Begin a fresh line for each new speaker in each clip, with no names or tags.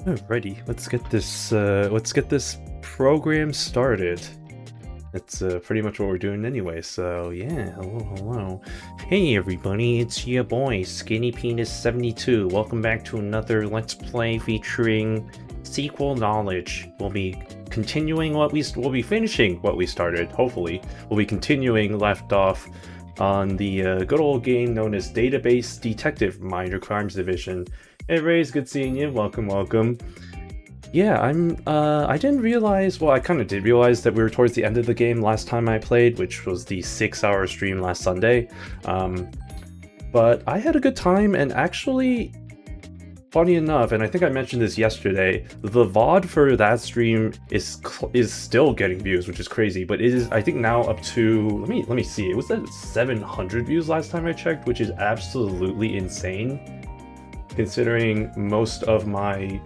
Alrighty, let's get this program started. That's pretty much what we're doing anyway, so yeah, hello. Hey everybody, it's your boy, Skinny Penis 72. Welcome back to another Let's Play featuring sequel knowledge. We'll be we'll be finishing what we started, hopefully. We'll be continuing left off on the good old game known as Database Detective Minor Crimes Division. Hey Rays, good seeing you, welcome. Yeah, I didn't realize, well, I kind of did realize that we were towards the end of the game last time I played, which was the 6-hour stream last Sunday. But I had a good time, and actually, funny enough, and I think I mentioned this yesterday, the VOD for that stream is still getting views, which is crazy, but it is, I think, now up to, let me see, it was at 700 views last time I checked, which is absolutely insane, considering most of my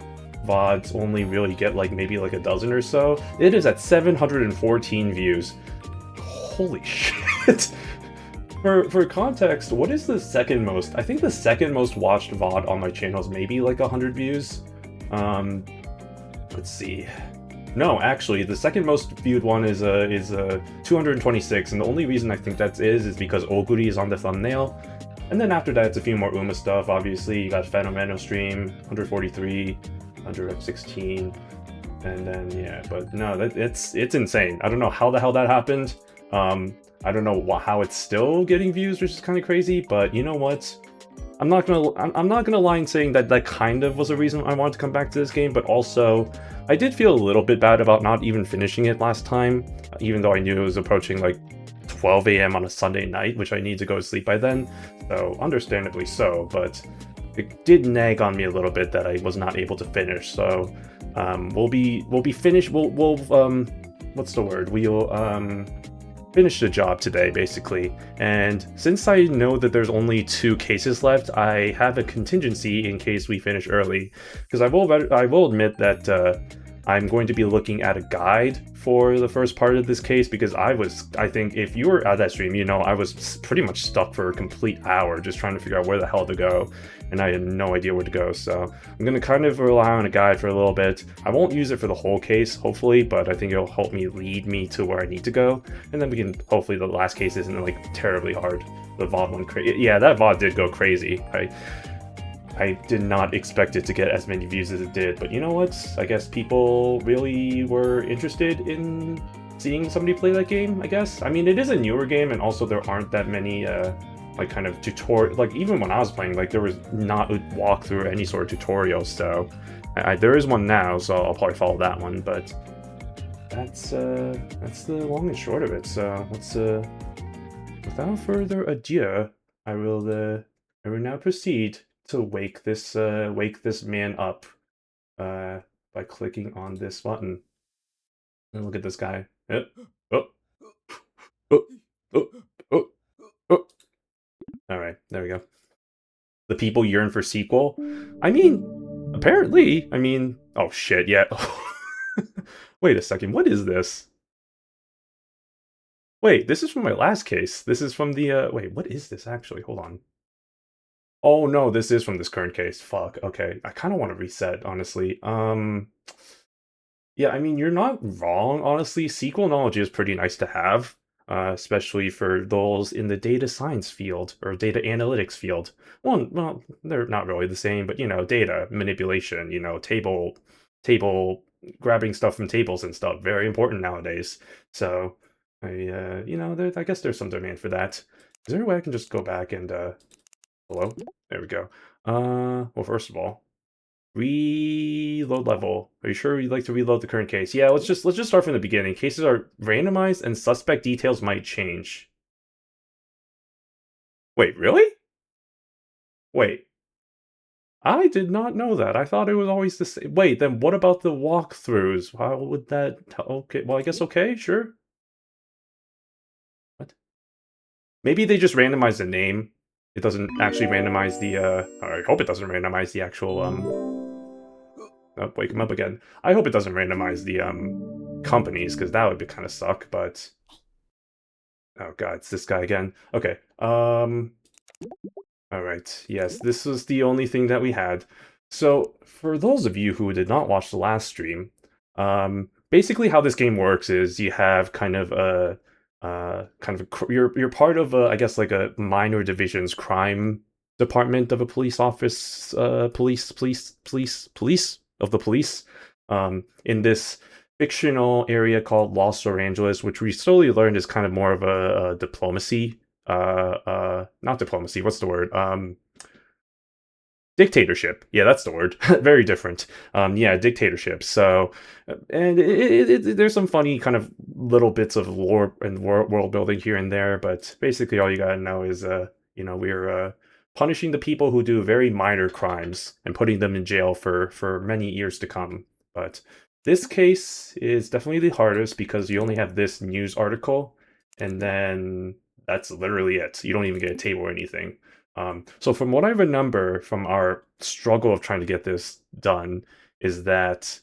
VODs only really get maybe a dozen or so. It is at 714 views. Holy shit. For context, what is the second most? I think the second most watched VOD on my channel is maybe 100 views. Let's see. No, actually, the second most viewed one is 226, and the only reason I think that is because Oguri is on the thumbnail. And then after that, it's a few more Uma stuff, obviously. You got Fenomeno Stream, 143, 116, and then, yeah, but no, it's insane. I don't know how the hell that happened. I don't know how it's still getting views, which is kind of crazy, but you know what? I'm not gonna lie in saying that kind of was a reason I wanted to come back to this game, but also, I did feel a little bit bad about not even finishing it last time, even though I knew it was approaching 12 a.m. on a Sunday night, which I need to go to sleep by then, so understandably so, but it did nag on me a little bit that I was not able to finish, so we'll be finished, we'll what's the word, we'll finish the job today, basically. And since I know that there's only 2 cases left, I have a contingency in case we finish early, because I will admit that I'm going to be looking at a guide for the first part of this case, because I think if you were at that stream, you know, I was pretty much stuck for a complete hour just trying to figure out where the hell to go, and I had no idea where to go, so I'm going to kind of rely on a guide for a little bit. I won't use it for the whole case, hopefully, but I think it'll help me lead me to where I need to go, and then we can, hopefully the last case isn't terribly hard. The VOD one, yeah, that VOD did go crazy. I did not expect it to get as many views as it did, but you know what? I guess people really were interested in seeing somebody play that game, I guess. I mean, it is a newer game, and also there aren't that many, kind of tutorial, even when I was playing, there was not a walkthrough or any sort of tutorial, so there is one now, so I'll probably follow that one, but that's the long and short of it, so let's, without further ado, I will now proceed to wake this man up by clicking on this button. And look at this guy. Yep. Oh, oh, oh, oh, oh. All right, there we go. The people yearn for sequel. I mean, apparently. I mean, oh shit, yeah. Wait a second. What is this? Wait, this is from my last case. This is from the wait, what is this actually? Hold on. Oh no, this is from this current case. Fuck. Okay. I kind of want to reset, honestly. Yeah, I mean, you're not wrong, honestly. SQL knowledge is pretty nice to have, especially for those in the data science field or data analytics field. Well, they're not really the same, but you know, data manipulation, you know, table grabbing stuff from tables and stuff, very important nowadays. So, you know, I guess there's some demand for that. Is there a way I can just go back and hello? There we go. Well, first of all, reload level. Are you sure you'd like to reload the current case? Yeah, let's just start from the beginning. Cases are randomized and suspect details might change. Wait, really? Wait. I did not know that. I thought it was always the same. Wait, then what about the walkthroughs? How would that... Okay, well, I guess okay, sure. What? Maybe they just randomize the name. It doesn't actually randomize the, I hope it doesn't randomize the actual, oh, wake him up again. I hope it doesn't randomize the, companies, because that would be kind of suck, but... Oh god, it's this guy again. Okay, alright, yes, this was the only thing that we had. So, for those of you who did not watch the last stream, basically how this game works is you have kind of a you're part of a, I guess like a minor division's crime department of a police office, police of the police, in this fictional area called Los Angeles, which we slowly learned is kind of more of a diplomacy, not diplomacy. What's the word? Dictatorship. Yeah, that's the word. Very different. Yeah, dictatorship. So, and there's some funny kind of little bits of lore and world building here and there, but basically all you gotta know is, we're punishing the people who do very minor crimes and putting them in jail for many years to come. But this case is definitely the hardest because you only have this news article, and then that's literally it. You don't even get a table or anything. So from what I remember from our struggle of trying to get this done, is that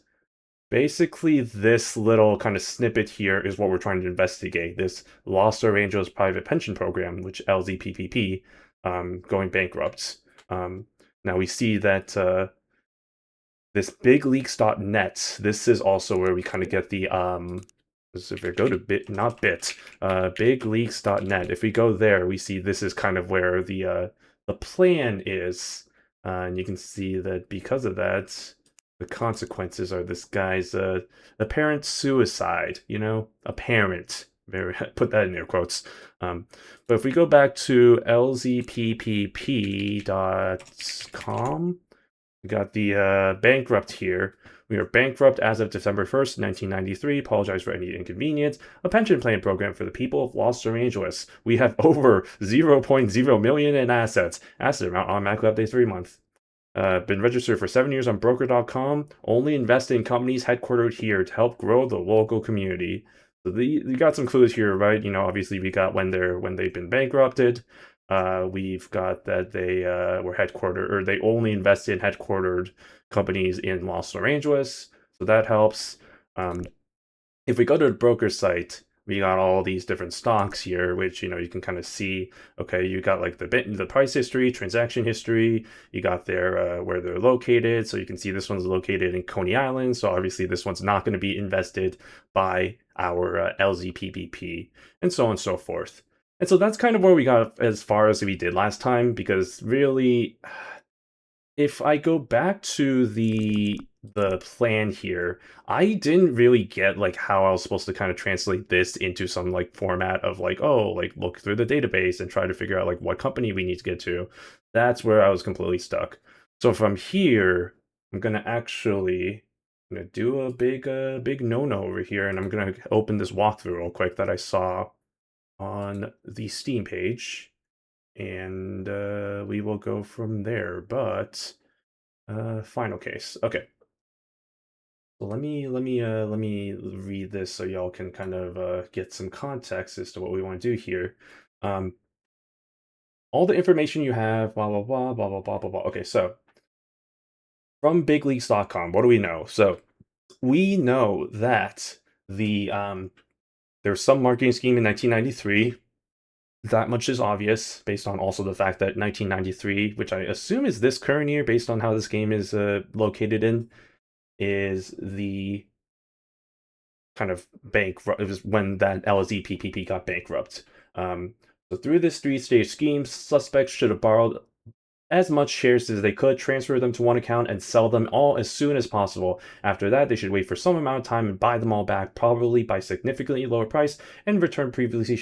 basically this little kind of snippet here is what we're trying to investigate. This Los Angeles Private Pension Program, which LZPPP, going bankrupt. Now we see that this bigleaks.net, this is also where we kind of get the so if we go to bigleaks.net, if we go there, we see this is kind of where the plan is, and you can see that because of that, the consequences are this guy's apparent suicide. Apparent. Very put that in air quotes. But if we go back to lzppp.com, we got the bankrupt here. We are bankrupt as of December 1st, 1993. Apologize for any inconvenience. A pension plan program for the people of Los Angeles. We have over 0.0 million in assets. Asset amount automatically updates every month. Been registered for 7 years on broker.com. Only invest in companies headquartered here to help grow the local community. So you got some clues here, right? Obviously we got when they've been bankrupted. We've got that they were headquartered, or they only invest in headquartered companies in Los Angeles, so that helps. If we go to the broker site, we got all these different stocks here, which you can kind of see. Okay, you got like the price history, transaction history. You got their where they're located, so you can see this one's located in Coney Island. So obviously this one's not going to be invested by our LZPPP, and so on and so forth. And so that's kind of where we got as far as we did last time, because really, if I go back to the plan here, I didn't really get like how I was supposed to kind of translate this into some like format of like, oh, like look through the database and try to figure out like what company we need to get to. That's where I was completely stuck. So from here, I'm gonna do a big no-no over here, and I'm gonna open this walkthrough real quick that I saw on the Steam page, and we will go from there. But final case. Okay. So let me read this so y'all can kind of get some context as to what we want to do here. Um, all the information you have, blah blah blah blah blah blah blah blah. Okay, so from bigleaks.com, what do we know? So we know that there's some marketing scheme in 1993. That much is obvious based on also the fact that 1993, which I assume is this current year based on how this game is located in, is the kind of bankrupt. It was when that LZPPP got bankrupt. So through this three-stage scheme, suspects should have borrowed as much shares as they could, transfer them to one account, and sell them all as soon as possible. After that, they should wait for some amount of time and buy them all back, probably by significantly lower price, and return previously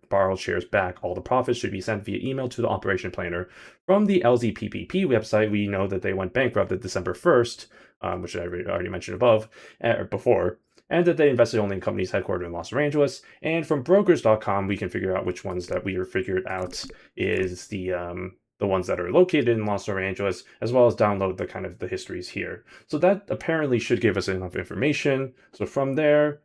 borrowed shares back. All the profits should be sent via email to the operation planner. From the LZPPP website, we know that they went bankrupt at December 1st, which I already mentioned above, or before, and that they invested only in companies headquartered in Los Angeles. And from brokers.com, we can figure out which ones that we are figured out is the ones that are located in Los Angeles, as well as download the kind of the histories here. So that apparently should give us enough information. So from there,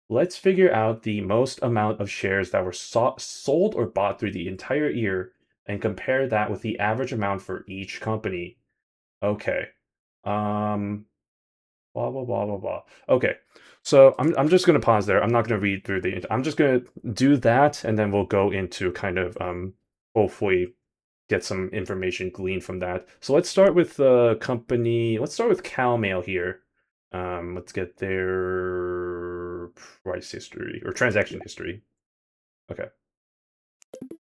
let's figure out the most amount of shares that were sold or bought through the entire year and compare that with the average amount for each company. Okay. Blah blah blah blah blah. Okay, so I'm just gonna pause there. I'm not gonna read through I'm just gonna do that, and then we'll go into kind of hopefully get some information gleaned from that. So let's start with the company. Let's start with CalMail here. Let's get their price history or transaction history. Okay.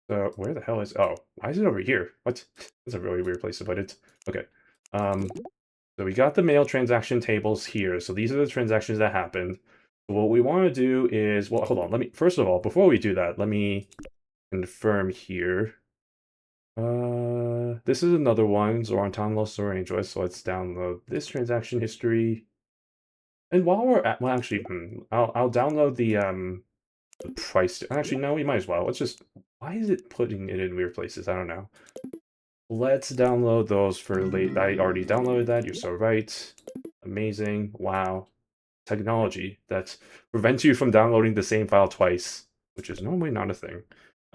Where the hell is? Oh, why is it over here? What? That's a really weird place to put it. Okay. So we got the mail transaction tables here. So these are the transactions that happened. What we want to do is, well, hold on. Let me, first of all, before we do that, let me confirm here. This is another one, Zoran Los Angeles. So let's download this transaction history. And while we're at, well, actually, I'll download the price. Actually, no, we might as well. Let's just, why is it putting it in weird places? I don't know. Let's download those for late. I already downloaded that. You're so right. Amazing. Wow. Technology that prevents you from downloading the same file twice, which is normally not a thing.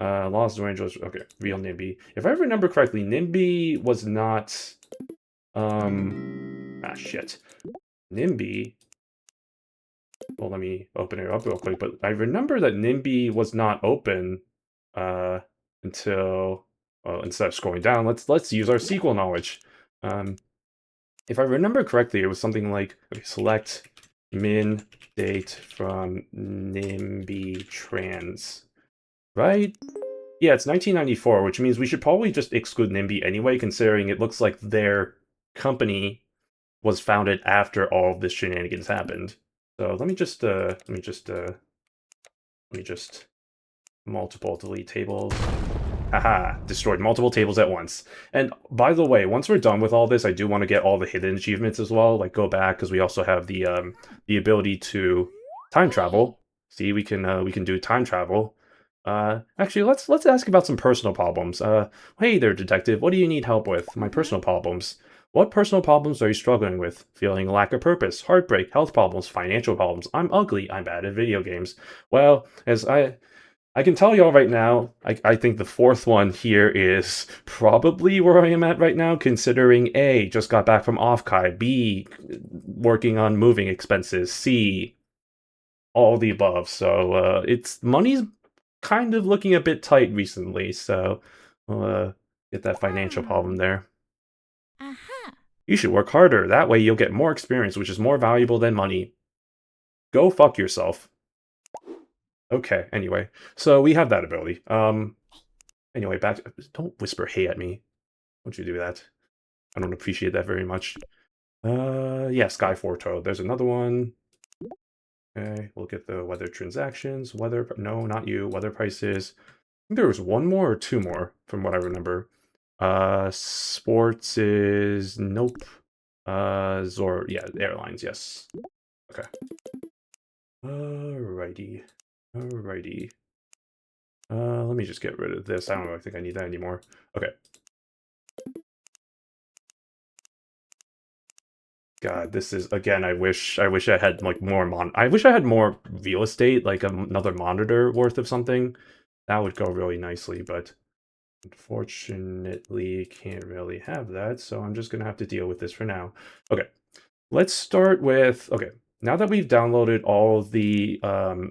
Los Angeles. Okay, real NIMBY. If I remember correctly, NIMBY was not. Shit. NIMBY. Well, let me open it up real quick. But I remember that NIMBY was not open until. Well, instead of scrolling down, let's use our SQL knowledge. If I remember correctly, it was something like, okay, select min date from NIMBY trans, right? Yeah, it's 1994, which means we should probably just exclude NIMBY anyway, considering it looks like their company was founded after all of this shenanigans happened. So let me just multiple delete tables. Haha, destroyed multiple tables at once. And by the way, once we're done with all this, I do want to get all the hidden achievements as well, like go back, because we also have the ability to time travel. See, we can do time travel. Actually, let's ask about some personal problems. Hey there, detective, what do you need help with? My personal problems. What personal problems are you struggling with? Feeling a lack of purpose, heartbreak, health problems, financial problems. I'm ugly, I'm bad at video games. Well, as I can tell y'all right now, I think the fourth one here is probably where I am at right now, considering A, just got back from Offkai, B, working on moving expenses, C, all the above. So it's money's kind of looking a bit tight recently, so we'll get that financial problem there. You should work harder, that way you'll get more experience, which is more valuable than money. Go fuck yourself. Okay, anyway. So we have that ability. Anyway, back to, don't whisper hey at me. Don't you do that. I don't appreciate that very much. Yeah, Sky Foretold. There's another one. Okay, we'll get the weather transactions. Weather, no, not you. Weather prices. I think there was one more or two more from what I remember. Sports is, nope. Yeah, airlines, yes. Okay. Alrighty. Alrighty. Let me just get rid of this. I don't really think I need that anymore. Okay. God, this is, again, I wish I had like more I wish I had more real estate, like another monitor worth of something. That would go really nicely, but unfortunately can't really have that, so I'm just gonna have to deal with this for now. Okay. Let's start with, okay, now that we've downloaded all the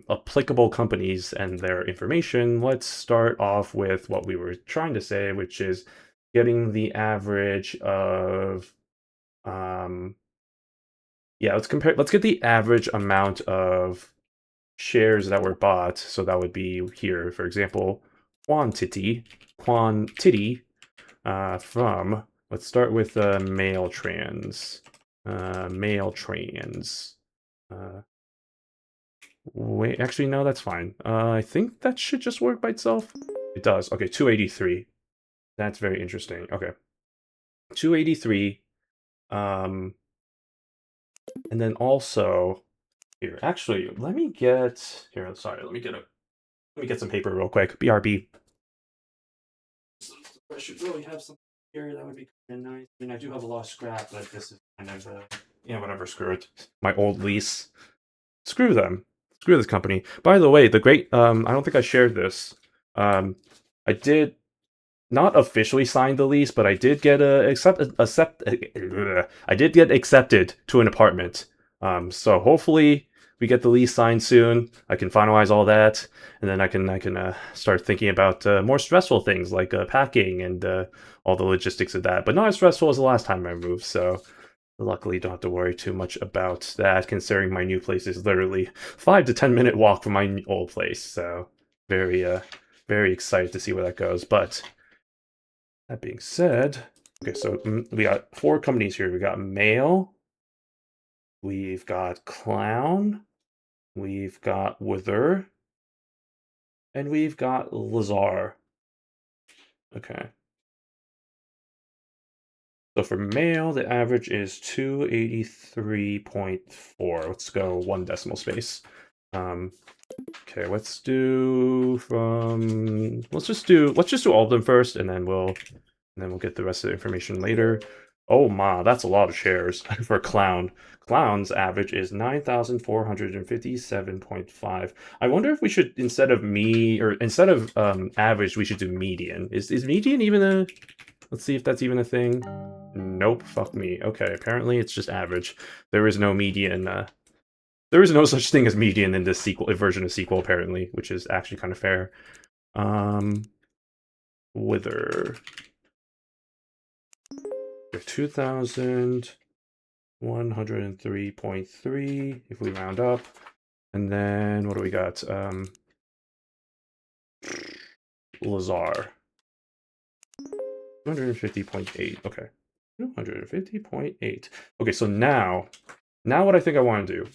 applicable companies and their information, let's start off with what we were trying to say, which is getting the average of, yeah, let's get the average amount of shares that were bought. So that would be here, for example, quantity, from, let's start with male trans. Male trans. Wait, actually, no, that's fine. I think that should just work by itself. It does. Okay, 283. That's very interesting. Okay. 283. And then also, here, actually, let me get, here, sorry, let me get some paper real quick. BRB. I should really have some here. That would be kind of nice. I mean, I do have a lot of scrap, but this is kind of, yeah, whatever, screw it. My old lease. Screw them. Screw this company. By the way, the great, I don't think I shared this. I did not officially sign the lease, but I did get I did get accepted to an apartment. So hopefully we get the lease signed soon, I can finalize all that, and then I can start thinking about more stressful things like packing and all the logistics of that. But not as stressful as the last time I moved, so luckily don't have to worry too much about that. Considering my new place is literally 5 to 10 minute walk from my old place, so very very excited to see where that goes. But that being said, okay, so we got 4 companies here. We got Mail, we've got Clown, we've got Wither, and we've got Lazar. Okay. So for Mail, the average is 283.4. Let's go 1 decimal space. Okay, let's just do all of them first, and then we'll get the rest of the information later. Oh my, that's a lot of shares for Clown. Clown's average is 9,457.5. I wonder if we should, instead of average, we should do median. Is median even a? Let's see if that's even a thing. Nope, fuck me. Okay, apparently it's just average. There is no median. There is no such thing as median in this version of SQL, apparently, which is actually kind of fair. Wither. 2,103.3 if we round up. And then what do we got? Lazar. 250.8. Okay. 250.8. Okay, so now what I think I want to do.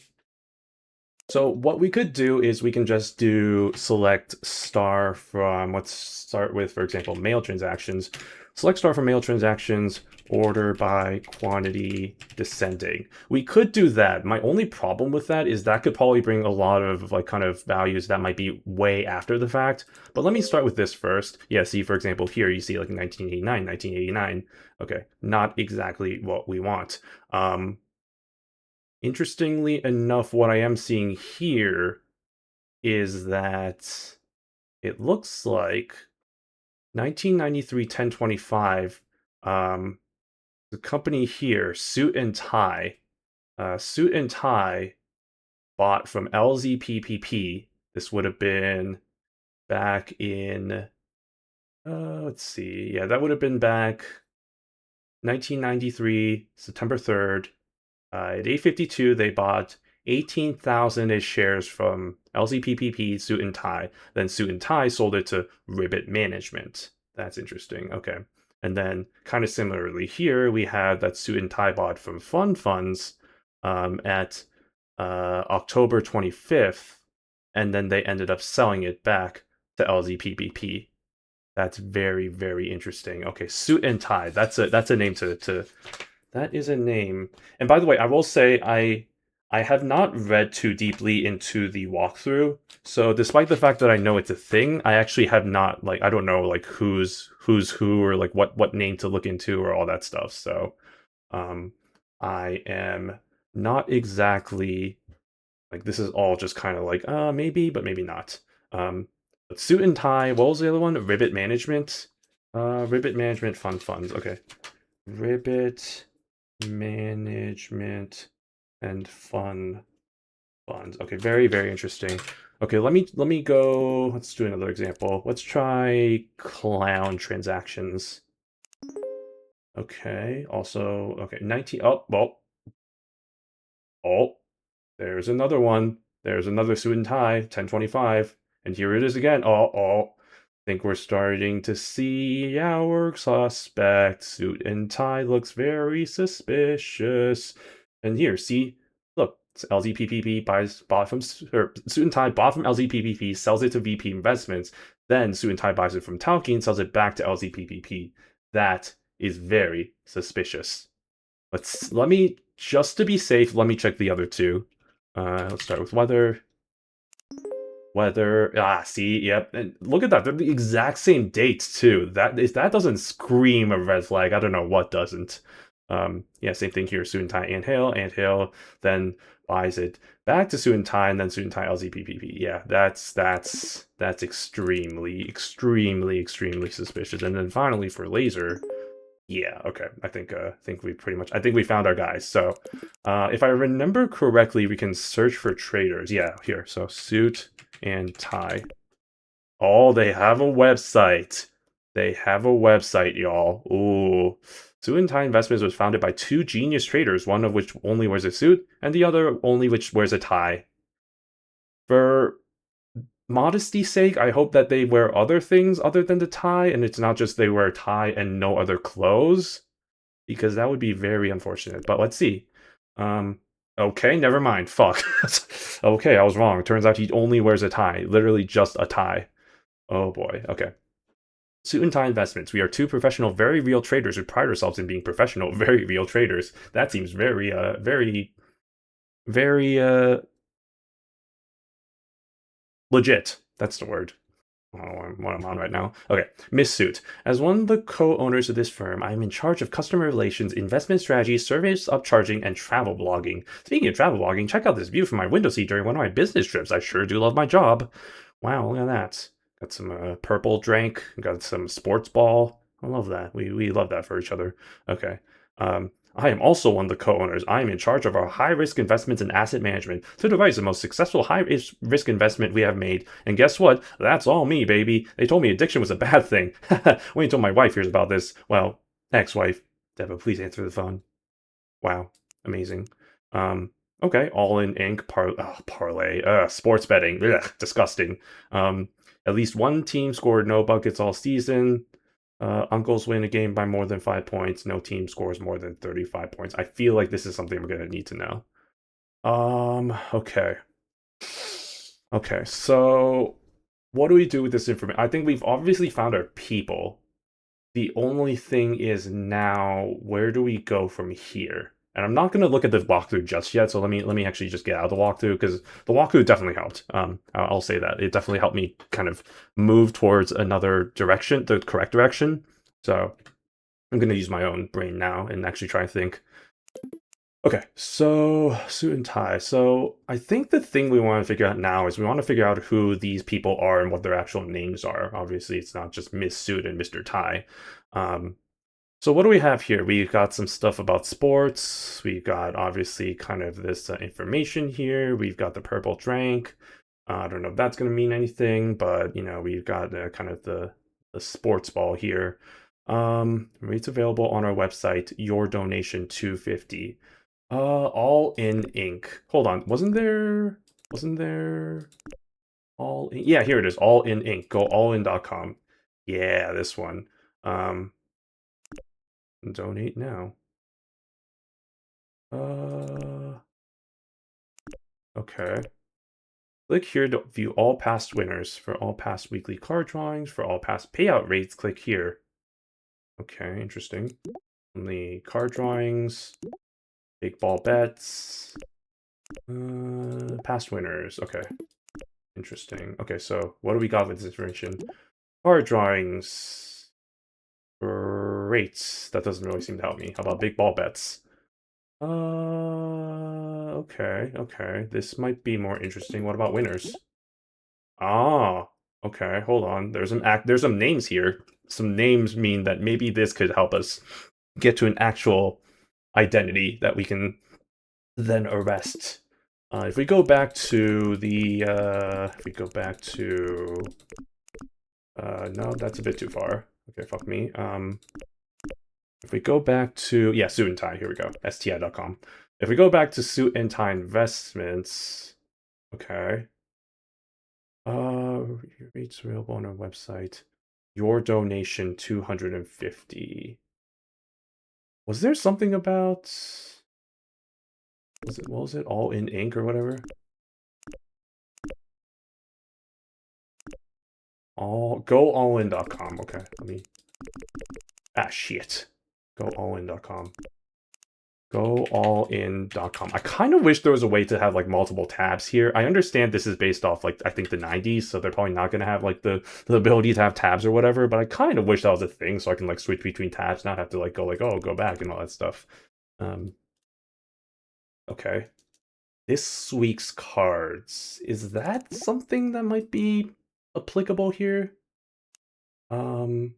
So what we could do is we can just do select star from, let's start with, for example, mail transactions. Select star from mail transactions, order by quantity descending. We could do that. My only problem with that is that could probably bring a lot of like kind of values that might be way after the fact. But let me start with this first. Yeah, see, for example, here you see like 1989, 1989. Okay, not exactly what we want. Interestingly enough, what I am seeing here is that it looks like 1993 1025, the company here, Suit and Tie, bought from LZPPP. This would have been back in, let's see, yeah, that would have been back 1993, September 3rd. At 8:52, they bought 18,000-ish shares from LZPPP, Suit and Tie. Then Suit and Tie sold it to Ribbit Management. That's interesting. Okay. And then, kind of similarly here, we have that Suit and Tie bought from Fund Funds at October 25th, and then they ended up selling it back to LZPPP. That's very, very interesting. Okay, Suit and Tie. That's a name to that is a name. And by the way, I will say I have not read too deeply into the walkthrough. So despite the fact that I know it's a thing, I actually have not, like, I don't know like who's who, or like what name to look into or all that stuff. So I am not exactly like, this is all just kind of like maybe, but maybe not. But Suit and Tie, what was the other one? Ribbit Management. Ribbit Management Funds. Okay. Ribbit Management and funds. Okay, very, very interesting. Okay, let me go. Let's do another example. Let's try Clown transactions. Okay, also, okay, 19. Oh, well. Oh, there's another one. There's another Suit and Tie, 1025. And here it is again. Oh. Think we're starting to see our suspect. Suit and Tie looks very suspicious. And here, see, look, LZPPP bought from, or Suit and Tie bought from LZPPP, sells it to VP Investments. Then Suit and Tie buys it from Towkien, sells it back to LZPPP. That is very suspicious. Let me, just to be safe, let me check the other two. Let's start with Weather. See, yep, and look at that. They're the exact same dates too. That doesn't scream a red flag. I don't know what doesn't. Yeah, same thing here. Suit and Tie Anthill, then buys it back to Suit and Tie, and then Suit and Tie LZPPP. Yeah, that's extremely suspicious. And then finally for Laser, Yeah, okay. I think we pretty much I think we found our guys. So if I remember correctly, we can search for traders. Yeah, here. So suit and tie. Oh, they have a website. They have a website, y'all. Ooh. Suit and Tie Investments was founded by two genius traders, one of which only wears a suit, and the other only which wears a tie. For modesty's sake, I hope that they wear other things other than the tie, and it's not just they wear a tie and no other clothes, because that would be very unfortunate. But let's see. Okay, never mind. Fuck. Okay, I was wrong. Turns out he only wears a tie. Literally just a tie. Oh boy. Okay. Suit and Tie Investments. We are two professional, very real traders who pride ourselves in being professional, very real traders. That seems very legit. That's the word. I don't know what I'm on right now. Okay, Miss Suit. As one of the co-owners of this firm, I am in charge of customer relations, investment strategy, service upcharging, and travel blogging. Speaking of travel blogging, check out this view from my window seat during one of my business trips. I sure do love my job. Wow, look at that. Got some purple drink. Got some sports ball. I love that. We love that for each other. Okay. I am also one of the co-owners. I am in charge of our high-risk investments and asset management to devise the most successful high-risk investment we have made. And guess what? That's all me, baby. They told me addiction was a bad thing. Wait until my wife hears about this. Well, ex-wife. Deborah, please answer the phone. Wow, amazing. Um, okay, All in Inc. Parlay. Sports betting. Ugh, disgusting. Um, at least one team scored no buckets all season. Uncles win a game by more than 5 points. No team scores more than 35 points. I feel like this is something we're gonna need to know. Okay. Okay, so what do we do with this information? I think we've obviously found our people. The only thing is now, where do we go from here? And I'm not going to look at the walkthrough just yet, so let me actually just get out of the walkthrough, because the walkthrough definitely helped. I'll say that it definitely helped me kind of move towards another direction, the correct direction. So I'm going to use my own brain now and actually try and think. Okay, so suit and tie. So I think the thing we want to figure out now is we want to figure out who these people are and what their actual names are. Obviously, it's not just Miss Suit and Mr. Tie. Um, so what do we have here? We've got some stuff about sports. We've got obviously kind of this information here. We've got the purple drink. I don't know if that's going to mean anything, but we've got kind of the sports ball here. Rates available on our website. Your donation 250. All in ink. Hold on. Wasn't there all in? Yeah, here it is. All in ink. Go allin.com. Yeah, this one. Um Donate now. Uh, okay. Click here to view all past winners. For all past weekly card drawings, for all past payout rates, click here. Okay, interesting. Only card drawings, big ball bets, past winners. Okay, interesting. Okay, so what do we got with this information? Card drawings, rates. That doesn't really seem to help me. How about big ball bets? Okay. This might be more interesting. What about winners? Ah, okay. Hold on. There's some names here. Some names mean that maybe this could help us get to an actual identity that we can then arrest. If we go back to if we go back to, no, that's a bit too far. Okay, fuck me. If we go back to, yeah, Suit and Tie, here we go, sti.com. If we go back to Suit and Tie Investments, okay. Rates available on our website. Your donation 250. Was there something about, what was it, all in ink or whatever? Go allin.com. Okay, shit. Go allin.com. Goallin.com. I kind of wish there was a way to have like multiple tabs here. I understand this is based off like I think the 90s, so they're probably not going to have like the ability to have tabs or whatever, but I kind of wish that was a thing so I can like switch between tabs, not have to like go like, oh, go back and all that stuff. Okay. This week's cards. Is that something that might be applicable here? Because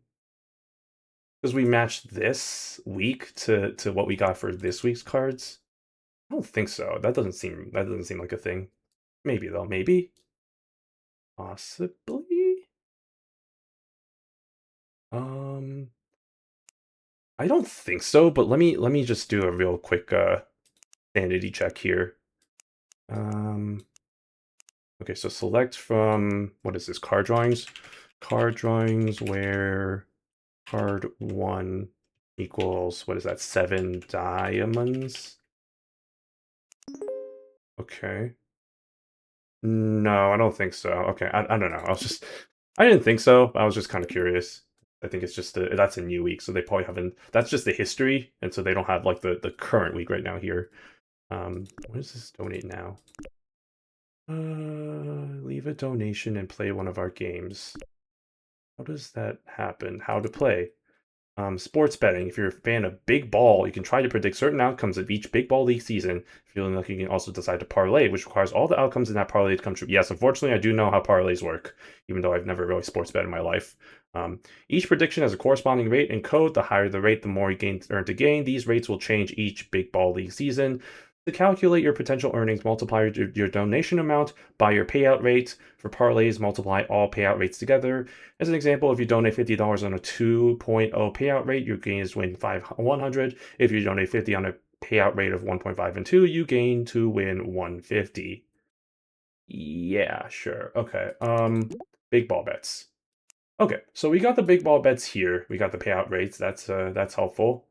Because we matched this week to what we got for this week's cards. I don't think so. That doesn't seem like a thing. Maybe though. Maybe. Possibly. Um. I don't think so. But let me just do a real quick sanity check here. Okay, so select from, what is this, card drawings? Card drawings where card 1 equals, what is that, 7 diamonds? Okay. No, I don't think so. Okay, I don't know. I didn't think so. I was just kind of curious. I think it's just that's a new week, so they probably haven't. That's just the history, and so they don't have like the current week right now here. What is this donate now? Leave a donation and play one of our games. How does that happen? How to play? Sports betting. If you're a fan of big ball, you can try to predict certain outcomes of each big ball league season. Feeling like you can also decide to parlay, which requires all the outcomes in that parlay to come true. Yes, unfortunately, I do know how parlays work, even though I've never really sports bet in my life. Each prediction has a corresponding rate and code. The higher the rate, the more you earn to gain. These rates will change each big ball league season. To calculate your potential earnings, multiply your donation amount by your payout rate. For parlays, multiply all payout rates together. As an example, if you donate $50 on a 2.0 payout rate, your gain is win 100. If you donate 50 on a payout rate of 1.5 and 2, you gain to win 150. Yeah, sure. Okay. Big ball bets. Okay, so we got the big ball bets here. We got the payout rates. That's helpful.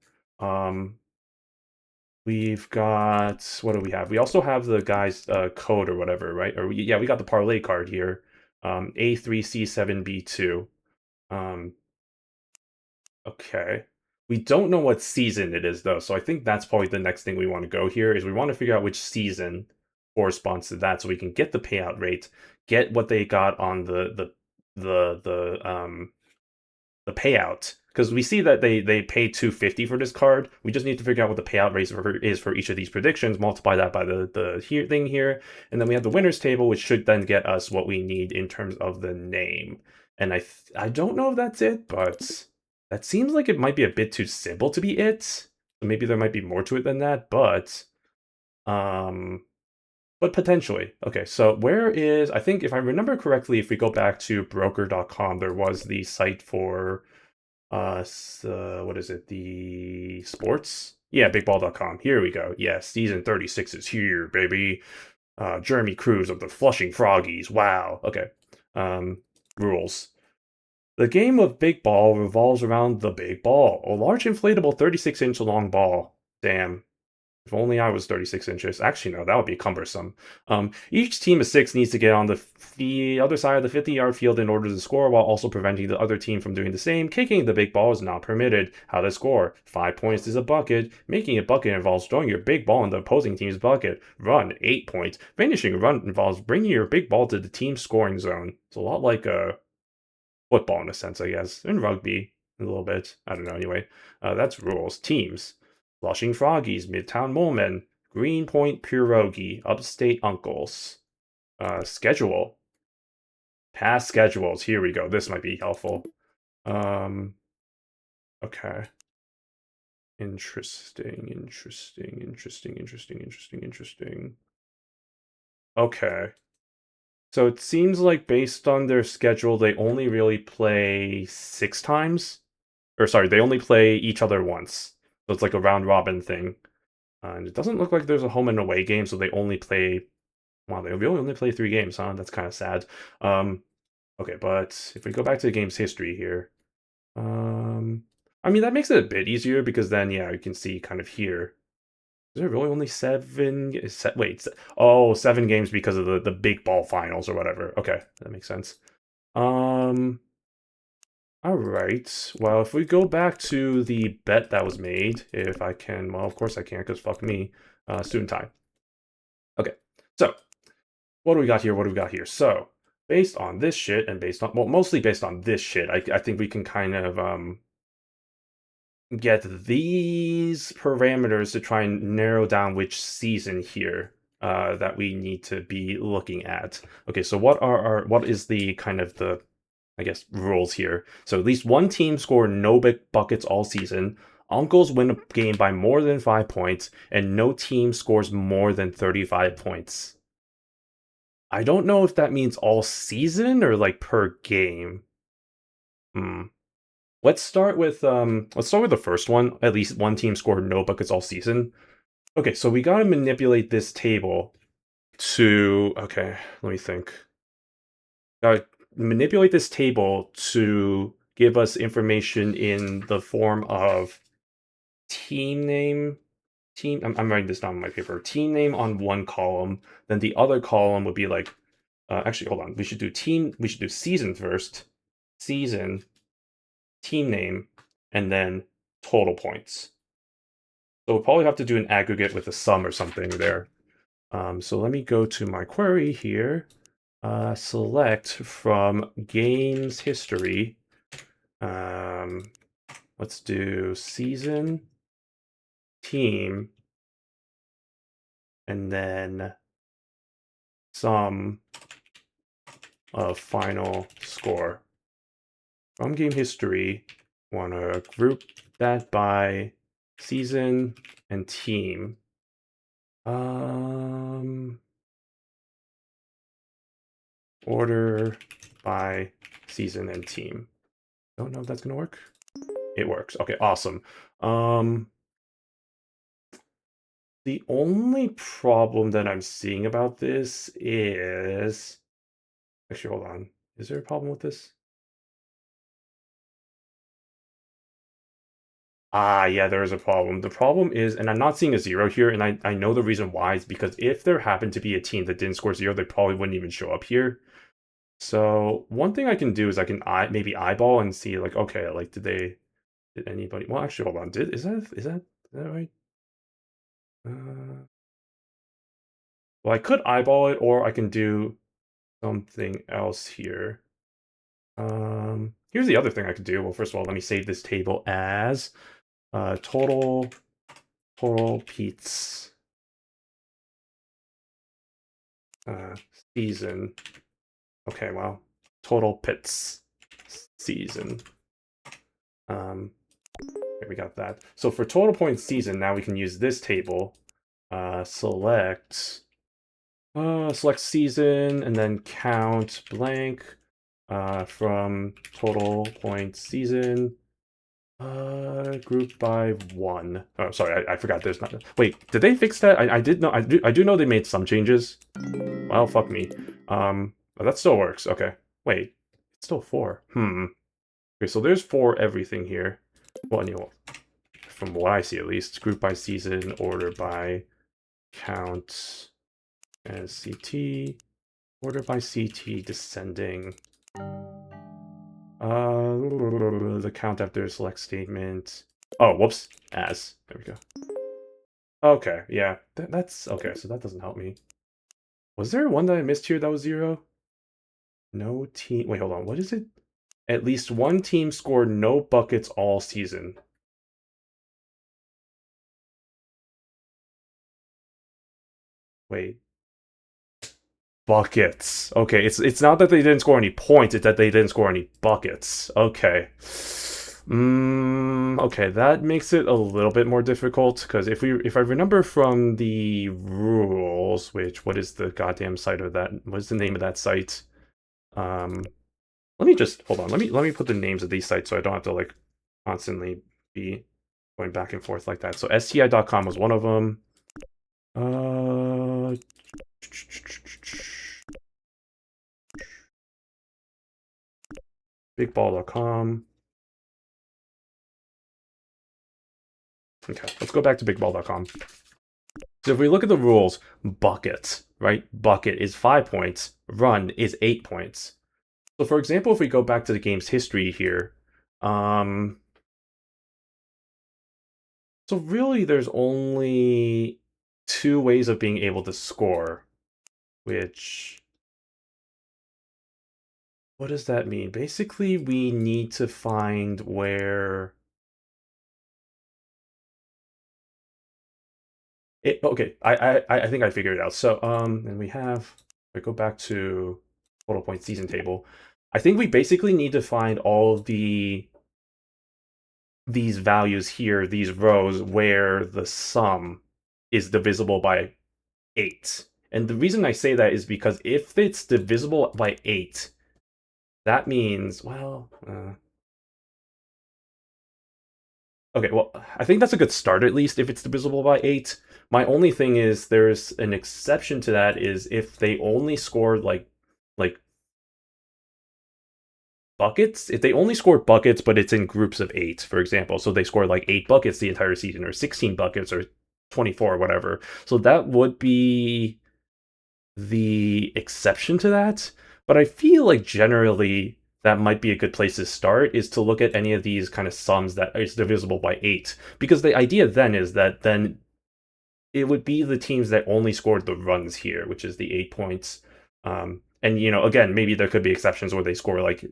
We've got, what do we have? We also have the guy's code or whatever, right? Yeah, we got the parlay card here. A3C7B2. Um, okay. We don't know what season it is though, so I think that's probably the next thing we want to go here is we want to figure out which season corresponds to that so we can get the payout rate, get what they got on the payout, because we see that they pay 250 for this card. We just need to figure out what the payout rate is for each of these predictions, multiply that by the here thing here, and then we have the winners table, which should then get us what we need in terms of the name. And I don't know if that's it, but that seems like it might be a bit too simple to be it. So maybe there might be more to it than that, um but potentially. Okay, so where is, I think if I remember correctly, if we go back to broker.com, there was the site for what is it? The sports? Yeah, bigball.com. Here we go. Yeah, season 36 is here, baby. Jeremy Cruz of the Flushing Froggies. Wow. Okay. Rules. The game of big ball revolves around the big ball, a large inflatable 36-inch long ball. Damn. If only I was 36 inches. Actually, no, that would be cumbersome. Each team of 6 needs to get on the other side of the 50-yard field in order to score while also preventing the other team from doing the same. Kicking the big ball is not permitted. How to score. 5 points is a bucket. Making a bucket involves throwing your big ball in the opposing team's bucket. Run, 8 points. Finishing a run involves bringing your big ball to the team's scoring zone. It's a lot like football in a sense, I guess. And rugby a little bit. I don't know, anyway. That's rules. Teams. Flushing Froggies, Midtown Molemen, Greenpoint Pierogi, Upstate Uncles. Schedule. Past schedules. Here we go. This might be helpful. Okay. Interesting. Okay. So it seems like based on their schedule, they only really play 6 times. Or sorry, they only play each other once. So it's like a round robin thing. And it doesn't look like there's a home and away game, so they only play. Wow, they really only play 3 games, huh? That's kind of sad. Okay, but if we go back to the game's history here, I mean that makes it a bit easier because then yeah, you can see kind of here. Is there really only 7? Wait, oh, 7 games because of the big ball finals or whatever. Okay, that makes sense. All right. Well, if we go back to the bet that was made, if I can, well, of course I can, because fuck me. Student time. Okay. So, what do we got here? What do we got here? So, based on this shit and based on, well, mostly based on this shit, I think we can kind of get these parameters to try and narrow down which season here that we need to be looking at. Okay, so what is the kind of the I guess, rules here. So at least one team scored no big buckets all season. Uncles win a game by more than 5 points, and no team scores more than 35 points. I don't know if that means all season or like per game. Hmm. Let's start with the first one. At least one team scored no buckets all season. Okay, so we gotta manipulate this table to let me think. Manipulate this table to give us information in the form of team name. I'm writing this down on my paper. Team name on one column, then the other column would be like. Actually, hold on. We should do team. We should do season first. Season, team name, and then total points. So we'll probably have to do an aggregate with a sum or something there. So let me go to my query here. Select from games history. Let's do season, team, and then sum of final score. From game history, want to group that by season and team. Order by season and team. Don't know if that's gonna work. It works. Okay, awesome. The only problem that I'm seeing about this is actually hold on. Is there a problem with this? Ah, yeah, there is a problem. The problem is, and I'm not seeing a zero here, and I know the reason why is because if there happened to be a team that didn't score zero, they probably wouldn't even show up here. So one thing I can do is I can maybe eyeball and see like, okay, like did anybody? Well, actually, hold on. Is that right? Uh, well, I could eyeball it, or I can do something else here. Here's the other thing I could do. Well, first of all, let me save this table as total Pete's uh, season. Okay, well, total pits season. Okay, we got that. So for total points season, now we can use this table. Select season and then count blank from total points season. Group by one. Oh, sorry, I forgot. There's not. Wait, did they fix that? I did know. I do know they made some changes. Well, fuck me. But that still works. Okay. Wait, it's still four. Okay, so there's four everything here. Well, anyway, from what I see at least, group by season, order by count, and CT, order by CT descending. The count after select statement. Oh, whoops. As. There we go. Okay, yeah. That's okay, so that doesn't help me. Was there one that I missed here that was zero? No team. Wait, hold on. What is it? At least one team scored no buckets all season. Wait. Buckets. Okay, it's not that they didn't score any points, it's that they didn't score any buckets. Okay. Okay, that makes it a little bit more difficult because if I remember from the rules, which what is the goddamn site of that? What is the name of that site? Um, let me just hold on. Let me put the names of these sites so I don't have to like constantly be going back and forth like that. So sti.com was one of them. Bigball.com. Okay, let's go back to bigball.com. So if we look at the rules, bucket, right? Bucket is 5 points, run is 8 points. So for example, if we go back to the game's history here, so really there's only two ways of being able to score, which what does that mean? Basically, we need to find where okay, I think I figured it out. So and we have I go back to total point season table. I think we basically need to find all of these values here, these rows, where the sum is divisible by 8. And the reason I say that is because if it's divisible by 8, that means, well, okay, well, I think that's a good start at least if it's divisible by 8. My only thing is there's an exception to that is if they only scored like buckets, if they only score buckets but it's in groups of 8, for example. So they score like 8 buckets the entire season or 16 buckets or 24 or whatever. So that would be the exception to that. But I feel like generally that might be a good place to start is to look at any of these kind of sums that is divisible by 8 because the idea then is that then it would be the teams that only scored the runs here, which is the 8 points. And again, maybe there could be exceptions where they score like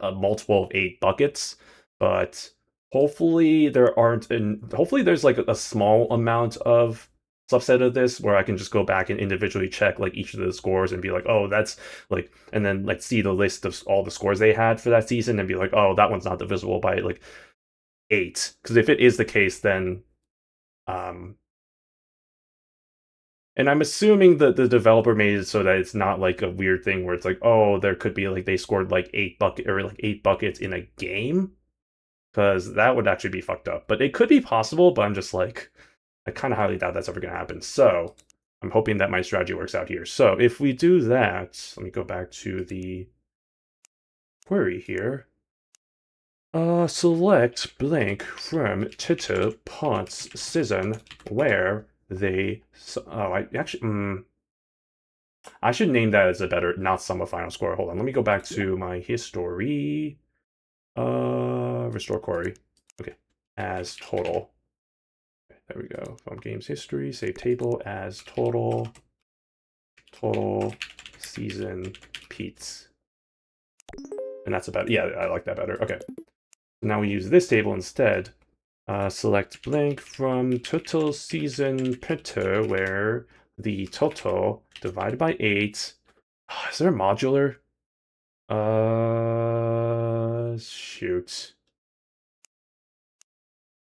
a multiple of 8 buckets, but hopefully there aren't. And hopefully there's like a small amount of subset of this where I can just go back and individually check like each of the scores and be like, oh, that's like, and then like see the list of all the scores they had for that season and be like, oh, that one's not divisible by like 8. Because if it is the case, then um and I'm assuming that the developer made it so that it's not like a weird thing where it's like, oh, there could be like they scored like 8 buckets in a game, because that would actually be fucked up. But it could be possible. But I'm just like, I kind of highly doubt that's ever gonna happen. So I'm hoping that my strategy works out here. So if we do that, let me go back to the query here. Select blank from title parts season where they. Oh, I actually. I should name that as a better, not sum of final score. Hold on, let me go back to my history. Restore query. Okay, as total. Okay, there we go. From games history, save table as total season Pete's. And that's about, yeah, I like that better. Okay. Now we use this table instead. Select blank from total season Peter, where the total divided by 8. Is there a modular? Shoot.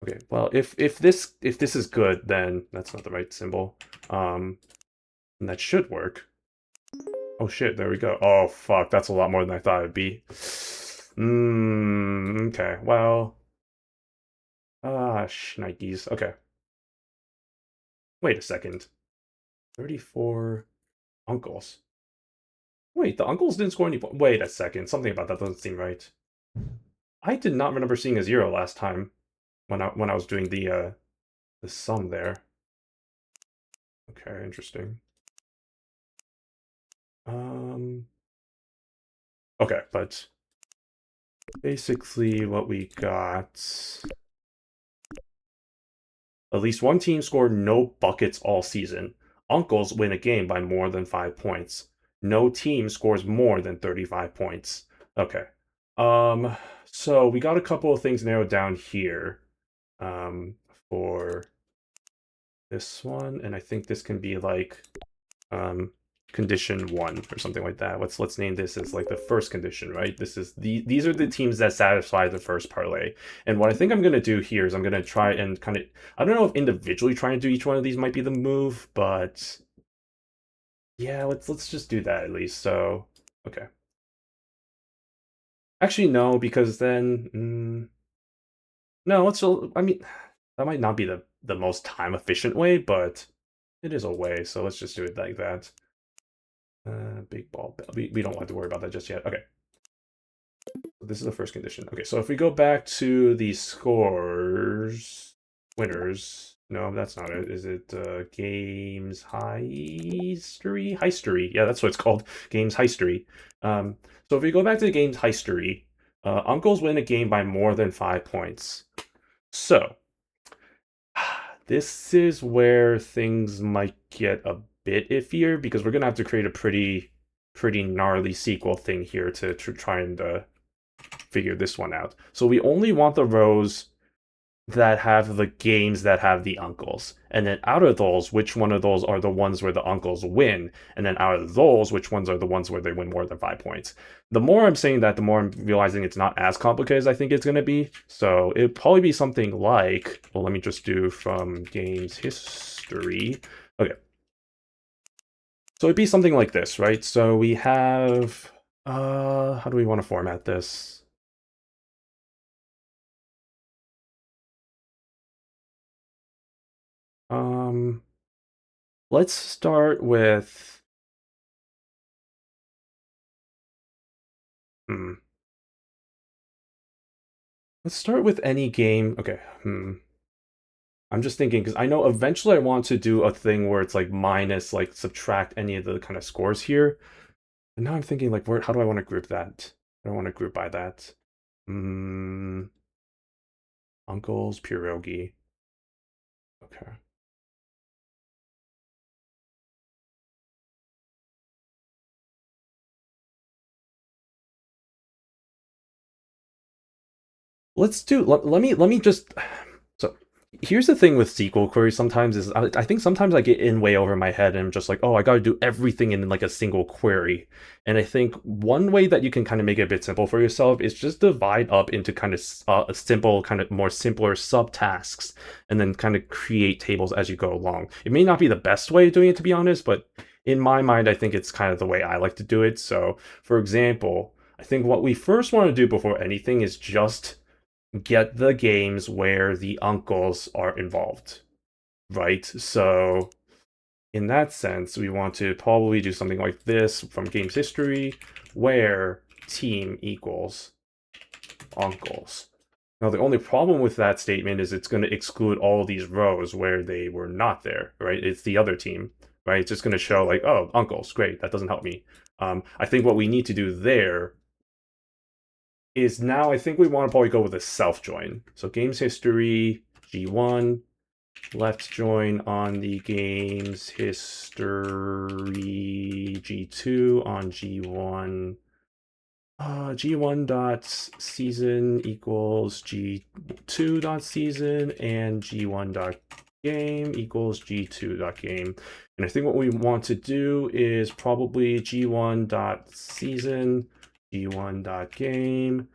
Okay, well, if this is good, then that's not the right symbol. And that should work. Oh shit, there we go. Oh fuck, that's a lot more than I thought it'd be. Okay, well. Shnikes. Okay. Wait a second. 34 uncles. Wait, the uncles didn't score any points. Wait a second. Something about that doesn't seem right. I did not remember seeing a 0 last time when I was doing the sum there. Okay, interesting. Okay, but basically what we got, at least one team scored no buckets all season. Uncles win a game by more than 5 points. No team scores more than 35 points. Okay. So we got a couple of things narrowed down here for this one, and I think this can be like condition 1 or something like that. Let's name this as like the first condition, right? These are the teams that satisfy the first parlay. And what I think I'm gonna do here is I'm gonna try and kind of, I don't know if individually trying to do each one of these might be the move, but yeah, let's just do that at least. So okay. Actually, no, because then no, I mean, that might not be the most time efficient way, but it is a way. So let's just do it like that. Big ball. We don't have to worry about that just yet. Okay. This is the first condition. Okay, so if we go back to the scores, winners. No, that's not it. Is it games history? History. Yeah, that's what it's called. Games history. So if we go back to the games history, uncles win a game by more than 5 points. So this is where things might get a bit iffier because we're gonna have to create a pretty gnarly SQL thing here to try and figure this one out. So we only want the rows that have the games that have the uncles. And then out of those, which one of those are the ones where the uncles win? And then out of those, which ones are the ones where they win more than 5 points? The more I'm saying that, the more I'm realizing it's not as complicated as I think it's going to be. So it'd probably be something like, well, let me just do from games history. Okay. So it'd be something like this, right? So we have, how do we want to format this? Um, let's start with, hmm. Let's start with any game. Okay. I'm just thinking because I know eventually I want to do a thing where it's like minus, like subtract any of the kind of scores here. And now I'm thinking like, where? How do I want to group that? I don't want to group by that. Hmm. Uncles, pierogi. Okay. Let's do. Let me just. So here's the thing with SQL queries. Sometimes is I think sometimes I get in way over my head and I'm just like, oh, I got to do everything in like a single query. And I think one way that you can kind of make it a bit simple for yourself is just divide up into kind of a simple, kind of more simpler subtasks, and then kind of create tables as you go along. It may not be the best way of doing it, to be honest, but in my mind, I think it's kind of the way I like to do it. So, for example, I think what we first want to do before anything is just get the games where the uncles are involved, right? So in that sense, we want to probably do something like this from games history, where team equals uncles. Now, the only problem with that statement is it's going to exclude all these rows where they were not there, right? It's the other team, right? It's just going to show like, oh, uncles, great. That doesn't help me. I think what we need to do there is now I think we want to probably go with a self join. So games history, G1, left join on the games history, G2 on G1. G1 dot season equals G2 dot season, and G1 dot game equals G2 dot game. And I think what we want to do is probably G1 dot season, G1 dot game,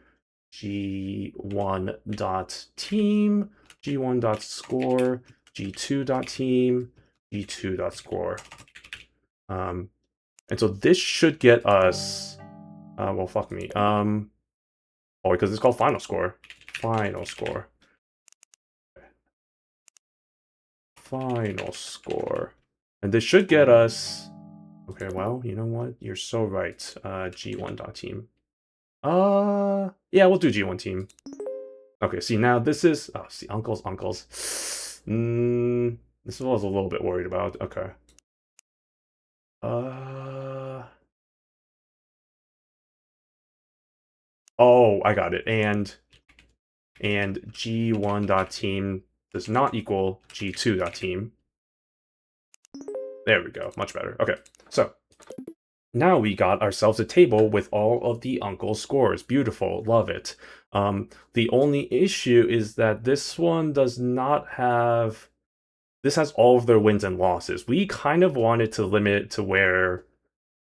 G1 dot team, G1 dot score, G2 dot team, G2 dot score. And so this should get us, well, fuck me. Oh, because it's called final score. Final score. Final score. And this should get us, okay, well, you know what? You're so right. G1 dot team. Yeah, we'll do G1 team. Okay, see now this is see uncles. This is what I was a little bit worried about. Okay. Uh oh, I got it. And G1 dot team does not equal G2 dot team. There we go. Much better. Okay. So now we got ourselves a table with all of the uncle scores. Beautiful. Love it. The only issue is that this one does not have. This has all of their wins and losses. We kind of wanted to limit it to where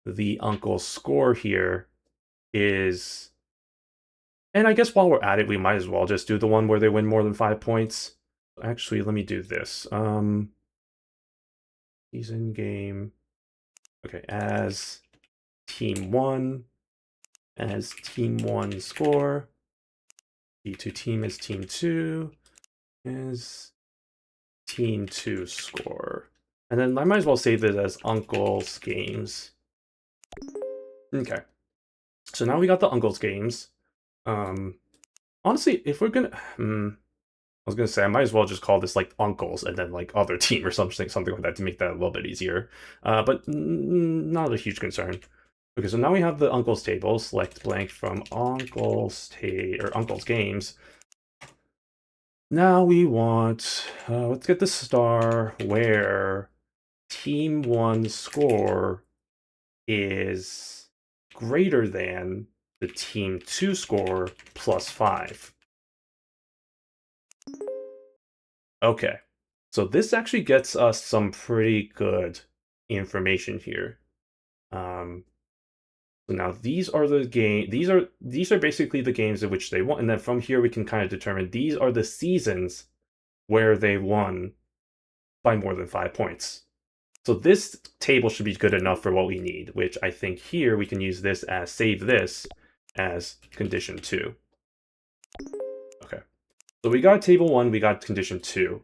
the uncle score here is. And I guess while we're at it, we might as well just do the one where they win more than 5 points. Actually, let me do this. Season game. Okay, as team one, as team one score. G2 team is team two, is team two score. And then I might as well save this as Uncle's Games. Okay. So now we got the Uncle's Games. Honestly, if we're gonna I was gonna say I might as well just call this like Uncles and then like other team or something like that to make that a little bit easier. But not a huge concern. Okay, so now we have the Uncles table. Select blank from Uncles Uncles Games. Now we want, let's get the star where team one score is greater than the team two score plus 5. Okay. So this actually gets us some pretty good information here. Um, so now these are the game. These are basically the games in which they won, and then from here we can kind of determine these are the seasons where they won by more than 5 points. So this table should be good enough for what we need, which I think here we can use this as save this as condition 2. Okay. So we got table 1, we got condition 2.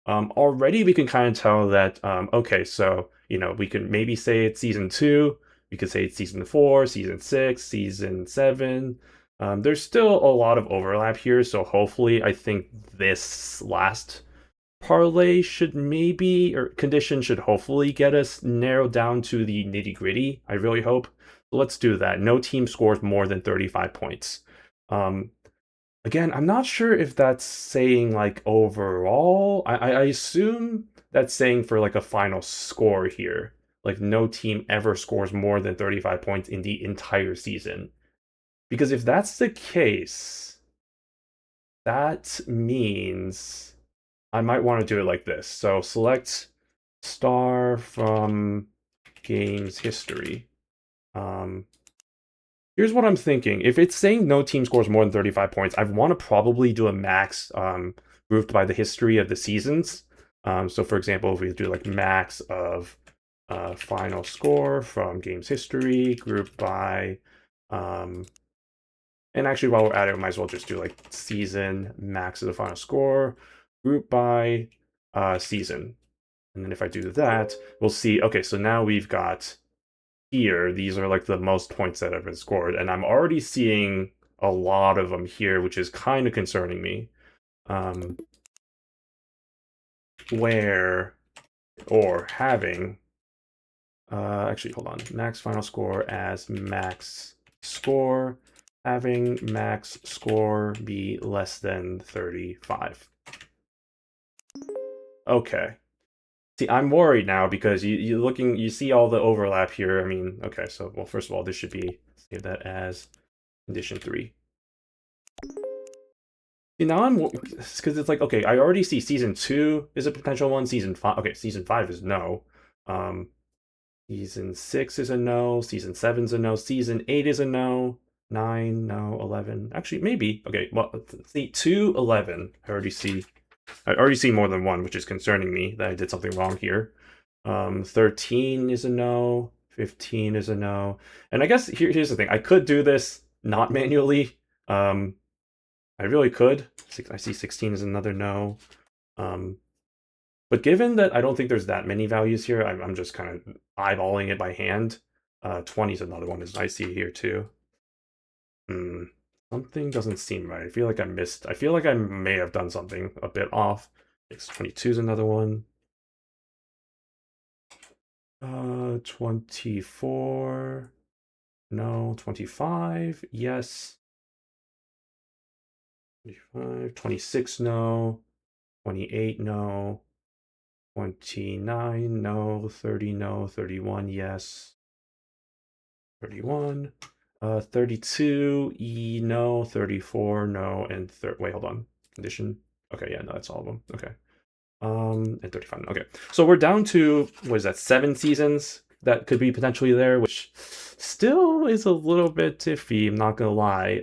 Already we can kind of tell that, okay, so, we can maybe say it's season 2, we could say it's season 4, season 6, season 7. There's still a lot of overlap here, so hopefully I think this last parlay should maybe, or condition should hopefully get us narrowed down to the nitty gritty. I really hope. Let's do that. No team scores more than 35 points. Um, Again, I'm not sure if that's saying like overall. I assume that's saying for like a final score here. Like no team ever scores more than 35 points in the entire season. Because if that's the case, that means I might want to do it like this. So select star from game's history. Um, Here's what I'm thinking. If it's saying no team scores more than 35 points, I want to probably do a max grouped by the history of the seasons. So for example, if we do like max of final score from game's history grouped by and actually while we're at it, we might as well just do like season max of the final score grouped by season. And then if I do that, we'll see, okay, so now we've got here, these are like the most points that have been scored, and I'm already seeing a lot of them here, which is kind of concerning me. Where, or having, actually, hold on, max final score as max score, having max score be less than 35. Okay. See, I'm worried now because you see all the overlap here. I mean, okay, so well, first of all, this should be save that as condition 3. See, now I'm because it's like okay, I already see season 2 is a potential one. Season 5, okay, season 5 is no. Um, Season 6 is a no. Season 7's a no. Season 8 is a no. 9, no. 11, actually maybe. Okay, well, see 2, 11. I already see more than one, which is concerning me that I did something wrong here. 13 is a no. 15 is a no. And I guess here's the thing. I could do this not manually. I really could. I see 16 is another no. But given that I don't think there's that many values here, I'm just kind of eyeballing it by hand. 20 is another one as I see here too. Something doesn't seem right. I feel like I missed. I feel like I may have done something a bit off. 22 is another one. 24. No. 25. Yes. 25. 26. No. 28. No. 29. No. 30. No. 31. Yes. 31. 32. No. 34. No. And wait, hold on. Condition. Okay, yeah, no, that's all of them. Okay. And 35. Okay. So we're down to, what is that, 7 seasons that could be potentially there, which still is a little bit iffy, I'm not gonna lie.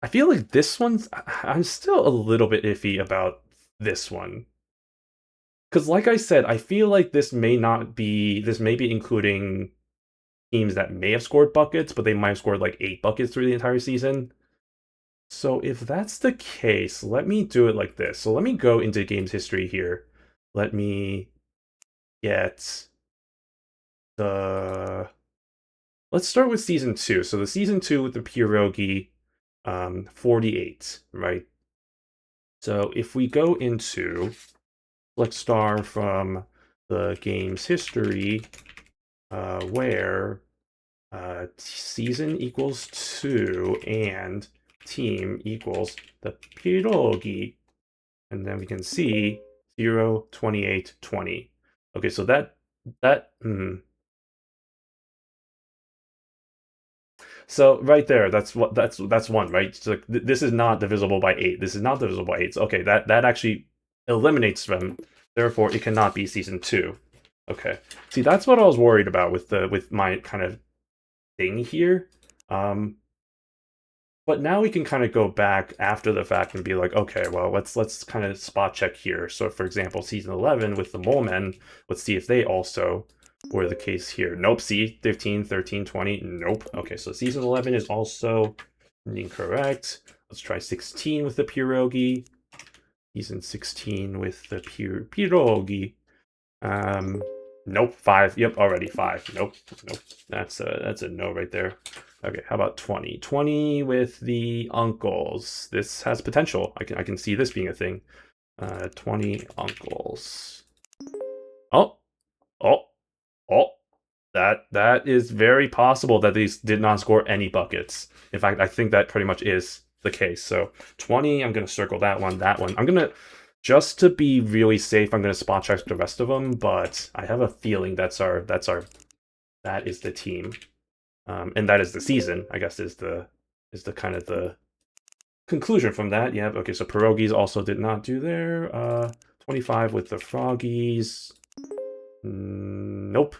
I feel like this one's, I'm still a little bit iffy about this one. Because like I said, I feel like this may be including teams that may have scored buckets, but they might have scored like 8 buckets through the entire season. So if that's the case, let me do it like this. So let me go into game's history here. Let me get the... Let's start with season 2. So the season 2 with the pierogi, 48, right? So if we go into select star from the game's history, where season equals 2 and team equals the pierogi, and then we can see 0, 28, 20. Okay, so that So right there, that's one, right? So this is not divisible by 8. This is not divisible by 8. So, okay, that actually eliminates them. Therefore, it cannot be season 2. Okay. See, that's what I was worried about with my kind of thing here. But now we can kind of go back after the fact and be like, okay, well, let's kind of spot check here. So, for example, season 11 with the Mole Men, let's see if they also were the case here. Nope. See, 15, 13, 20. Nope. Okay, so season 11 is also incorrect. Let's try 16 with the pierogi. Season 16 with the pierogi. Nope. 5. Yep, already 5. Nope. Nope. That's a no right there. Okay, how about 20? 20 with the uncles. This has potential. I can see this being a thing. 20 uncles. Oh, oh, oh. That is very possible that these did not score any buckets. In fact, I think that pretty much is the case. So 20, I'm gonna circle that one, that one. I'm gonna, just to be really safe, I'm gonna spot check the rest of them, but I have a feeling that is the team. And that is the season, I guess, is the kind of the conclusion from that. Yeah, okay, so pierogies also did not do there. 25 with the froggies. Nope.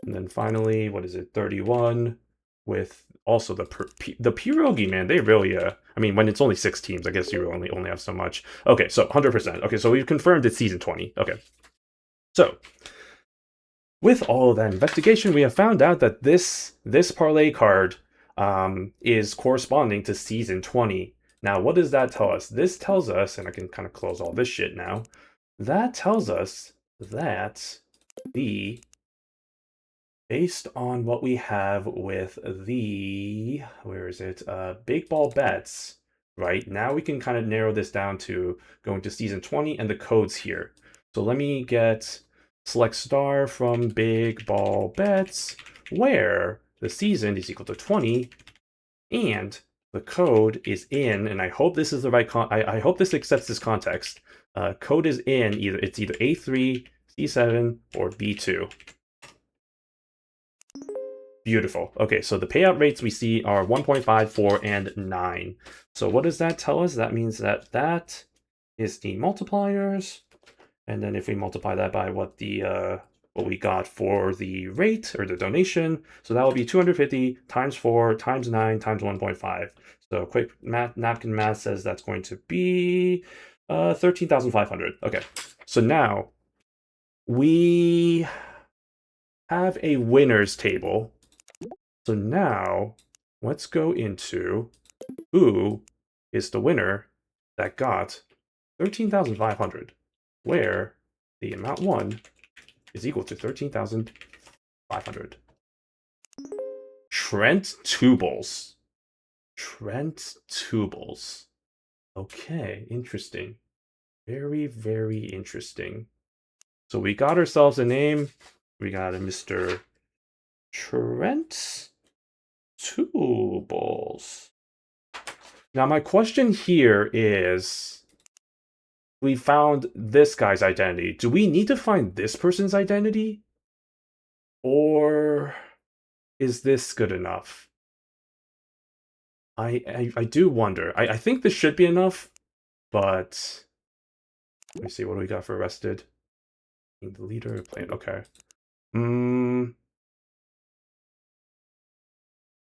And then finally, what is it? 31 with also the pierogi, man. They really I mean, when it's only 6 teams, I guess you only have so much. Okay, so 100%. Okay, so we've confirmed it's season 20. Okay. So, with all of that investigation, we have found out that this parlay card is corresponding to season 20. Now, what does that tell us? This tells us, and I can kind of close all this shit now, that tells us that based on what we have with the, where is it, big ball bets, right? Now we can kind of narrow this down to going to season 20 and the codes here. So let me get select star from big ball bets, where the season is equal to 20 and the code is in, and I hope this is the right I hope this accepts this context. Code is in it's either A3, C7, or B2. Beautiful. Okay, so the payout rates we see are 1.5, 4, and 9. So what does that tell us? That means that is the multipliers. And then if we multiply that by what we got for the rate or the donation, so that will be 250 times 4 times 9 times 1.5. So quick napkin math says that's going to be 13,500. Okay, so now we have a winners table. So now let's go into who is the winner that got 13,500, where the amount won is equal to 13,500. Trent Tubles. Trent Tubles. Okay, interesting. Very, very interesting. So we got ourselves a name. We got a Mr. Trent Tubles. Now, my question here is, we found this guy's identity. Do we need to find this person's identity? Or is this good enough? I do wonder. I think this should be enough, but let me see, what do we got for arrested? The leader playing. Okay.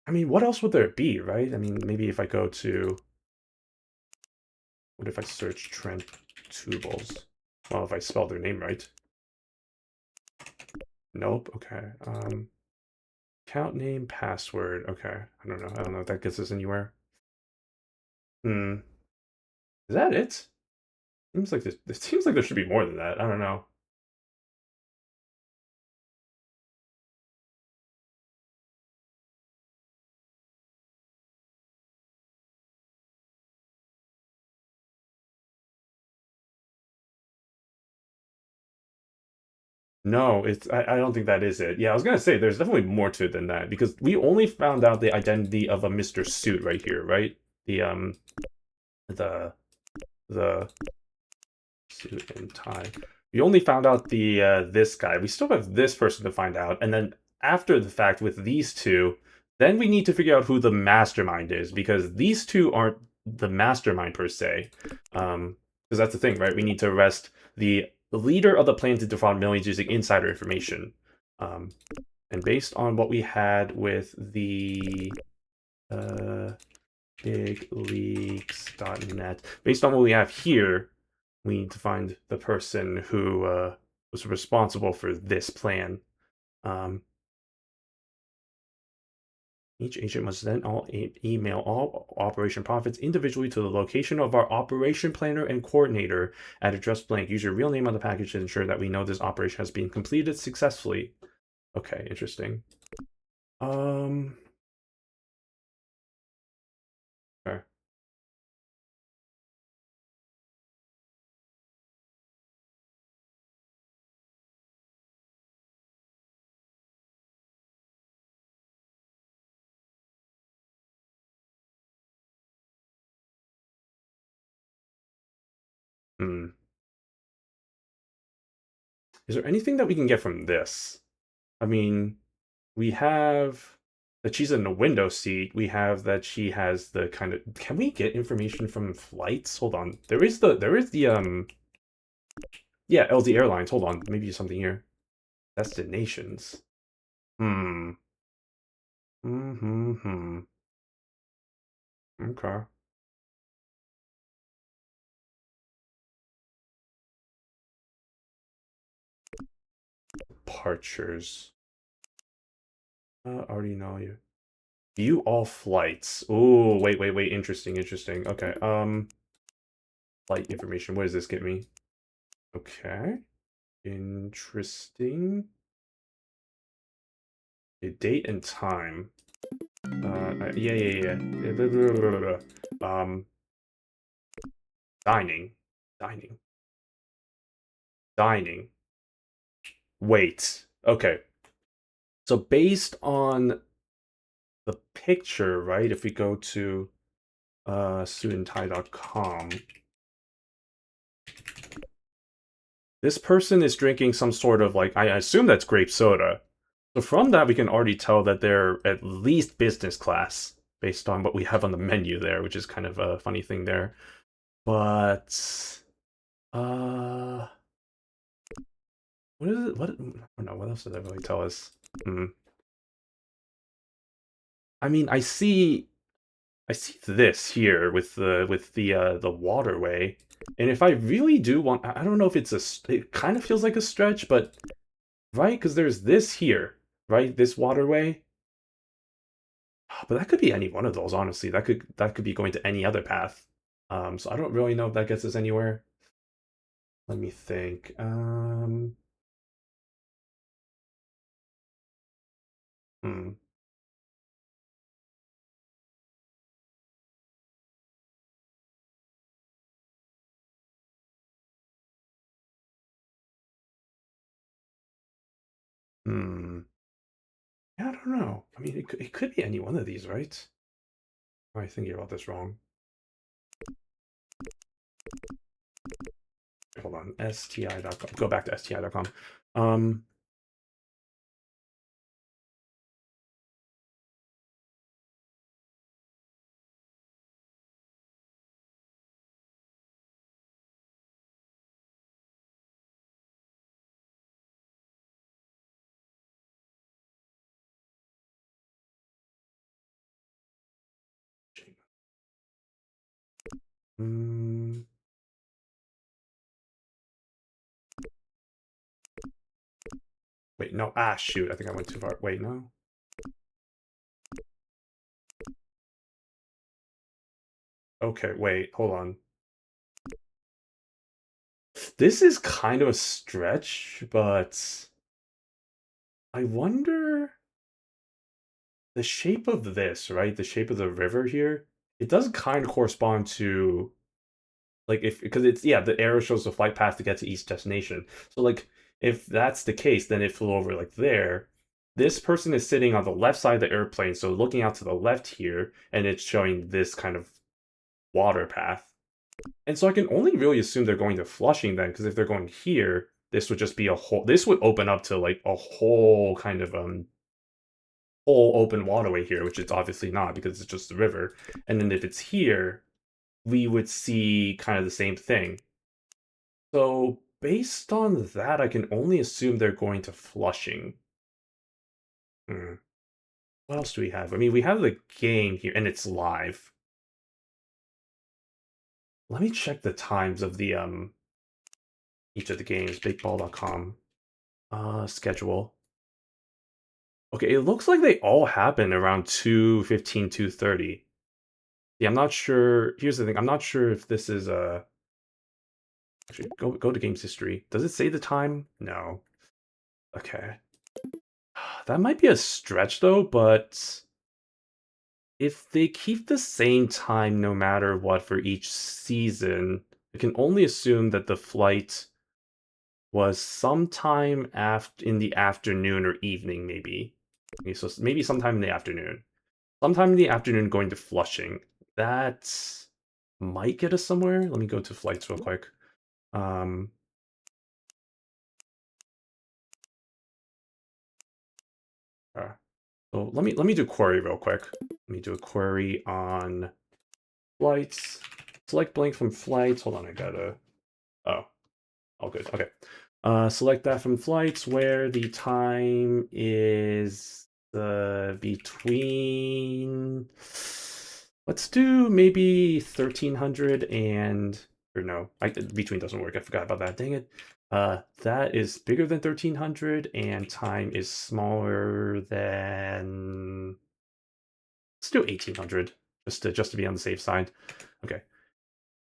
I mean, what else would there be, right? I mean, maybe if I go to, what if I search Trent Tubles? Well, if I spell their name right. Nope. Okay. Account name, password. Okay. I don't know. I don't know if that gets us anywhere. Is that it? Seems like this seems like there should be more than that. I don't know. No, I don't think that is it. Yeah, I was gonna say there's definitely more to it than that, because we only found out the identity of a Mr. Suit right here, right? The the suit and tie. We only found out the this guy. We still have this person to find out, and then after the fact with these two, Then we need to figure out who the mastermind is, because these two aren't the mastermind per se. Because that's the thing, right? We need to arrest the leader of the plan to defraud millions using insider information. Um, and based on what we had with the uh, bigleaks.net, based on what we have here, we need to find the person who was responsible for this plan. Um, Each agent must then email all operation profits individually to the location of our operation planner and coordinator at address blank. Use your real name on the package to ensure that we know this operation has been completed successfully. Okay, interesting. Um, okay. Hmm. Is there anything that we can get from this? I mean, we have that she's in the window seat. We have that she has the kind of. Can we get information from flights? Hold on. There is the yeah, LZ Airlines. Hold on. Maybe something here. Destinations. Hmm. Mm-hmm. Okay. Departures. Already know you. View all flights. Oh, wait. Interesting. Okay. Flight information. What does this get me? Okay. Interesting. A date and time. Yeah. Blah, blah, blah. Dining. Dining. Dining. Wait. Okay. So based on the picture, right? If we go to studentthai.com, this person is drinking some sort of like, I assume that's grape soda. So from that, we can already tell that they're at least business class based on what we have on the menu there, which is kind of a funny thing there. But uh, what is it? What? I don't know. What else does that really tell us? Hmm. I mean, I see this here with the waterway, and if I really do want, I don't know if it kind of feels like a stretch, but right, because there's this here, right, this waterway, but that could be any one of those. Honestly, that could be going to any other path. So I don't really know if that gets us anywhere. Let me think. Hmm, hmm. Yeah, I don't know. I mean, it could be any one of these, right? Am I thinking about this wrong? Hold on, sti.com. Go back to sti.com. Um, mm, wait, no. Ah, shoot. I think I went too far. Wait, no. Okay, wait. Hold on. This is kind of a stretch, but I wonder the shape of this, right? The shape of the river here. It does kind of correspond to like if because it's yeah, the arrow shows the flight path to get to each destination. So like if that's the case, then it flew over like there. This person is sitting on the left side of the airplane, so looking out to the left here, and it's showing this kind of water path. And so I can only really assume they're going to Flushing then, because if they're going here, this would just be a whole. This would open up to like a whole kind of whole open waterway here, which it's obviously not because it's just the river. And then if it's here, we would see kind of the same thing. So based on that, I can only assume they're going to Flushing. Hmm. What else do we have? I mean, we have the game here, and it's live. Let me check the times of the each of the games. BigBall.com schedule. Okay, it looks like they all happen around 2:15, 2:30. Yeah, I'm not sure. Here's the thing. I'm not sure if this is actually go to games history. Does it say the time? No. Okay. That might be a stretch though, but if they keep the same time no matter what for each season, I can only assume that the flight was sometime after in the afternoon or evening, maybe. Okay, so maybe sometime in the afternoon. Sometime in the afternoon going to Flushing. That might get us somewhere. Let me go to flights real quick. Um, so let me do query real quick. Let me do a query on flights. Select blank from flights. Hold on, I gotta. Oh, all good. Okay. Select that from flights where the time is between. Let's do maybe 1300 and or no, between doesn't work. I forgot about that. Dang it. That is bigger than 1300 and time is smaller than. Let's do 1800 just to be on the safe side. Okay.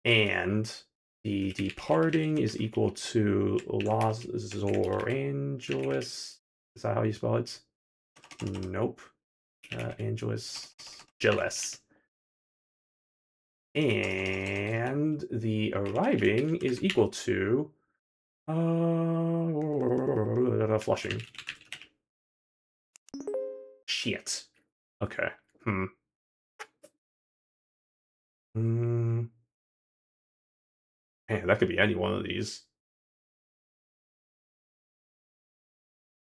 And the departing is equal to Los Angeles. Is that how you spell it? Nope. Angeles. Gilles. And the arriving is equal to Flushing. Shit. Okay. Hmm. Mm. Man, that could be any one of these.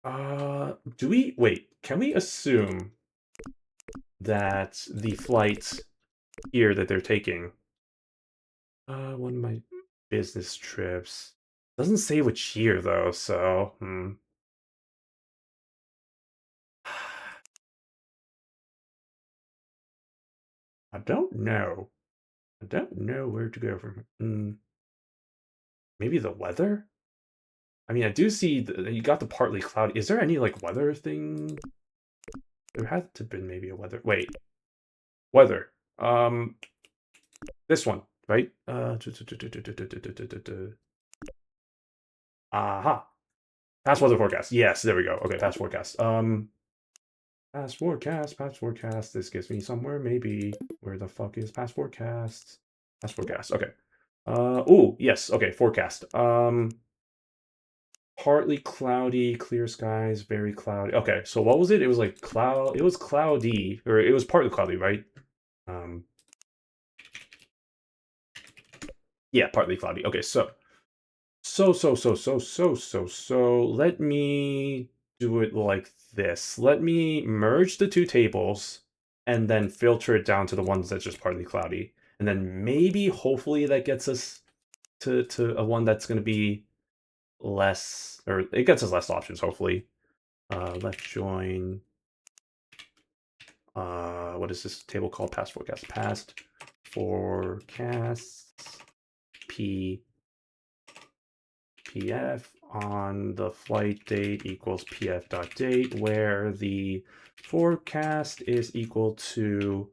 Do we wait? Can we assume that the flight here that they're taking, one of my business trips, doesn't say which year though, so I don't know. I don't know where to go from. Maybe the weather. I mean, I do see you got the partly cloudy. Is there any like weather thing? There had to been maybe a weather. Wait, weather. This one, right? Aha. Past weather forecast. Yes, there we go. Okay, past forecast. Past forecast, past forecast. This gets me somewhere. Maybe where the fuck is past forecast? Past forecast. Okay. Oh yes. Okay. Forecast. Partly cloudy, clear skies, very cloudy. Okay. So what was it? It was like cloud. It was cloudy, or it was partly cloudy, right? Um. Yeah, partly cloudy. Okay. So. Let me do it like this. Let me merge the two tables and then filter it down to the ones that's just partly cloudy. And then maybe, hopefully, that gets us to a one that's going to be less, or it gets us less options, hopefully. Left join. What is this table called? Past forecast. Past forecasts. P PF on the flight date equals PF.date, where the forecast is equal to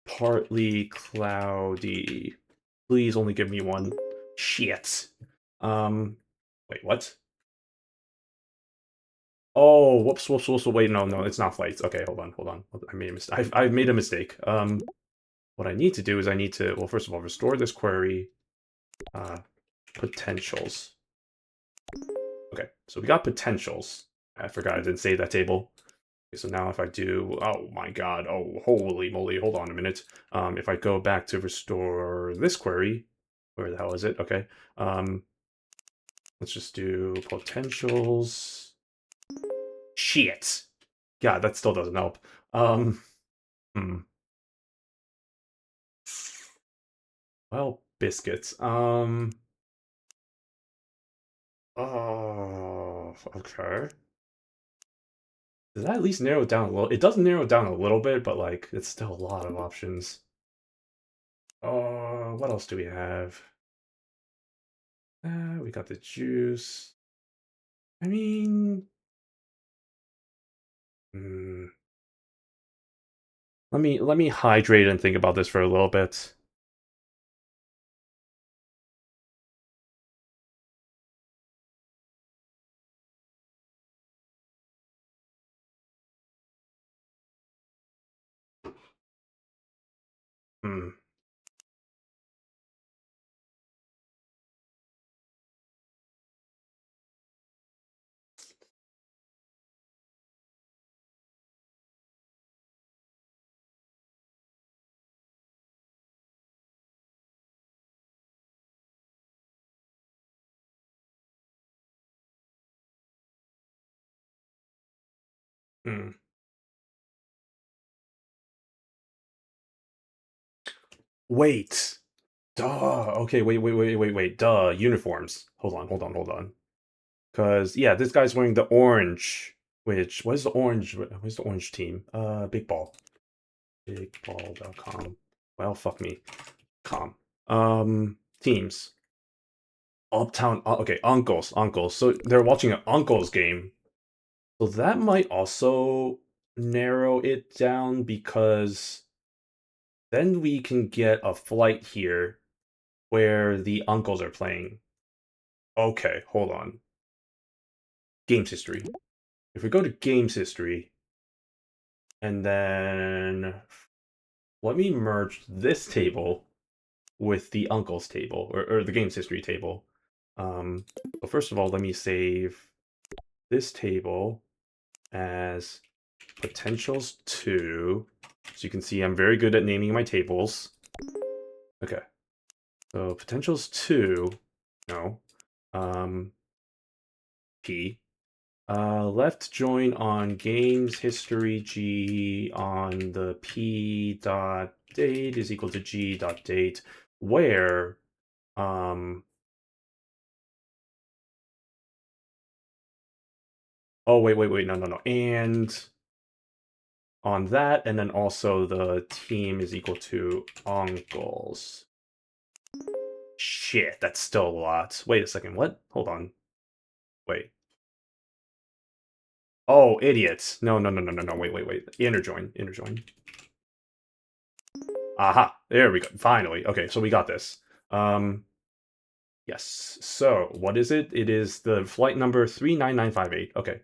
partly cloudy. Please only give me one. Shit. Wait, what? Oh, whoops. Wait, no, it's not flights. Okay, hold on. I made a mistake. I've made a mistake. What I need to do is I need to, well, first of all, restore this query. Potentials. Okay, so we got potentials. I forgot I didn't save that table. Okay, so now if I do, oh my god, oh holy moly, hold on a minute. If I go back to restore this query, where the hell is it? Okay, let's just do potentials. Shit. Yeah, that still doesn't help. Um, hmm. Well, biscuits. Oh, okay. Does that at least narrow it down a little? It does narrow it down a little bit, but like it's still a lot of options. What else do we have? We got the juice. I mean, hmm, let me hydrate and think about this for a little bit. Hmm. Hmm. Wait. Duh. Okay, wait. Duh. Uniforms. Hold on. Because yeah, this guy's wearing the orange. Which what is the orange? Where's the orange team? Big Ball. Bigball.com. Well, fuck me. Com. Teams. Uptown. Okay, uncles. So they're watching an uncles game. So that might also narrow it down because then we can get a flight here where the uncles are playing. Okay, hold on. Games history. If we go to games history, and then let me merge this table with the uncles table, or the games history table. So first of all, let me save this table as potentials 2. So you can see I'm very good at naming my tables. Okay, so potentials 2, no, um, P. Left join on games history G on the P dot date is equal to G dot date, where um oh wait no and on that, and then also the team is equal to uncles. Shit, that's still a lot. Wait a second, what? Hold on. Wait. Oh, idiots. No. Wait. Inner join. Aha. There we go. Finally. Okay, so we got this. Yes. So, what is it? It is the flight number 39958. Okay.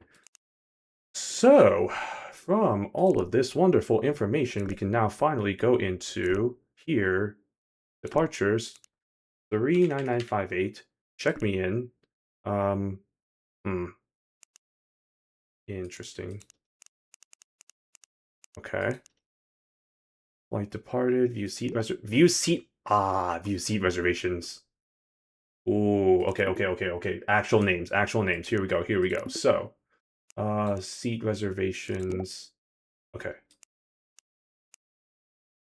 So, from all of this wonderful information, we can now finally go into here, departures 39958. Check me in. Um, hmm. Interesting. Okay. Flight departed, view seat reservations. Ooh, okay. Actual names. Here we go. So, seat reservations. Okay.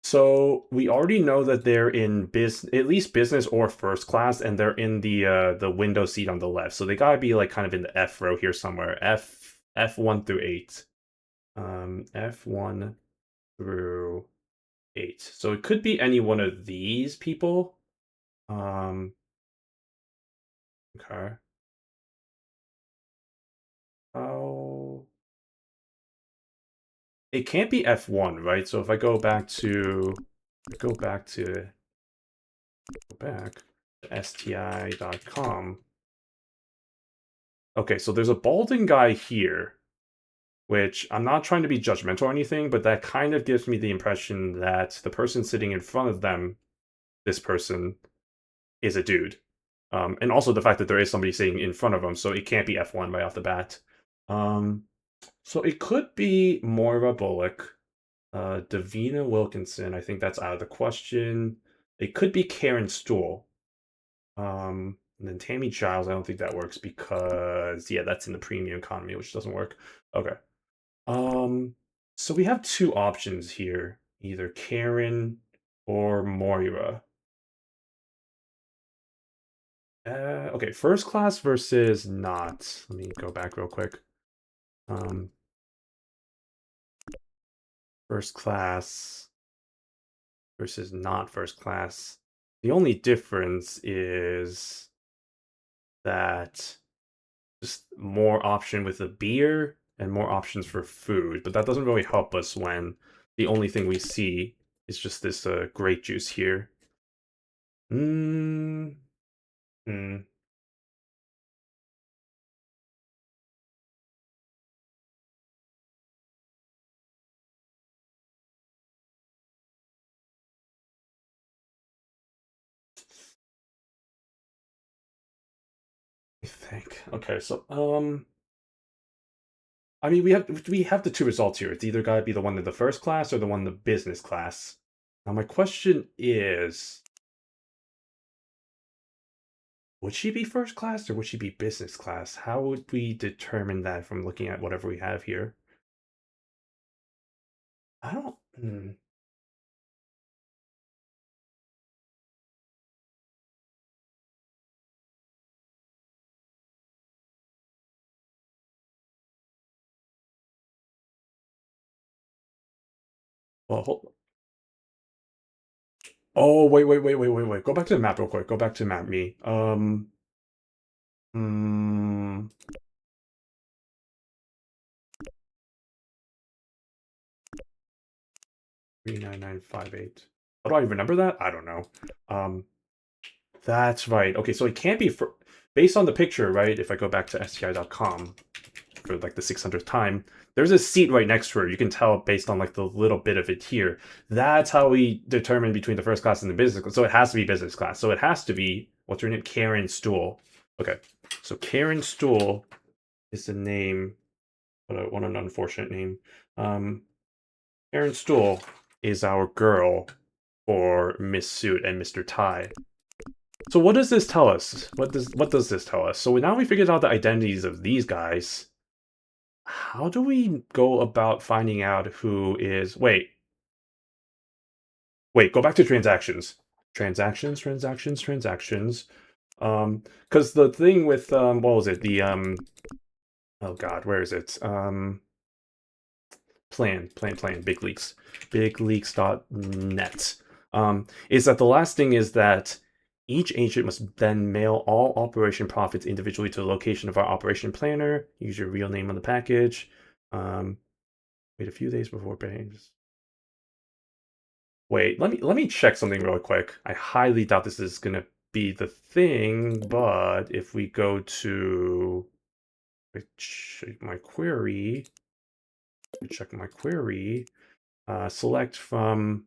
So we already know that they're in at least business or first class, and they're in the window seat on the left. So they gotta be like kind of in the F row here somewhere. F1 through 8. F1 through 8. So it could be any one of these people. Um, okay. Oh, it can't be F1, right? So if I go back to go back to sti.com. Okay, so there's a balding guy here, which I'm not trying to be judgmental or anything, but that kind of gives me the impression that the person sitting in front of them, this person, is a dude. And also the fact that there is somebody sitting in front of them, so it can't be F1 right off the bat. Um, so it could be Moira Bullock, Davina Wilkinson. I think that's out of the question. It could be Karen Stool. And then Tammy Giles, I don't think that works because yeah, that's in the premium economy, which doesn't work. Okay. Um, so we have two options here, either Karen or Moira. Okay, first class versus not. Let me go back real quick. Um, First class versus not first class. The only difference is that just more option with the beer and more options for food, but that doesn't really help us when the only thing we see is just this grape juice here. Mm, hmm. I think. Okay, so I mean we have the two results here. It's either gotta be the one in the first class or the one in the business class. Now my question is, would she be first class or would she be business class? How would we determine that from looking at whatever we have here? I don't. Well, oh wait. Go back to the map real quick. Go back to the map me. Hmm, 39958. How do I remember that? I don't know. Um, that's right. Okay, so it can't be for based on the picture, right? If I go back to sti.com for like the 600th time, there's a seat right next to her. You can tell based on like the little bit of it here. That's how we determine between the first class and the business class. So it has to be business class. So it has to be what's her name? Karen Stool. Okay, so Karen Stool is the name. What an unfortunate name. Um, Karen Stool is our girl for Miss Suit and Mr. Tai. So what does this tell us? What does this tell us? So now we figured out the identities of these guys. How do we go about finding out who is wait, go back to transactions. Transactions. Because the thing with what was it? The oh god, where is it? Plan, big leaks. Bigleaks.net. Is that the last thing is that each agent must then mail all operation profits individually to the location of our operation planner. Use your real name on the package. Um, Wait a few days before paying. Wait, let me check something real quick. I highly doubt this is gonna be the thing, but if we go to my query, check my query, select from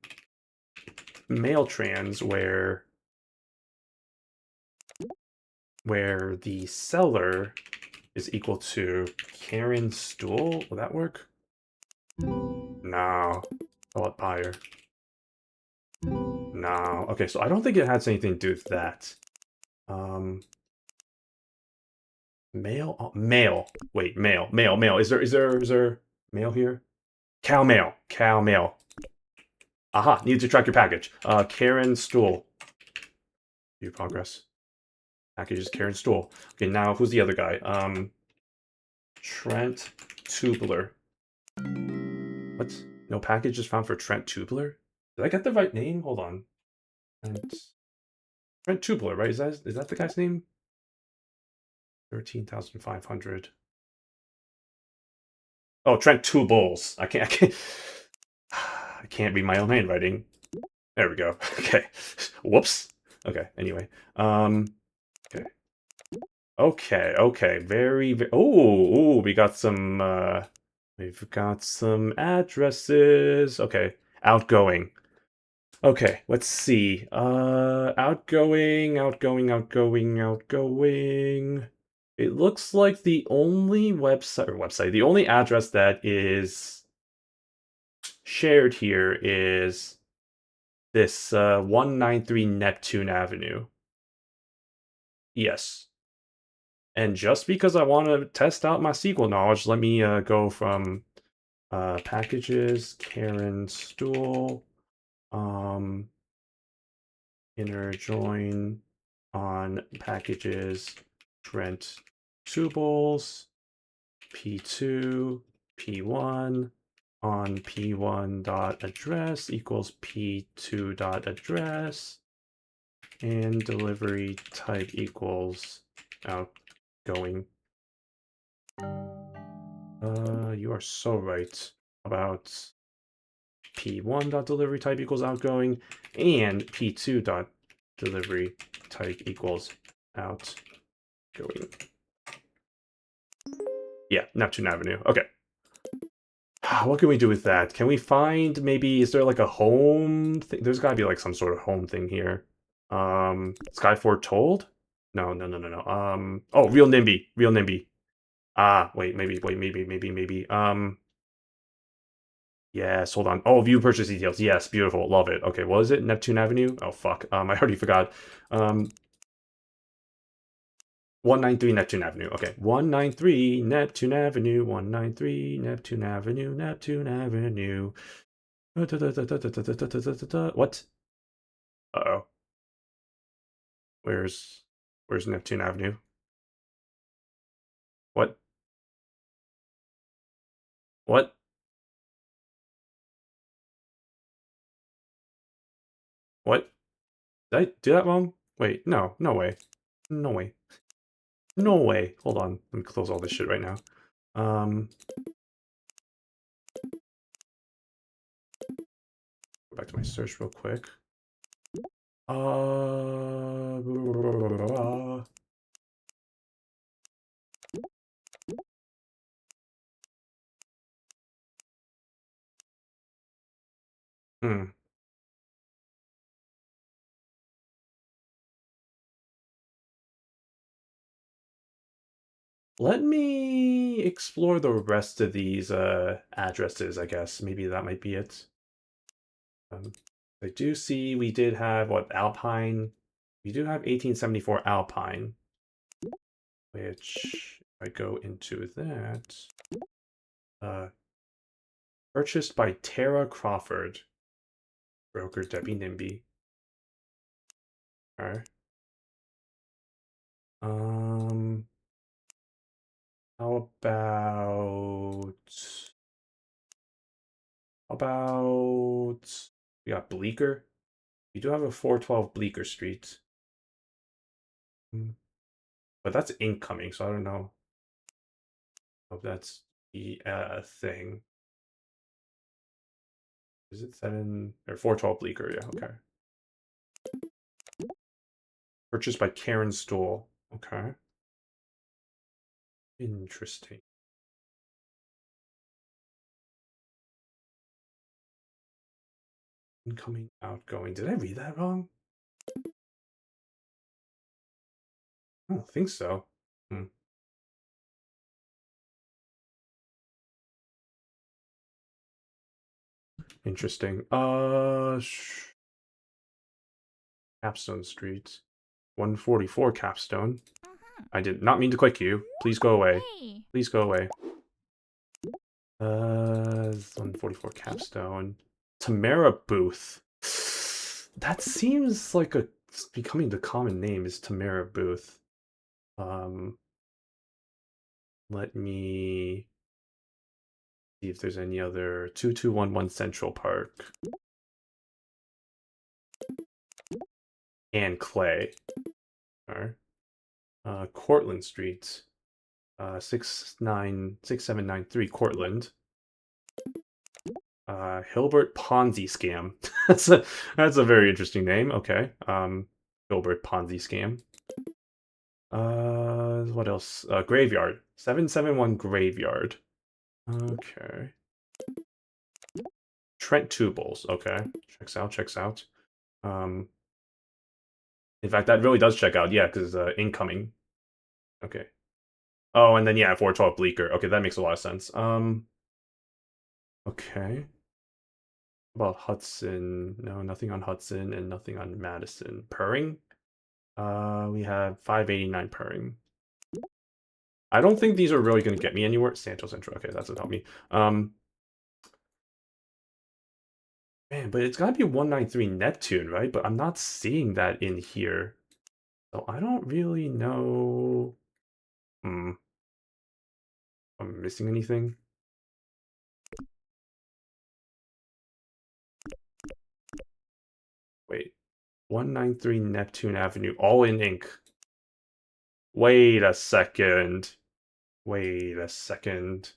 mail trans where the seller is equal to Karen Stool. Will that work? No. Oh, what buyer? No. Okay, so I don't think it has anything to do with that. Um, mail. Wait, mail. Is there mail here? Cow mail. Aha, need to track your package. Karen Stool. View progress. Package is Karen Stool. Okay, now who's the other guy? Trent Tubler. What? No package is found for Trent Tubler? Did I get the right name? Hold on. Trent Tubler, right? Is that the guy's name? 13,500. Oh, Trent Tubles. I can't read my own handwriting. There we go. Okay. Whoops. Okay. Anyway. Okay. Okay. Oh, we've got some addresses. Okay. Outgoing. Okay, let's see. Outgoing. It looks like the only the only address that is shared here is this 193 Neptune Avenue. Yes. And just because I want to test out my SQL knowledge, let me go from Packages, Karen stool, inner join on packages, Trent tuples, P2, P1 on P1 dot address equals P2 dot address, and delivery type equals outgoing. You are so right about P1 dot delivery type equals outgoing, and P2 dot delivery type equals outgoing. Yeah, Neptune Avenue. Okay. What can we do with that? Can we find maybe, is there like a home thing? There's gotta be like some sort of home thing here. Sky Foretold? No, no, no, no, no. Oh, Real NIMBY. Real NIMBY. Ah, maybe. Yes, hold on. Oh, view purchase details. Yes, beautiful. Love it. Okay, what is it? Neptune Avenue? Oh, fuck. I already forgot. 193 Neptune Avenue. Okay, 193 Neptune Avenue. 193 Neptune Avenue. Neptune Avenue. What? Uh-oh. Where's Neptune Avenue? What? What? What? Did I do that wrong? Wait, no, no way. No way. No way. Hold on. Let me close all this shit right now. Go back to my search real quick. Uh, hmm. Let me explore the rest of these addresses, I guess. Maybe that might be it. I do see we did have, what, Alpine? We do have 1874 Alpine, which, if I go into that, uh, purchased by Tara Crawford, broker Debbie Nimby. Okay. Um, how about we got Bleecker? We do have a 412 Bleecker Street. But that's incoming, so I don't know if that's the thing. Is it 7 or 412 Bleecker? Yeah, okay. Purchased by Karen Stoll. Okay. Interesting. Incoming, outgoing. Did I read that wrong? I don't think so. Hmm. Interesting. Capstone Street. 144 Capstone. I did not mean to click you. Please go away. Please go away. 144 Capstone. Tamara Booth. That seems like it's becoming the common name is Tamara Booth. Um, Let me see if there's any other 2211 Central Park and Clay. All right. Cortlandt Street. 6793 Cortlandt. Hilbert Ponzi scam. That's a very interesting name. Okay. Hilbert Ponzi scam. What else? Graveyard. 771 Graveyard. Okay. Trent Tubles. Okay. Checks out. Um, in fact, that really does check out. Yeah, because incoming. Okay. Oh, and then yeah, 412 Bleecker. Okay, that makes a lot of sense. Okay. About Hudson. No, nothing on Hudson and nothing on Madison. Purring. We have 589 Purring. I don't think these are really going to get me anywhere. Santo Central. Okay, that's what helped me. Man, but it's gotta be 193 Neptune, right? But I'm not seeing that in here. So I don't really know. Hmm. I'm missing anything? Wait. 193 Neptune Avenue, all in ink. Wait a second. Wait a second.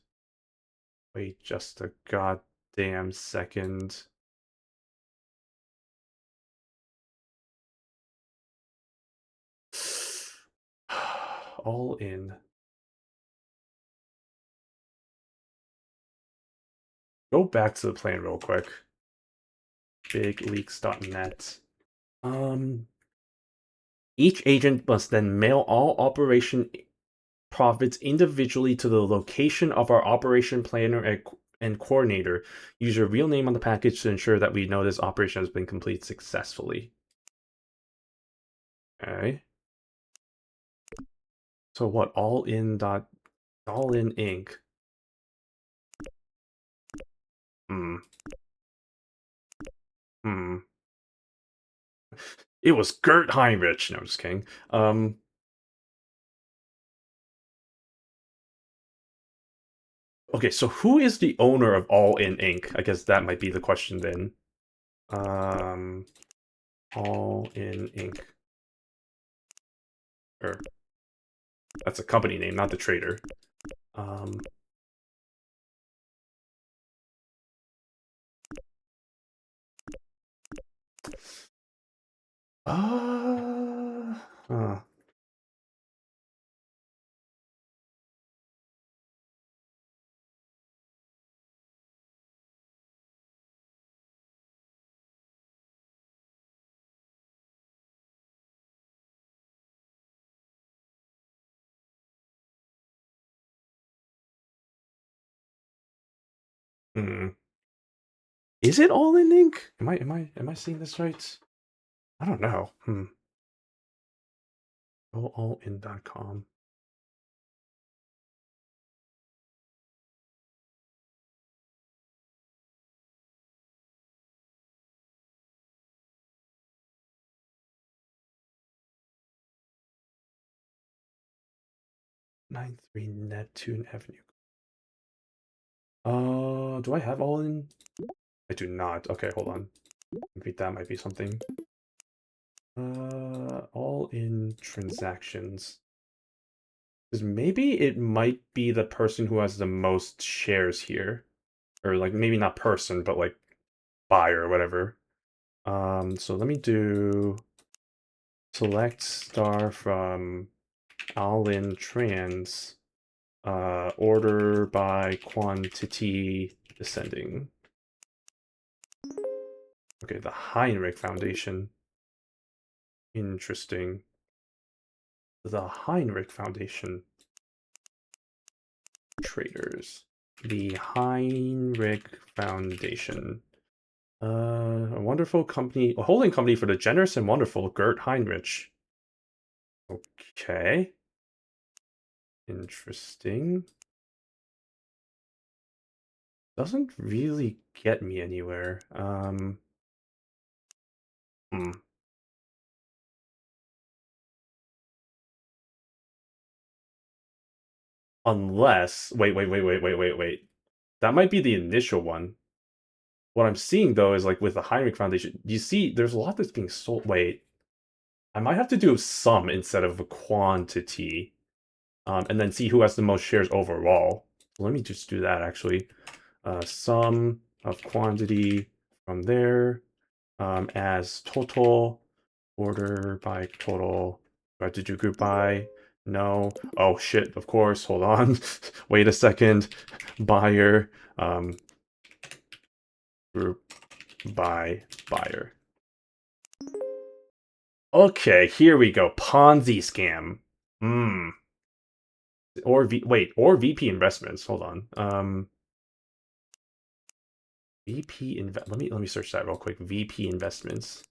Wait just a goddamn second. All in. Go back to the plan real quick. Bigleaks.net. Um, each agent must then mail all operation profits individually to the location of our operation planner and coordinator. Use your real name on the package to ensure that we know this operation has been completed successfully. Okay. So what? All in ink. Hmm. Hmm. It was Gert Heinrich. No, I'm just kidding. Okay, so who is the owner of All in Ink? I guess that might be the question then. Um, All in Ink. Or that's a company name, not the trader. Um, huh. Hmm. Is it All in Ink? Am I seeing this right? I don't know. Go allin.com. Nine three Neptune Avenue. Do I have All in? I do not. Okay, hold on. Maybe that might be something. All in transactions. Because maybe it might be the person who has the most shares here. Or like maybe not person, but like buyer or whatever. So let me do select star from all in trans, order by quantity descending. Okay, the Heinrich Foundation. Interesting. The Heinrich Foundation. Traders. The Heinrich Foundation. A wonderful company, a holding company for the generous and wonderful Gert Heinrich. Okay. Interesting. Doesn't really get me anywhere. Hmm. Unless, wait. That might be the initial one. What I'm seeing though is like with the Heinrich Foundation, you see there's a lot that's being sold. Wait, I might have to do some instead of a quantity, and then see who has the most shares overall. Let me just do that actually. Sum of quantity from there as total, order by total. Do I have to do group by? No. Oh shit, of course. Hold on. Wait a second. Buyer, group by buyer. Okay, here we go. Ponzi scam. Hmm. Or VP investments. Hold on. Let me search that real quick. VP investments.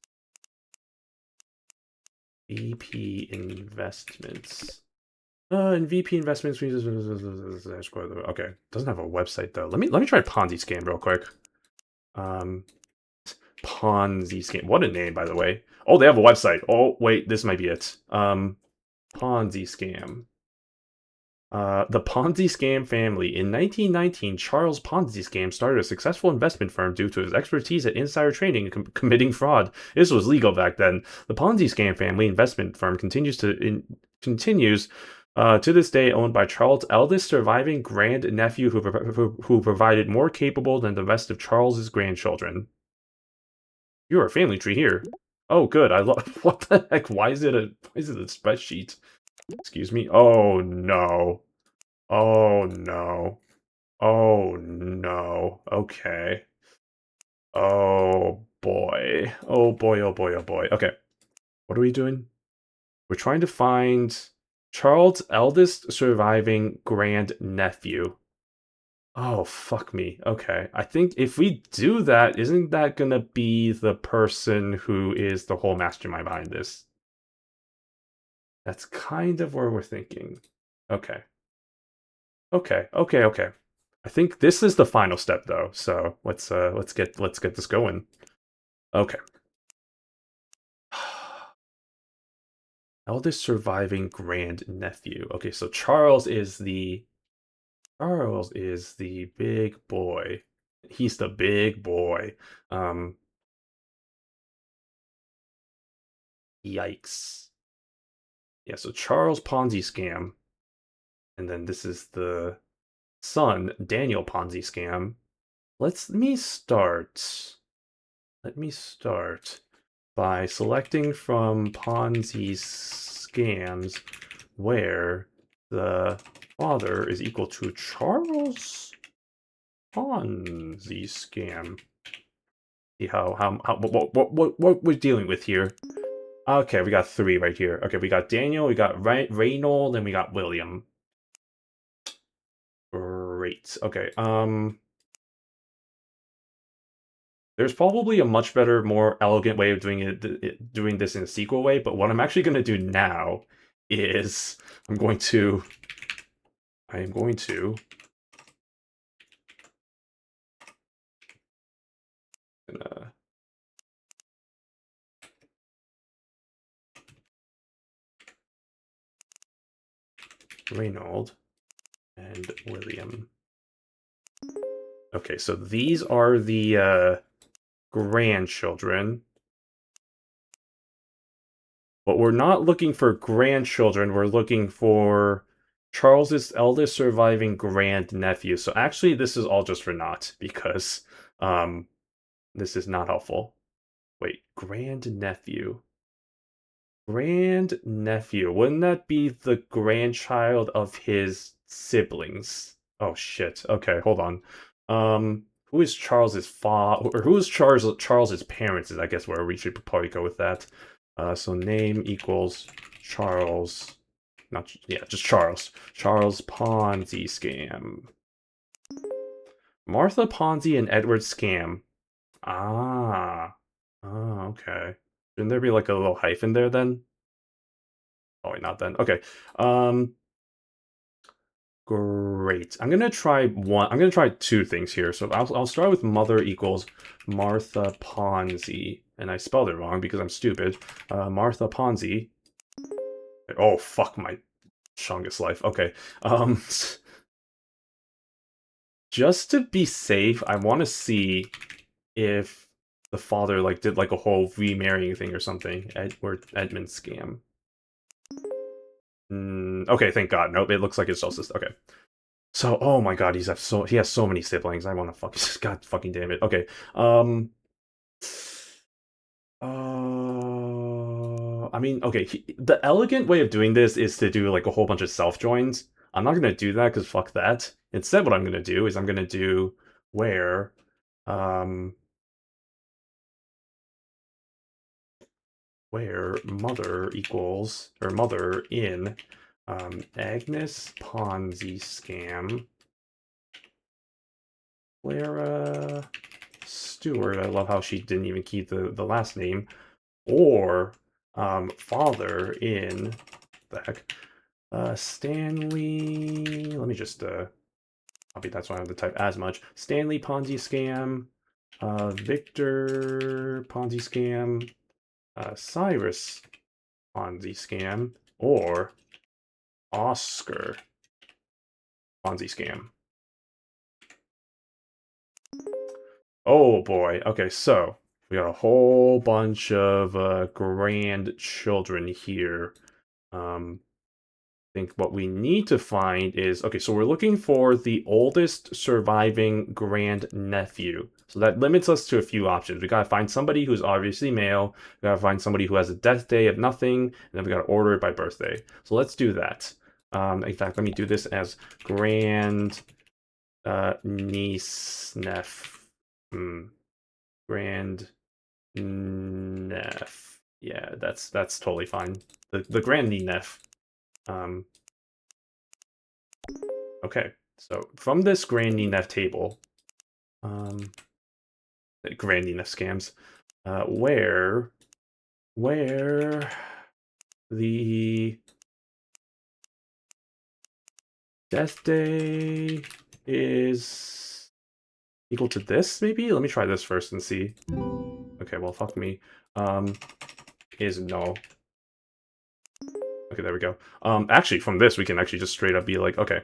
VP investments. And VP investments. Okay, doesn't have a website though. Let me try Ponzi scam real quick. Um, Ponzi scam. What a name, by the way. Oh, they have a website. Oh, wait, this might be it. Ponzi scam. The Ponzi scam family. In 1919, Charles Ponzi scam started a successful investment firm due to his expertise at insider trading and committing fraud. This was legal back then. The Ponzi scam family investment firm continues to this day owned by Charles' eldest surviving grandnephew, who provided more capable than the rest of Charles's grandchildren. You're a family tree here. Oh, good. I love. What the heck? Why is it a spreadsheet? Excuse me. Oh no. Oh no. Oh no. Okay. Oh boy. Oh boy. Oh boy. Oh boy. Okay. What are we doing? We're trying to find Charles' eldest surviving grandnephew. Oh, fuck me. Okay. I think if we do that, isn't that gonna be the person who is the whole mastermind behind this? That's kind of where we're thinking. Okay. Okay. Okay. Okay. I think this is the final step though. So let's get this going. Okay. Eldest surviving grandnephew. Okay, so Charles is the big boy. He's the big boy. Um, Yikes. Yeah, so Charles Ponzi scam, and then this is the son, Daniel Ponzi scam. Let me start. Let me start by selecting from Ponzi scams where the father is equal to Charles Ponzi scam. See how what we're dealing with here. Okay, we got 3 right here. Okay, we got Daniel, we got Reynold, and we got William. Great. Okay, there's probably a much better, more elegant way of doing this in a sequel way, but what I'm actually going to do now is I am going to gonna Reynold and William. Okay, so these are the grandchildren. But we're not looking for grandchildren, we're looking for Charles's eldest surviving grandnephew. So actually this is all just for naught, because this is not helpful. Wait, grandnephew. Grandnephew. Wouldn't that be the grandchild of his siblings? Oh shit. Okay, hold on. Who is Charles's father, or who is Charles's parents is I guess where we should probably go with that. So name equals Charles, not, yeah, just Charles. Charles Ponzi scam. Martha Ponzi and Edward scam. Ah. Oh, okay. Shouldn't there be like a little hyphen there then? Oh, wait, not then. Okay. Um, Great. I'm gonna try 2 things here. So I'll start with mother equals Martha Ponzi. And I spelled it wrong because I'm stupid. Martha Ponzi. Oh, fuck my Chungus life. Okay. Um, just to be safe, I want to see if the father like did like a whole remarrying thing or something. Edmund scam. Okay, thank God. Nope, it looks like it's just okay. So, oh my God, he has so many siblings. I want to fuck. God fucking damn it. Okay. I mean, okay. The elegant way of doing this is to do like a whole bunch of self joins. I'm not gonna do that because fuck that. Instead, what I'm gonna do is I'm gonna do where, um, where mother equals or mother in, Agnes Ponzi scam. Clara Stewart. I love how she didn't even keep the last name. Or father in the heck. Stanley. Let me just copy. That's why I have to type as much. Stanley Ponzi scam. Victor Ponzi scam, Cyrus Ponzi scam, or Oscar Ponzi scam. Oh boy. Okay, so we got a whole bunch of grandchildren here. I think what we need to find is okay, so we're looking for the oldest surviving grandnephew. So that limits us to a few options. We gotta find somebody who's obviously male, we gotta find somebody who has a death day of nothing, and then we gotta order it by birthday. So let's do that. In fact, let me do this as grand niece neph. Grand neph. Yeah, that's totally fine. The grand neph. Okay, so from this Granny Neff table, Granny Neff scams, where the death day is equal to this, maybe? Let me try this first and see. Okay, well, fuck me. Is no. Okay, there we go. Actually, from this, we can actually just straight up be like, okay.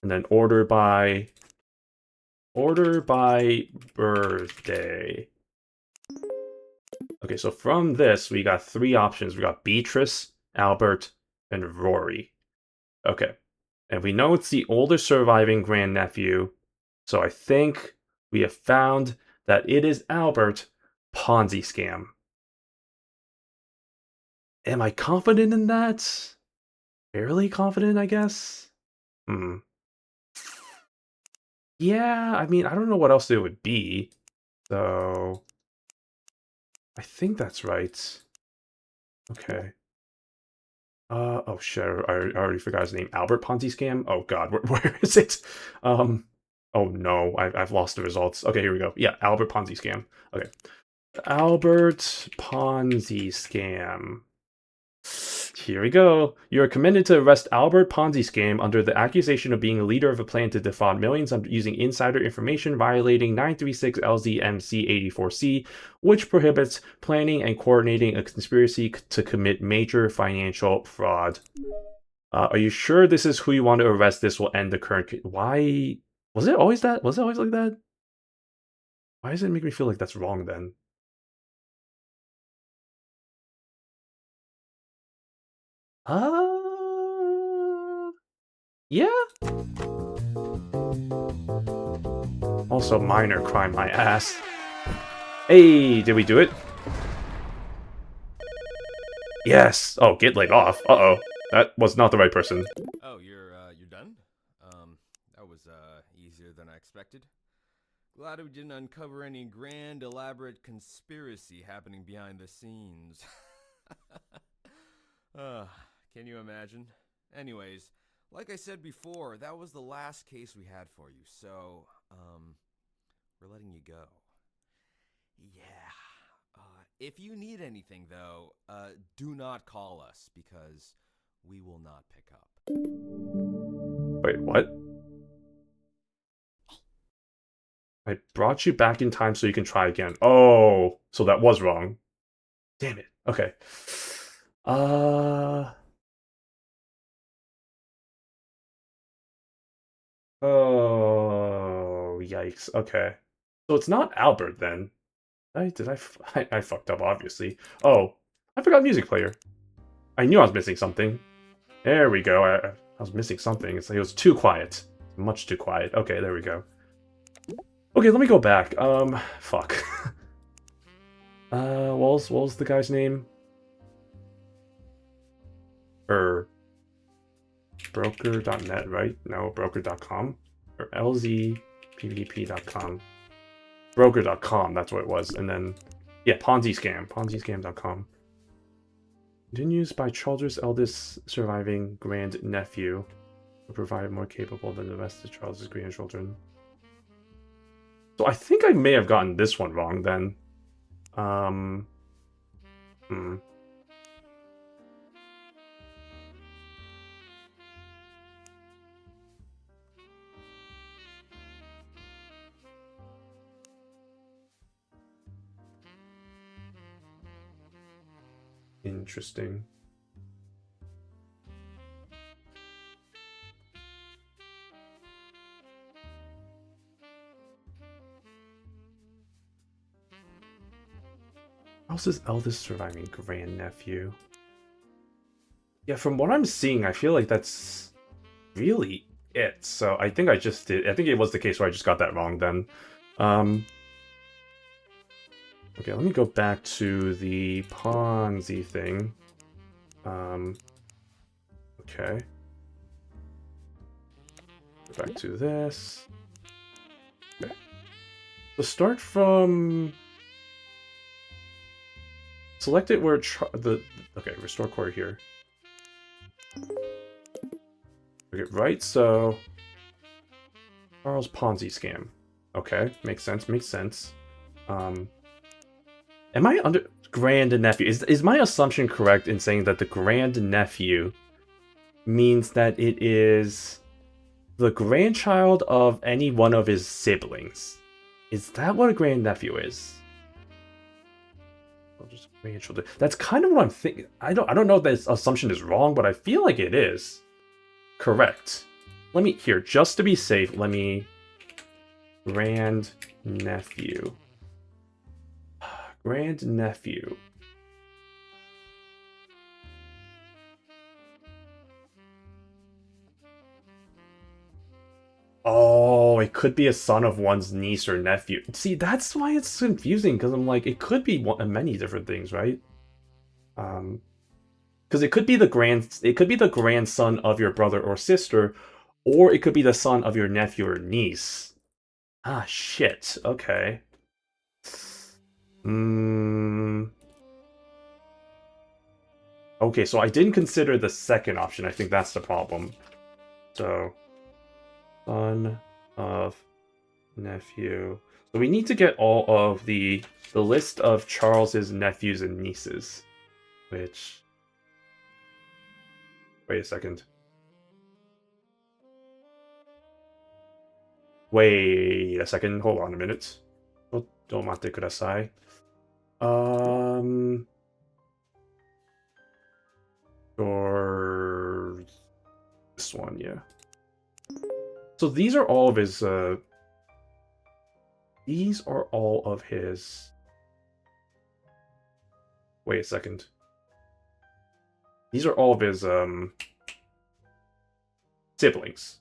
And then order by birthday. Okay, so from this, we got three options. We got Beatrice, Albert, and Rory. Okay, and we know it's the oldest surviving grandnephew, so I think we have found that it is Albert Ponzi scam. Am I confident in that? Fairly confident, I guess? Yeah, I mean, I don't know what else it would be, so I think that's right. Okay. Oh shit, I already forgot his name. Albert Ponzi scam? Oh god, where is it? Oh no, I've lost the results. Okay, here we go. Yeah, Albert Ponzi scam. Okay. Albert Ponzi scam. Here we go. You are commended to arrest Albert Ponzi scam under the accusation of being a leader of a plan to defraud millions using insider information violating 936 LZMC 84C, which prohibits planning and coordinating a conspiracy to commit major financial fraud. Are you sure this is who you want to arrest? This will end the current. Why was it always that? Was it always like that? Why does it make me feel like that's wrong then? Yeah. Also, minor crime, my ass. Hey, did we do it? Yes. Oh, get laid off. Uh-oh. That was not the right person.
Oh, you're done? That was easier than I expected. Glad we didn't uncover any grand, elaborate conspiracy happening behind the scenes. Can you imagine? Anyways, like I said before, that was the last case we had for you, so, we're letting you go. Yeah. If you need anything, though, do not call us, because we will not pick up.
Wait, what? I brought you back in time so you can try again. Oh, so that was wrong. Damn it. Okay. Oh, yikes. Okay. So it's not Albert then. I fucked up, obviously. Oh, I forgot music player. I knew I was missing something. There we go. I was missing something. It's like it was too quiet. Much too quiet. Okay, there we go. Okay, let me go back. Fuck. What was the guy's name? Broker.net, right? No, broker.com? Or lzpvp.com. Broker.com, that's what it was. And then, yeah, Ponzi scam. Ponziscam.com. Continues by Charles' eldest surviving grandnephew, who provide more capable than the rest of Charles' grandchildren. So I think I may have gotten this one wrong then. Interesting. How's his eldest surviving grandnephew? Yeah, from what I'm seeing, I feel like that's really it. So I think I just did. I think it was the case where I just got that wrong then. Okay, let me go back to the Ponzi thing. Okay. Go back to this. Okay. So start from... Select it where okay, restore core here. Okay, right, so... Charles Ponzi scam. Okay, makes sense, makes sense. Am I under... Grandnephew. Is my assumption correct in saying that the grandnephew means that it is the grandchild of any one of his siblings? Is that what a grandnephew is? Just grandchildren. That's kind of what I'm thinking. I don't know if this assumption is wrong, but I feel like it is correct. Let me here, just to be safe, let me grandnephew. Grandnephew. Oh, it could be a son of one's niece or nephew. See, that's why it's confusing, because I'm like, it could be many different things, right? Because it could be the grandson of your brother or sister, or it could be the son of your nephew or niece. Ah, shit. Okay. Okay, so I didn't consider the second option. I think that's the problem. So, son of nephew. So we need to get all of the list of Charles's nephews and nieces. Which... Wait a second. Wait a second. Hold on a minute. Domate kudasai. Or this one, yeah. So these are all of his. These are all of his. Wait a second. These are all of his siblings.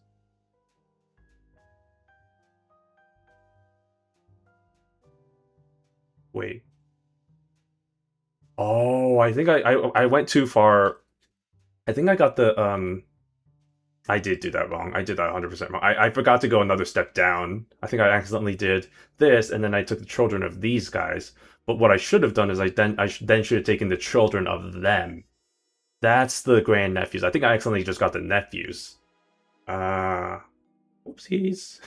Wait. Oh, I think I went too far. I think I got the I did do that wrong. I did that 100% wrong. I forgot to go another step down. I think I accidentally did this, and then I took the children of these guys. But what I should have done is I then should have taken the children of them. That's the grandnephews. I think I accidentally just got the nephews. Whoopsies.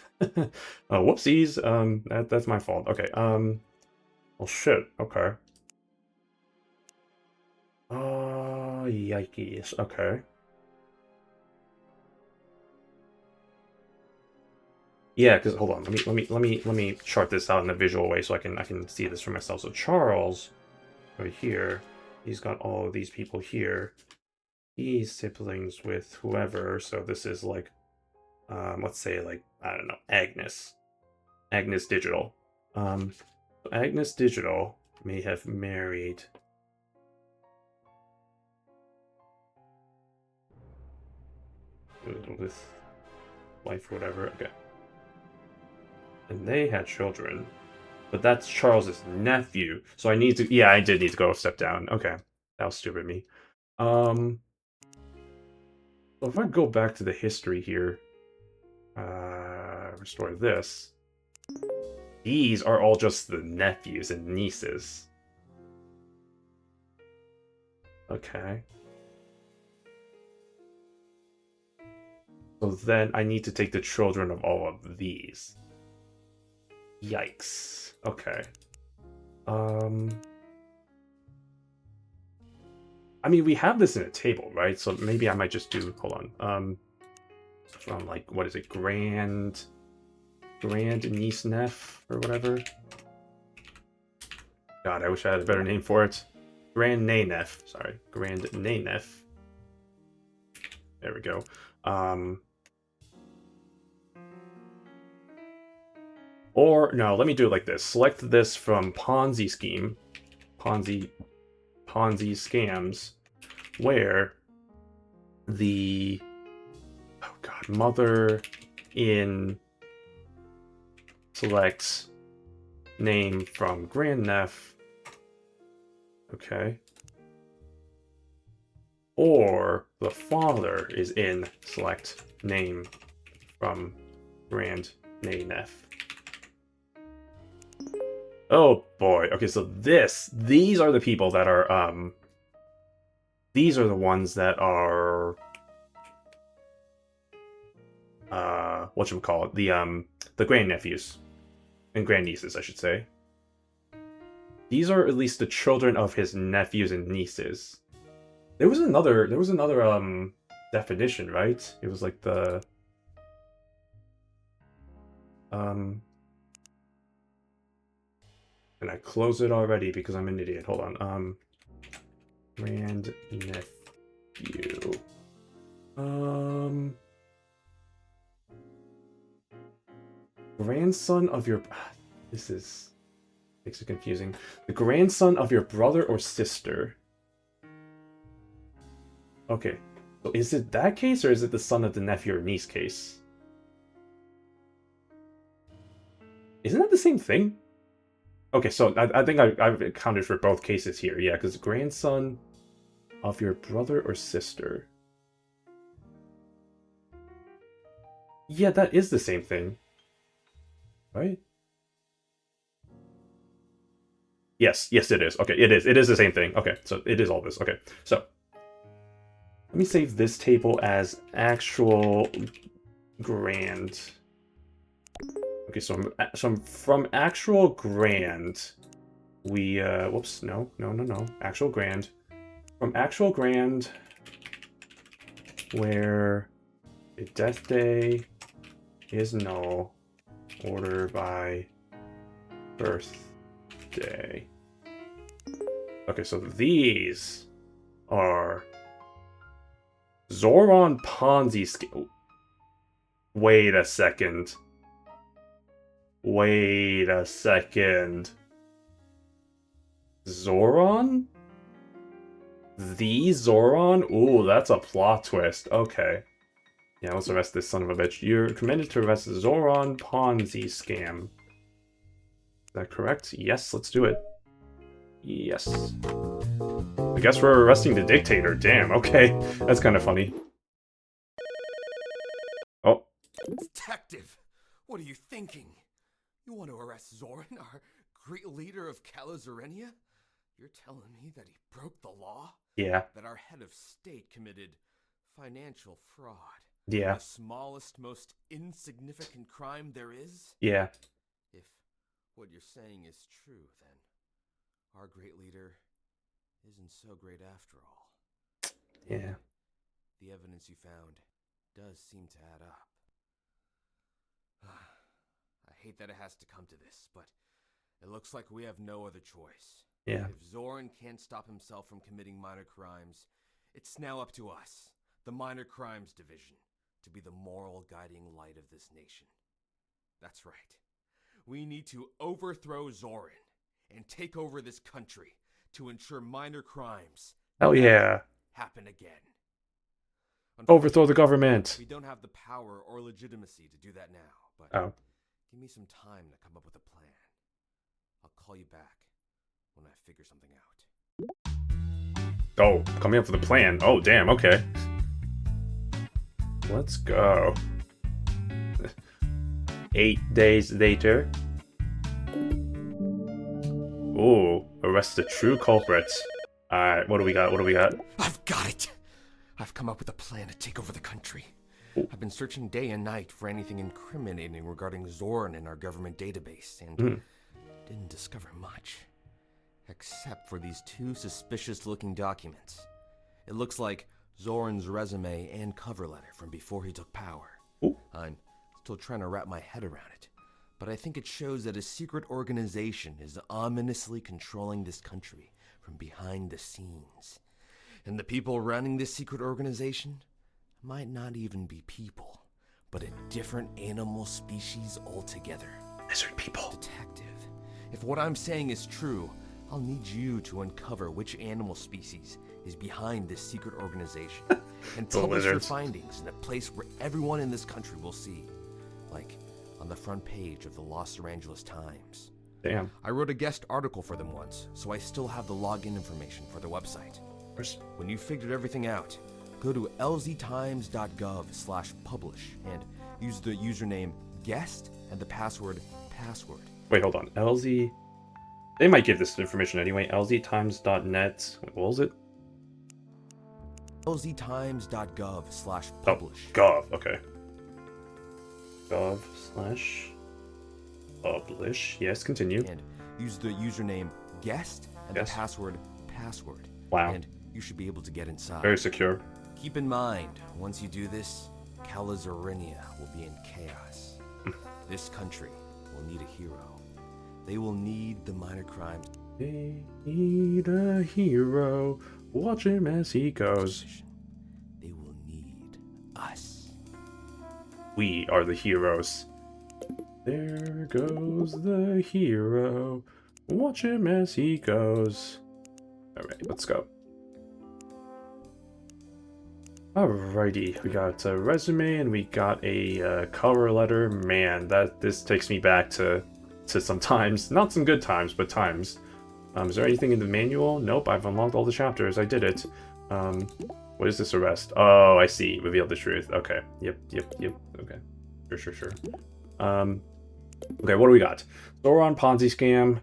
Whoopsies. That's my fault. Okay. Well, shit. Okay. Yikes. Okay. Yeah, because hold on. Let me chart this out in a visual way so I can see this for myself. So Charles, right here, he's got all of these people here. He's siblings with whoever. So this is like, let's say like I don't know, Agnes Digital. Agnes Digital may have married. With wife or whatever. Okay. And they had children. But that's Charles's nephew. So I need to... Yeah, I did need to go a step down. Okay. That was stupid of me. So if I go back to the history here... restore this... These are all just the nephews and nieces. Okay. So then I need to take the children of all of these. Yikes. Okay. I mean, we have this in a table, right? So maybe I might just do... Hold on. From, like, what is it? Grand niece neph or whatever. God, I wish I had a better name for it. Grand Nanef. Sorry, Grand Nanef. There we go. Or no, let me do it like this. Select this from Ponzi scheme, Ponzi scams, where the mother in selects name from Grand Nef. Okay. Or the father is in select name from Grand Nef. Oh boy. Okay, so these are the people that are these are the ones that are whatchamacallit, the grandnephews and grandnieces, I should say. These are at least the children of his nephews and nieces. There was another definition, right? It was like the and I closed it already because I'm an idiot. Hold on. Grand nephew. Grandson of your... This makes it confusing. The grandson of your brother or sister. Okay. So is it that case, or is it the son of the nephew or niece case? Isn't that the same thing? Okay, so I think I've accounted for both cases here. Yeah, because grandson of your brother or sister. Yeah, that is the same thing. Right? Yes, it is. Okay, it is. It is the same thing. Okay, so it is all this. Okay, so let me save this table as actual grand. Okay, so I'm from actual grand. We whoops, no. Actual grand. From actual grand, where a death day is null, order by birthday. Okay, so these are Zoran Ponzi scheme. Wait a second. Zoran? The Zoran? Ooh, that's a plot twist. Okay. Yeah, let's arrest this son of a bitch. You're commanded to arrest Zoran Ponzi scam. Is that correct? Yes, let's do it. Yes. I guess we're arresting the dictator. Damn, okay. That's kind of funny. Oh.
Detective, what are you thinking? You want to arrest Zoran, our great leader of Kalazarenia? You're telling me that he broke the law?
Yeah.
That our head of state committed financial fraud?
Yeah.
The smallest, most insignificant crime there is?
Yeah.
If what you're saying is true, then our great leader isn't so great after all.
Yeah.
The evidence you found does seem to add up. I hate that it has to come to this, but it looks like we have no other choice.
Yeah.
If Zoran can't stop himself from committing minor crimes, it's now up to us, the Minor Crimes Division, to be the moral guiding light of this nation. That's right. We need to overthrow Zoran and take over this country to ensure minor crimes
Hell yeah.
happen again.
Overthrow the government.
We don't have the power or legitimacy to do that now, but give me some time to come up with a plan. I'll call you back when I figure something out.
Oh, coming up with a plan. Oh, damn, okay. Let's go. 8 days later. Ooh, arrest the true culprits. Alright, what do we got?
I've got it! I've come up with a plan to take over the country.
Ooh.
I've been searching day and night for anything incriminating regarding Zoran in our government database, and didn't discover much. Except for these 2 suspicious-looking documents. It looks like Zoran's resume and cover letter from before he took power.
Ooh.
I'm still trying to wrap my head around it, but I think it shows that a secret organization is ominously controlling this country from behind the scenes. And the people running this secret organization might not even be people, but a different animal species altogether.
Lizard people.
Detective, if what I'm saying is true, I'll need you to uncover which animal species is behind this secret organization and publish your findings in a place where everyone in this country will see, like on the front page of the Los Angeles Times.
Damn.
I wrote a guest article for them once, so I still have the login information for their website. When you figured everything out, go to lztimes.gov/publish and use the username guest and the password password.
Wait, hold on. LZ... They might give this information anyway. lztimes.net. What was it?
lztimes.gov/publish.
Oh, gov, okay. Gov/publish. Yes, continue.
And use the username guest and the password password.
Wow.
And you should be able to get inside.
Very secure.
Keep in mind, once you do this, Calazarinia will be in chaos. This country will need a hero. They will need the minor crimes.
They need a hero. Watch him as he goes.
They will need us.
We are the heroes. There goes the hero. Watch him as he goes. Alright, let's go. Alrighty, we got a resume and we got a cover letter. Man, this takes me back to some times. Not some good times, but times. Is there anything in the manual? Nope, I've unlocked all the chapters. I did it. What is this arrest? Oh, I see. Reveal the truth. Okay. Yep. Okay. Sure. Okay, what do we got? Zoran Ponzi scam.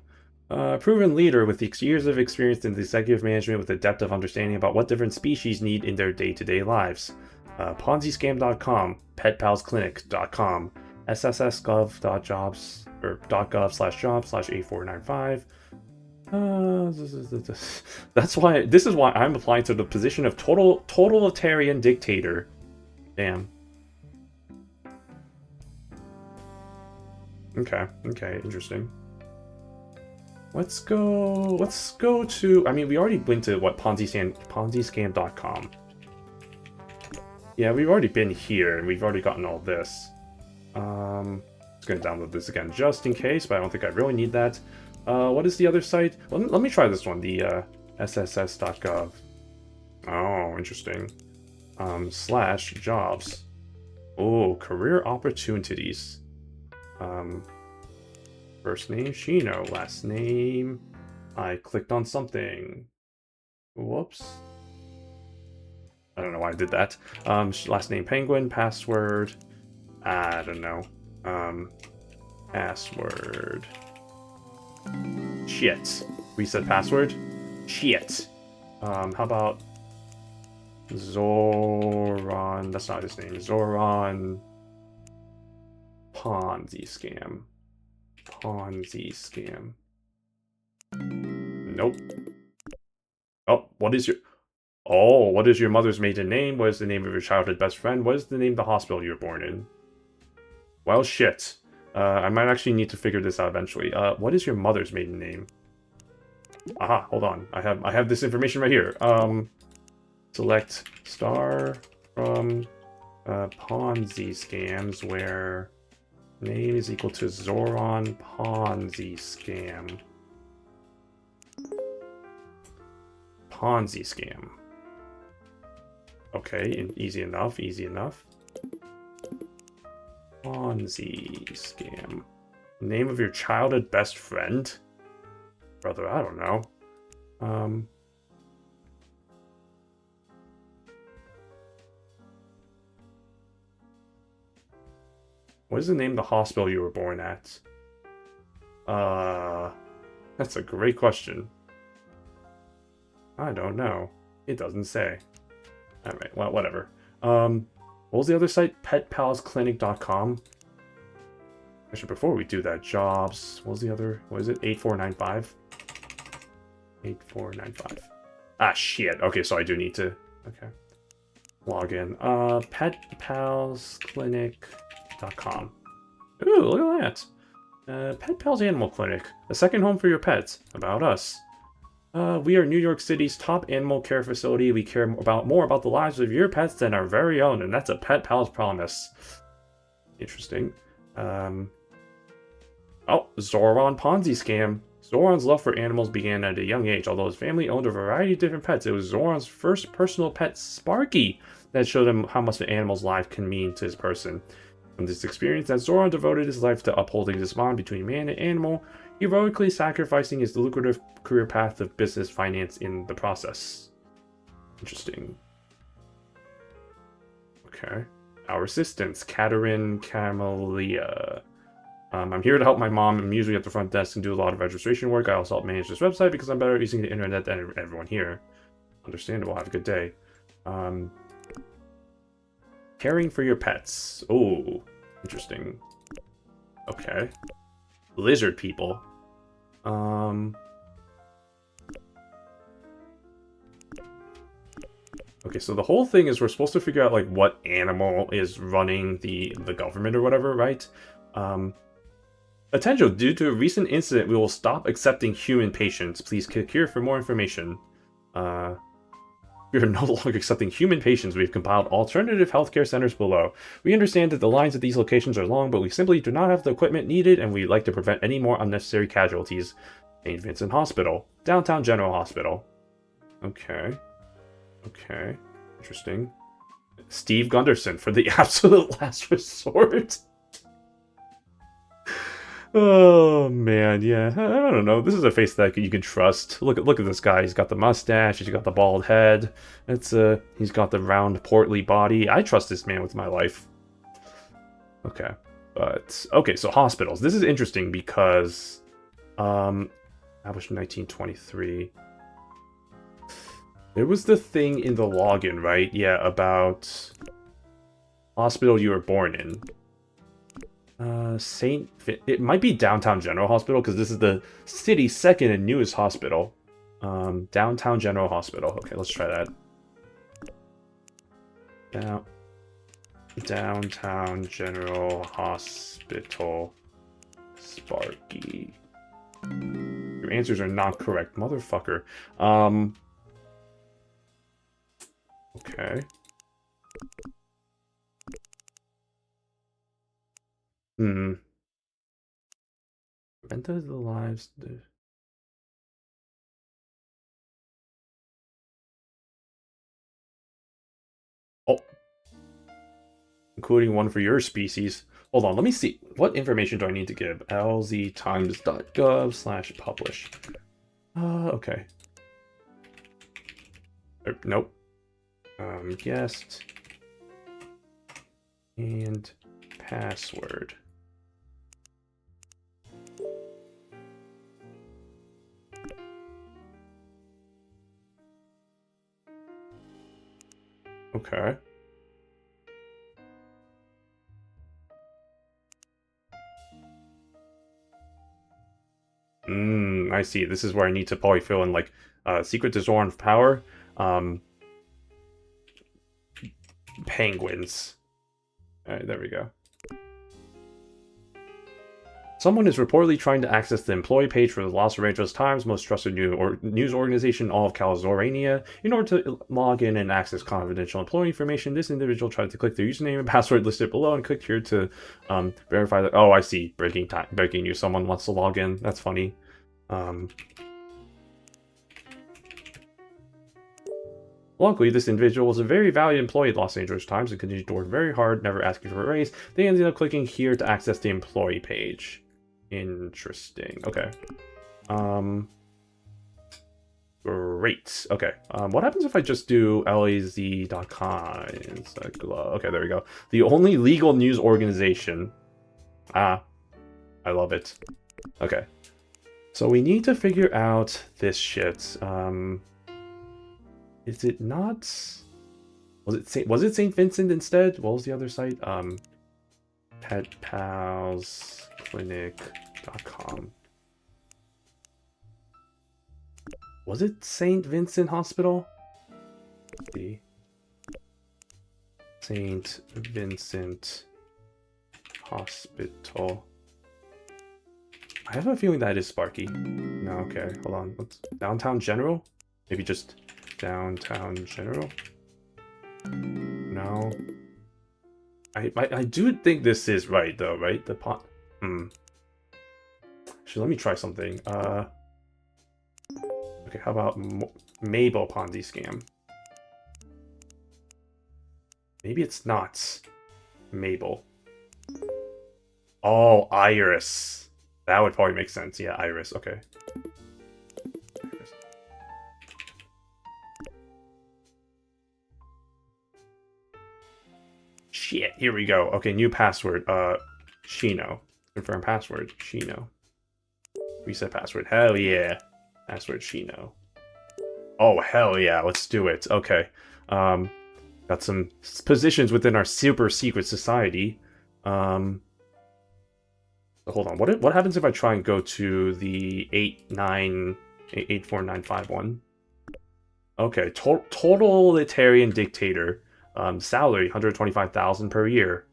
Proven leader with years of experience in executive management with a depth of understanding about what different species need in their day-to-day lives. PonziScam.com, PetPalsClinic.com, SSSGov.jobs or .gov/job/8495. This is why I'm applying to the position of totalitarian dictator. Damn. Okay, interesting. Let's go to, I mean, we already went to, what, PonziScam.com. Yeah, we've already been here, and we've already gotten all this. Just gonna download this again, just in case, but I don't think I really need that. What is the other site? Let me try this one, the, sss.gov. Oh, interesting. /jobs. Oh, career opportunities. First name, Shino. Last name, I clicked on something. Whoops. I don't know why I did that. Last name, Penguin. Password, I don't know. Password. Shit. Reset password. Shit. How about Zoran? That's not his name. Zoran Ponzi scam. Ponzi scam. Nope. Oh, what is your mother's maiden name? What is the name of your childhood best friend? What is the name of the hospital you were born in? Well, shit. I might actually need to figure this out eventually. What is your mother's maiden name? Aha, hold on. I have this information right here. Select star from Ponzi scams where name is equal to Zoran Ponzi scam. Ponzi scam. Okay, easy enough. Ponzi scam. Name of your childhood best friend? Brother, I don't know. What is the name of the hospital you were born at? That's a great question. I don't know. It doesn't say. Alright, well, whatever. What was the other site? PetPalsClinic.com. Actually, before we do that, jobs. What was the other? What is it? 8495? 8495. Ah, shit. Okay, so I do need to... Okay. Log in. PetPalsClinic.com. Ooh, look at that. Pet Pals Animal Clinic. A second home for your pets. About us. We are New York City's top animal care facility. We care more about the lives of your pets than our very own, and that's a Pet Pal's promise. Interesting. Oh, Zoran Ponzi scam. Zoran's love for animals began at a young age. Although his family owned a variety of different pets, it was Zoran's first personal pet, Sparky, that showed him how much an animal's life can mean to his person. From this experience, that Zoran devoted his life to upholding this bond between man and animal, heroically sacrificing his lucrative career path of business finance in the process. Interesting. Okay. Our assistants, Katerin Camelia. I'm here to help my mom. I'm usually at the front desk and do a lot of registration work. I also help manage this website because I'm better at using the internet than everyone here. Understandable. Have a good day. Caring for your pets. Oh, interesting. Okay. Lizard people. Okay, so the whole thing is we're supposed to figure out, like, what animal is running the government or whatever, right? Attention, due to a recent incident, we will stop accepting human patients. Please click here for more information. We are no longer accepting human patients. We've compiled alternative healthcare centers below. We understand that the lines at these locations are long, but we simply do not have the equipment needed, and we'd like to prevent any more unnecessary casualties. St. Vincent Hospital. Downtown General Hospital. Okay. Okay. Interesting. Steve Gunderson for the absolute last resort. Oh man, yeah. I don't know. This is a face that you can trust. Look at this guy. He's got the mustache. He's got the bald head. He's got the round, portly body. I trust this man with my life. Okay, okay. So hospitals. This is interesting because, established in 1923. There was the thing in the login, right? Yeah, about hospital you were born in. It might be Downtown General Hospital, because this is the city's second and newest hospital. Downtown General Hospital. Okay, let's try that. Downtown General Hospital. Sparky. Your answers are not correct, motherfucker. Okay. Enter the lives. Oh. Including one for your species. Hold on, let me see. What information do I need to give? lztimes.gov/publish. Okay. Nope. Guest. And password. Okay. I see. This is where I need to probably fill in, like, secret to Zoran's power. Penguins. Alright, there we go. Someone is reportedly trying to access the employee page for the Los Angeles Times, most trusted news organization in all of California. In order to log in and access confidential employee information, this individual tried to click their username and password listed below and clicked here to verify that. Oh, I see. Breaking news. Someone wants to log in. That's funny. Luckily, this individual was a very valued employee at Los Angeles Times and continued to work very hard, never asking for a raise. They ended up clicking here to access the employee page. Interesting. Okay. Great. Okay. What happens if I just do laz.com? Okay, there we go. The only legal news organization. I love it. Okay. So we need to figure out this shit. Is it not? Was it St. Vincent instead? What was the other site? petpalsclinic.com. Was it St. Vincent Hospital? Let's see. St. Vincent Hospital. I have a feeling that is Sparky. No, okay, hold on. What's Downtown General? Maybe just Downtown General? No. I do think this is right though, right? The pot. Actually, let me try something. Okay, how about Mabel Ponzi scam? Maybe it's not Mabel. Oh, Iris. That would probably make sense. Yeah, Iris. Okay. Iris. Shit, here we go. Okay, new password. Shino. Confirm password. Shino. Reset password. Hell yeah. Password Shino. Oh, hell yeah. Let's do it. Okay. Got some positions within our super secret society. Hold on. What happens if I try and go to the 84951? Okay. Totalitarian dictator. Salary 125,000 per year.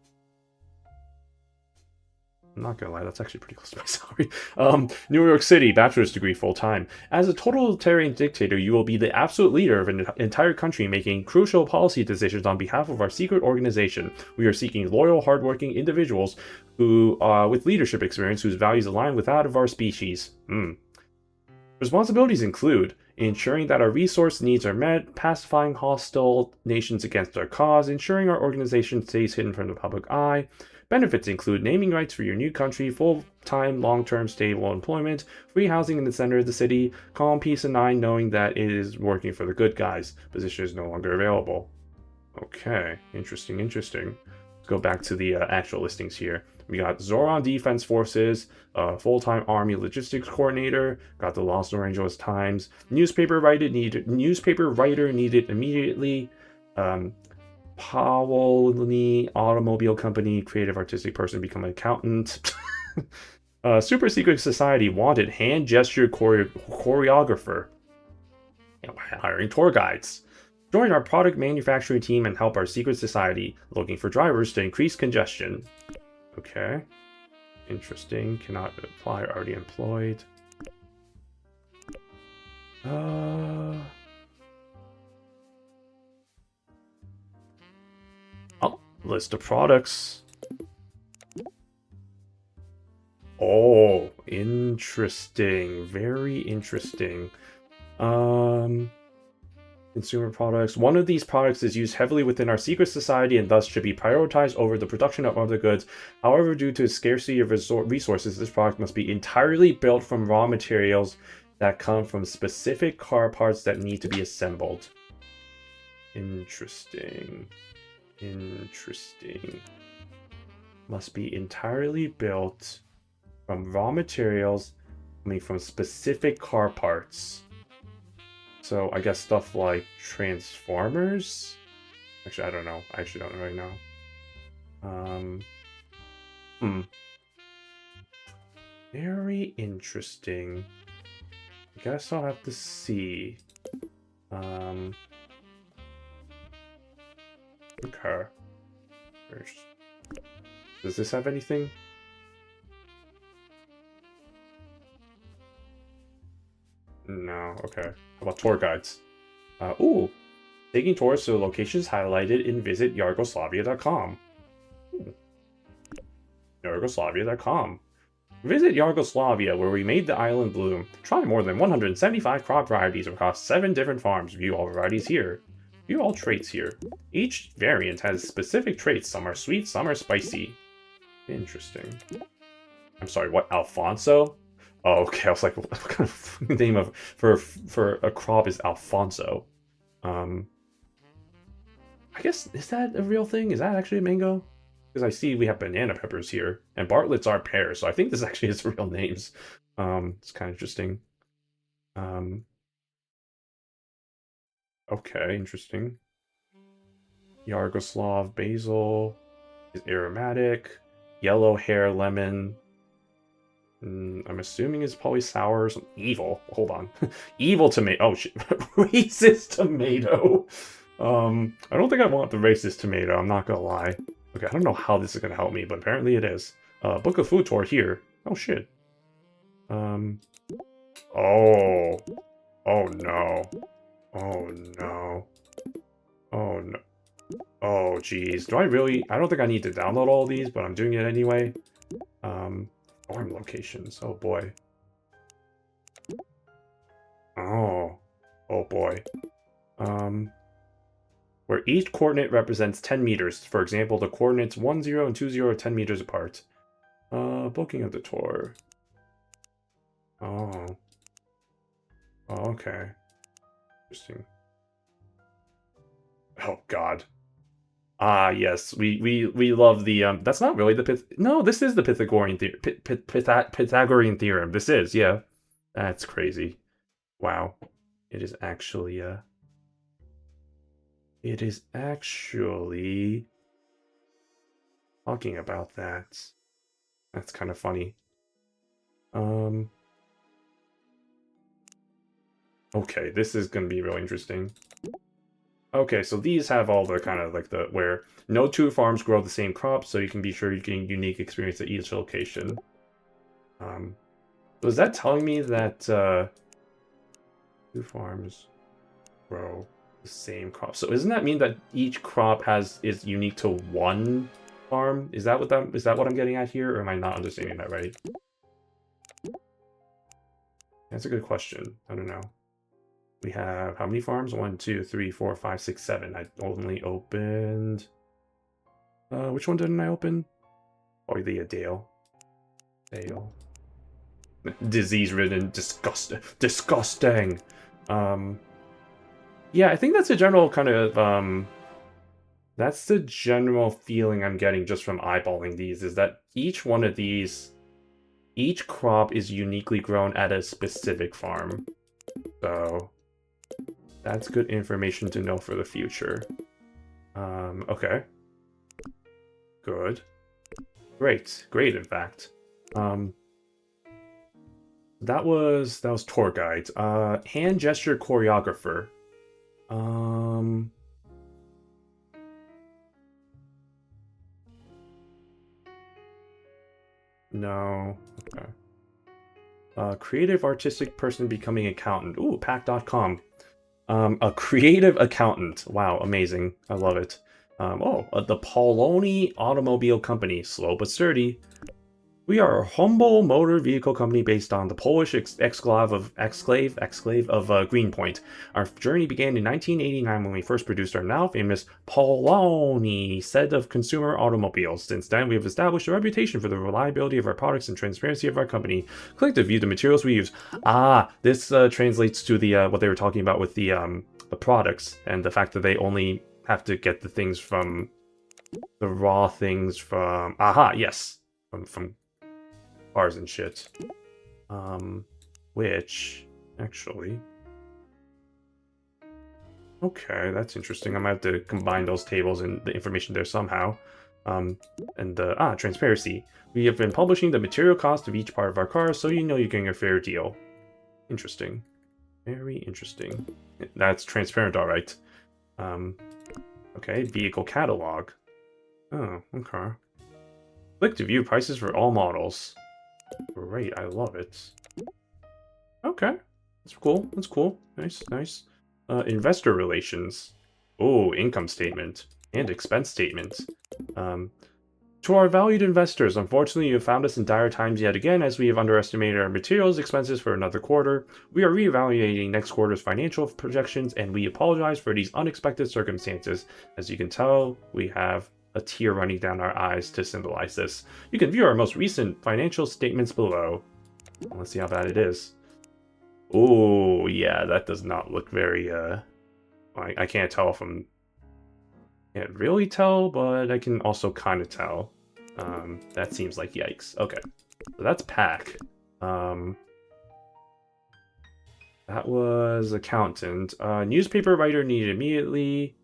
I'm not gonna lie, that's actually pretty close to my salary. New York City, bachelor's degree full-time. As a totalitarian dictator, you will be the absolute leader of an entire country making crucial policy decisions on behalf of our secret organization. We are seeking loyal, hardworking individuals who, with leadership experience whose values align with that of our species. Responsibilities include ensuring that our resource needs are met, pacifying hostile nations against our cause, ensuring our organization stays hidden from the public eye. Benefits include naming rights for your new country, full-time, long-term, stable employment, free housing in the center of the city, calm, peace, and mind knowing that it is working for the good guys. Position is no longer available. Okay, interesting. Let's go back to the actual listings here. We got Zoran Defense Forces, full-time Army Logistics Coordinator, got the Los Angeles Times, newspaper writer needed immediately, Powell Automobile Company, creative artistic person, become an accountant. Super Secret Society wanted hand gesture choreographer. Hiring tour guides. Join our product manufacturing team and help our secret society. Looking for drivers to increase congestion. Okay. Interesting. Cannot apply. Already employed. Oh, list of products. Oh, interesting. Very interesting. Consumer products. One of these products is used heavily within our secret society and thus should be prioritized over the production of other goods. However, due to scarcity of resources, this product must be entirely built from raw materials that come from specific car parts that need to be assembled. Interesting. Must be entirely built from raw materials coming from specific car parts. So I guess stuff like Transformers? Actually, I don't know. I actually don't know right now. Very interesting. I guess I'll have to see. Okay. Does this have anything? No, okay. How about tour guides? Ooh. Taking tours to the locations highlighted in visit Yargoslavia.com. Yargoslavia.com. Visit Yargoslavia, where we made the island bloom. Try more than 175 crop varieties across 7 different farms. View all varieties here. View all traits here. Each variant has specific traits. Some are sweet, some are spicy. Interesting. I'm sorry, what? Alfonso? Oh, okay. I was like, what kind of name for a crop is Alfonso? I guess, is that a real thing? Is that actually a mango? Because I see we have banana peppers here, and Bartlett's are pears, so I think this actually is real names. It's kind of interesting. Okay, interesting. Yargoslav basil is aromatic. Yellow hair lemon. I'm assuming it's probably sour or something. Evil. Hold on. Evil tomato. Oh, shit. Racist tomato. I don't think I want the racist tomato. I'm not gonna lie. Okay, I don't know how this is gonna help me, but apparently it is. Book a food tour here. Oh, shit. Oh. Oh no. Oh no. Oh no. Oh geez. Do I really? I don't think I need to download all these, but I'm doing it anyway. Farm locations. Oh boy. Oh. Oh boy. Where each coordinate represents 10 meters. For example, the coordinates 10 and 20 are 10 meters apart. Booking of the tour. Oh. Oh, okay. Interesting. Oh god. Ah, yes. We love the that's not really the no, this is the Pythagorean theorem. Pythagorean theorem. This is, yeah. That's crazy. Wow. It is actually it is actually talking about that. That's kind of funny. Okay, this is going to be really interesting. Okay, so these have all the kind of like the where no two farms grow the same crop, so you can be sure you're getting unique experience at each location. So is that telling me that two farms grow the same crop? So doesn't that mean that each crop is unique to one farm? Is that what I'm getting at here, or am I not understanding that right? That's a good question. I don't know. We have how many farms? 1, 2, 3, 4, 5, 6, 7. I only opened. Which one didn't I open? Oh, the Dale. Dale. Disease-ridden, disgusting. Yeah, I think that's a general kind of that's the general feeling I'm getting just from eyeballing these. Is that each one of these, each crop is uniquely grown at a specific farm. So that's good information to know for the future. Okay. Good. Great. Great, in fact. That was tour guide. Hand gesture choreographer. No. Okay. Creative artistic person becoming accountant. Ooh, pack.com. A creative accountant. Wow, amazing. I love it. The Pauloni Automobile Company. Slow but sturdy. We are a humble motor vehicle company based on the Polish exclave of Greenpoint. Our journey began in 1989 when we first produced our now famous Poloni set of consumer automobiles. Since then, we have established a reputation for the reliability of our products and transparency of our company. Click to view the materials we use. Ah, this translates to the what they were talking about with the products and the fact that they only have to get the things from the raw things from. Aha, yes, from cars and shit. Which, actually... Okay, that's interesting. I might have to combine those tables and the information there somehow. Transparency. We have been publishing the material cost of each part of our car, so you know you're getting a fair deal. Interesting. Very interesting. That's transparent, alright. Okay, vehicle catalog. Oh, okay. Click to view prices for all models. Great, I love it. Okay, that's cool. That's cool. Nice, nice. Investor relations. Oh, income statement and expense statement. To our valued investors, unfortunately, you have found us in dire times yet again as we have underestimated our materials expenses for another quarter. We are reevaluating next quarter's financial projections, and we apologize for these unexpected circumstances. As you can tell, we have a tear running down our eyes to symbolize this. You can view our most recent financial statements below. Let's see how bad it is. Oh, yeah, that does not look very, I can't tell if I'm... Can't really tell, but I can also kind of tell. That seems like yikes. Okay, so that's pack. That was accountant. Newspaper writer needed immediately.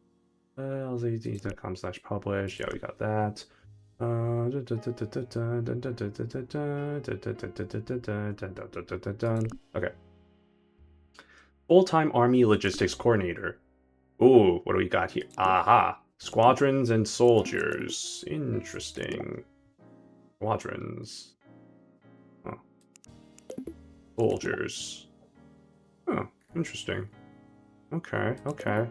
lzd.com/publish. Yeah, we got that. Okay. Full-time Army Logistics Coordinator. Ooh, what do we got here? Aha! Squadrons and soldiers. Interesting. Squadrons. Oh. soldiers. Oh, interesting. Okay, okay.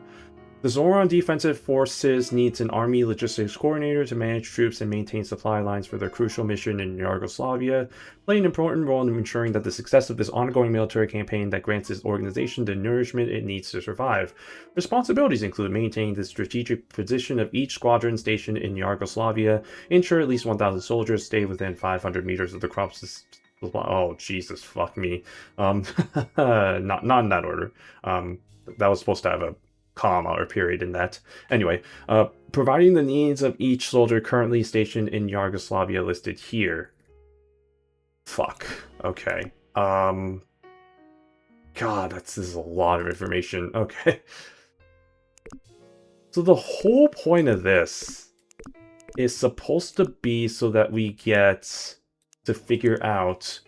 The Zoran Defensive Forces needs an army logistics coordinator to manage troops and maintain supply lines for their crucial mission in Yugoslavia, playing an important role in ensuring that the success of this ongoing military campaign that grants this organization the nourishment it needs to survive. Responsibilities include maintaining the strategic position of each squadron stationed in Yugoslavia, ensure at least 1,000 soldiers stay within 500 meters of the crops. Oh, Jesus, fuck me. Not in that order. That was supposed to have a comma or period in that. Anyway, providing the needs of each soldier currently stationed in Yugoslavia listed here. Fuck. Okay. God, this is a lot of information. Okay. So the whole point of this is supposed to be so that we get to figure out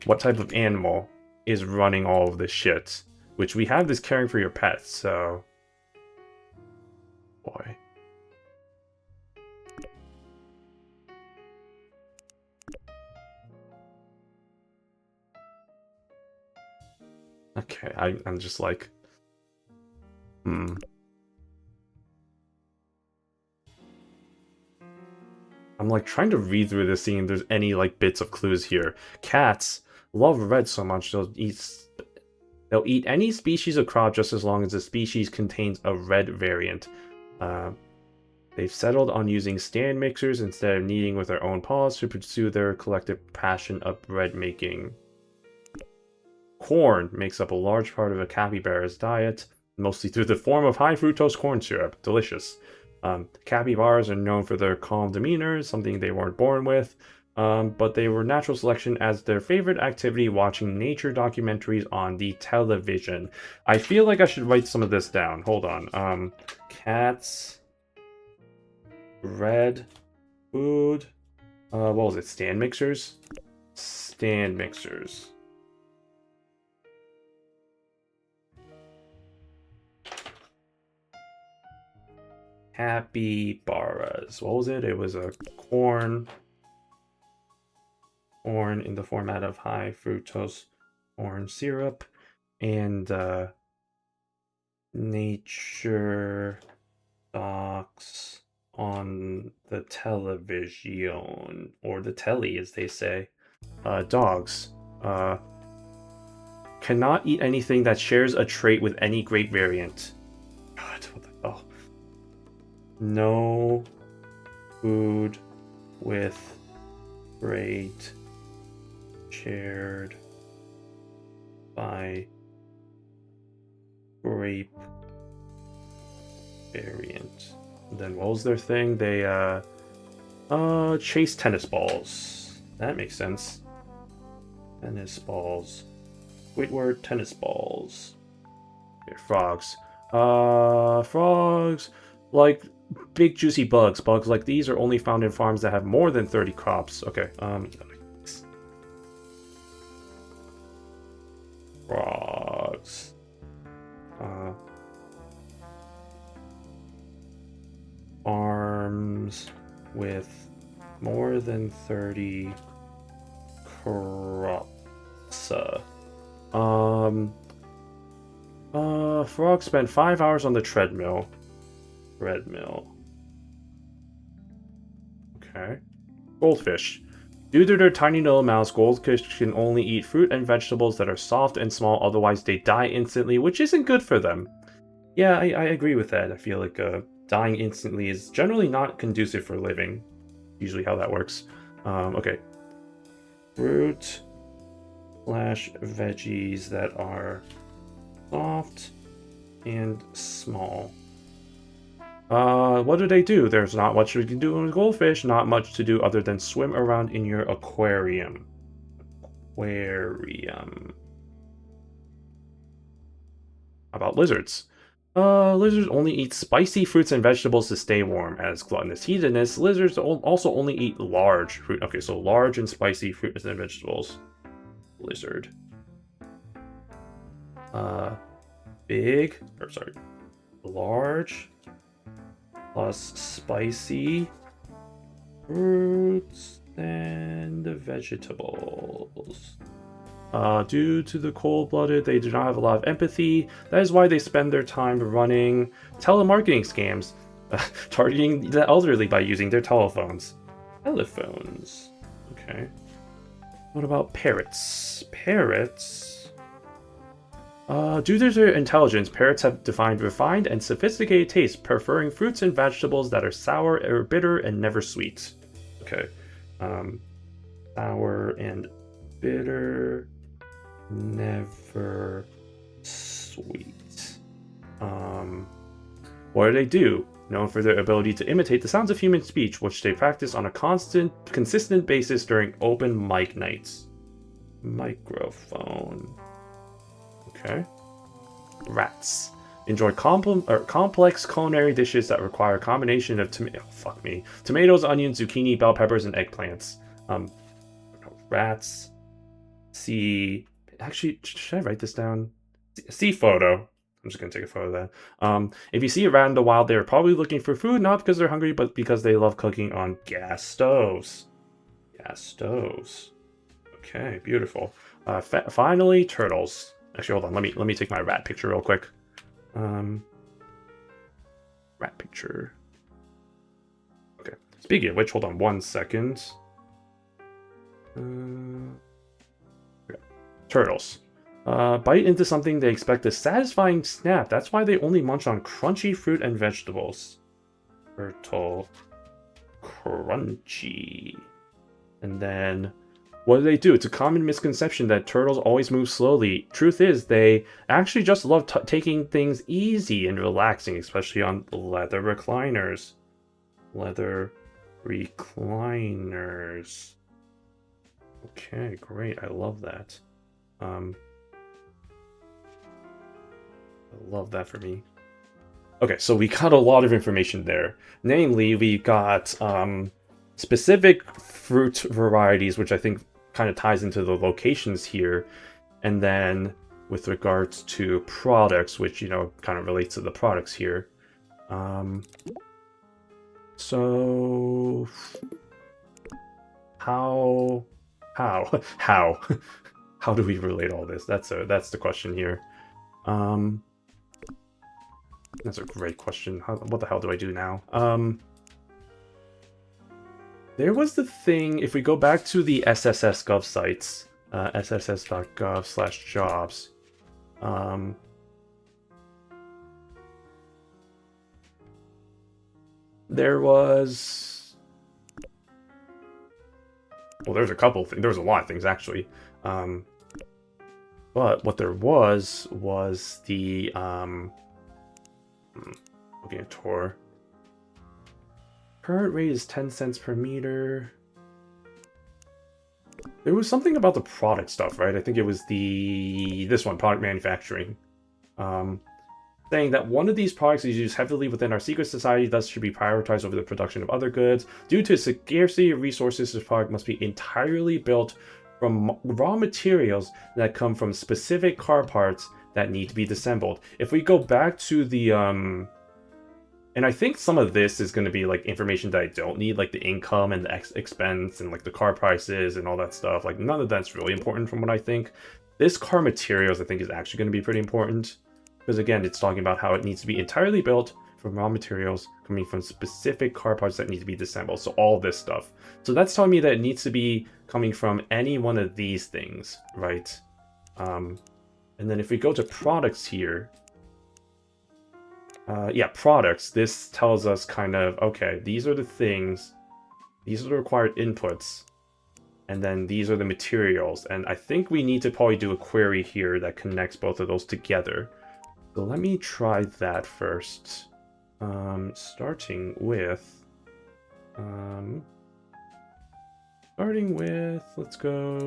what type of animal is running all of this shit. Which we have this caring for your pets, so... Boy. Okay, I'm just like... I'm like trying to read through this, seeing if there's any like bits of clues here. Cats love red so much they'll eat any species of crop just as long as the species contains a red variant. They've settled on using stand mixers instead of kneading with their own paws to pursue their collective passion of bread making. Corn makes up a large part of a capybara's diet, mostly through the form of high fructose corn syrup. Delicious. Capybaras are known for their calm demeanor, something they weren't born with, but they were natural selection as their favorite activity watching nature documentaries on the television. I feel like I should write some of this down. Hold on. Cats, red food, what was it? Stand mixers? Stand mixers. Capybaras. What was it? It was a corn in the format of high fructose corn syrup, and nature docs on the television, or the telly as they say. Dogs cannot eat anything that shares a trait with any great variant. God, what the hell? No food with great shared by grape variant. And then what was their thing? They chase tennis balls. That makes sense. Tennis balls. Squidward tennis balls. Okay, frogs. Frogs like big juicy bugs. Bugs like these are only found in farms that have more than 30 crops. Okay, frogs. Farms with more than 30 crops. Frog spent 5 hours on the treadmill. Okay. Goldfish. Due to their tiny little mouths, goldfish can only eat fruit and vegetables that are soft and small, otherwise they die instantly, which isn't good for them. Yeah, I agree with that. I feel like dying instantly is generally not conducive for living. Usually how that works. Okay. Fruit / veggies that are soft and small. What do they do? There's not much you can do with goldfish, not much to do other than swim around in your aquarium. About lizards. Lizards only eat spicy fruits and vegetables to stay warm. As gluttonous hedonists, lizards also only eat large fruit. Okay, so large and spicy fruits and vegetables. Lizard. Large plus spicy fruits then the vegetables. Due to the cold-blooded, they do not have a lot of empathy. That is why they spend their time running telemarketing scams, targeting the elderly by using their telephones. Telephones. Okay. What about parrots? Parrots. Due to their intelligence, parrots have defined refined and sophisticated tastes, preferring fruits and vegetables that are sour or bitter and never sweet. Okay. Sour and bitter, never sweet. What do? Known for their ability to imitate the sounds of human speech, which they practice on a consistent basis during open mic nights. Microphone. Okay. Rats. Enjoy complex culinary dishes that require a combination of tomatoes, onions, zucchini, bell peppers, and eggplants. Rats. Actually, should I write this down? See photo. I'm just gonna take a photo of that. If you see a rat in the wild, they're probably looking for food, not because they're hungry, but because they love cooking on gas stoves. Gas stoves. Okay, beautiful. Finally, turtles. Actually, hold on. Let me take my rat picture real quick. Rat picture. Okay. Speaking of which, hold on 1 second. Okay. Turtles. Bite into something they expect a satisfying snap. That's why they only munch on crunchy fruit and vegetables. Turtle. Crunchy. And then, what do? It's a common misconception that turtles always move slowly. Truth is, they actually just love taking things easy and relaxing, especially on leather recliners. Leather recliners. Okay, great. I love that. I love that for me. Okay, so we got a lot of information there. Namely, we got specific fruit varieties, which I think kind of ties into the locations here. And then with regards to products, which, you know, kind of relates to the products here. So how how do we relate all this? That's the question here. That's a great question. What the hell do I do now? There was the thing, if we go back to the SSS.gov sites, sss.gov/jobs, there was... Well, there's a couple things. There was a lot of things, actually. But what there was the... looking at Tor. Current rate is 10 cents per meter. There was something about the product stuff, right? I think it was this one, product manufacturing. Saying that one of these products is used heavily within our secret society, thus should be prioritized over the production of other goods. Due to scarcity of resources, this product must be entirely built from raw materials that come from specific car parts that need to be disassembled. If we go back to the and I think some of this is going to be like information that I don't need, like the income and the expense and like the car prices and all that stuff. Like none of that's really important from what I think. This car materials I think is actually going to be pretty important, because again, it's talking about how it needs to be entirely built from raw materials coming from specific car parts that need to be disassembled. So all this stuff. So that's telling me that it needs to be coming from any one of these things, right? And then if we go to products here, yeah, products, this tells us kind of, okay, these are the things, these are the required inputs, and then these are the materials. And I think we need to probably do a query here that connects both of those together. So let me try that first. Starting with, let's go,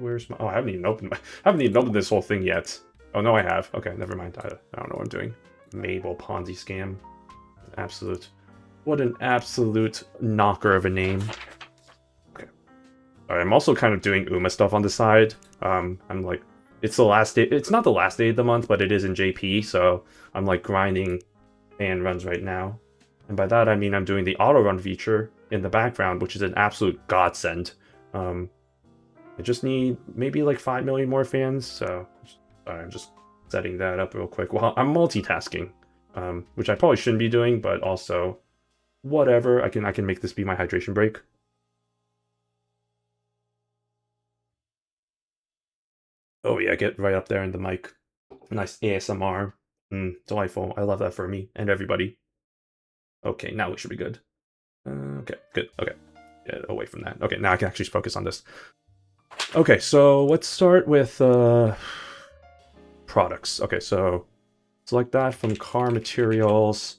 where's my, oh, I haven't even opened this whole thing yet. Oh, no, I have. Okay, never mind. I don't know what I'm doing. Mabel Ponzi scam. Absolute. What an absolute knocker of a name. Okay. I'm also kind of doing UMA stuff on the side. I'm like, it's the last day. It's not the last day of the month, but it is in JP, so I'm like grinding fan runs right now. And by that I mean I'm doing the auto run feature. in the background, which is an absolute godsend. I just need maybe like 5 million more fans, so sorry, I'm just setting that up real quick. Well, I'm multitasking, which I probably shouldn't be doing, but also whatever. I can make this be my hydration break. Oh yeah, get right up there in the mic. Nice ASMR. Delightful. I love that for me and everybody. Okay, now we should be good. Okay, good. Okay, get away from that. Okay, now I can actually focus on this. Okay, so let's start with products. Okay, so select that from car materials.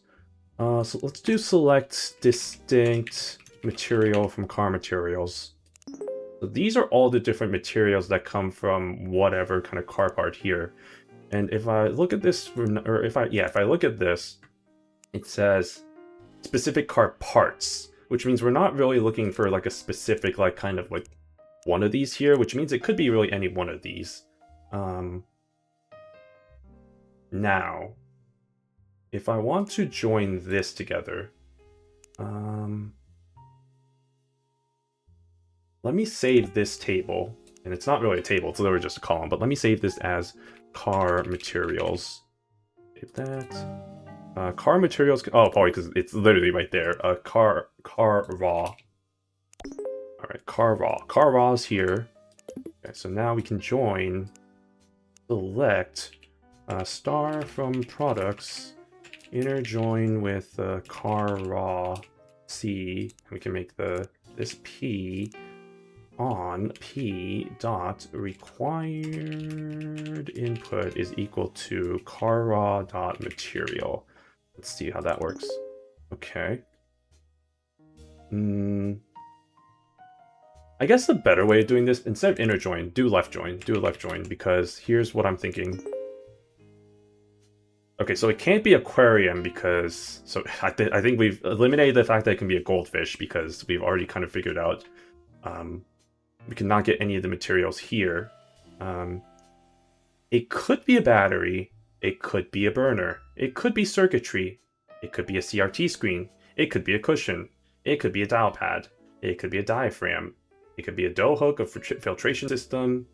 So let's do select distinct material from car materials. So these are all the different materials that come from whatever kind of car part here. And if I look at this, or if I look at this, it says specific car parts, which means we're not really looking for like a specific like kind of like one of these here, which means it could be really any one of these. Now, if I want to join this together, let me save this table, and it's not really a table, it's literally just a column, but let me save this as car materials. Save that. Car materials, oh, probably because it's literally right there. Car raw. Alright, car raw. Car raw is here. Okay, so now we can join, select star from products, inner join with car raw C. We can make this P on P dot required input is equal to car raw dot material. Let's see how that works. Okay. I guess the better way of doing this, instead of inner join, do left join. Do a left join, because here's what I'm thinking. Okay, so it can't be aquarium because... So I think we've eliminated the fact that it can be a goldfish because we've already kind of figured out we cannot get any of the materials here. It could be a battery. It could be a burner. It could be circuitry. It could be a CRT screen. It could be a cushion. It could be a dial pad. It could be a diaphragm. It could be a dough hook, a filtration system.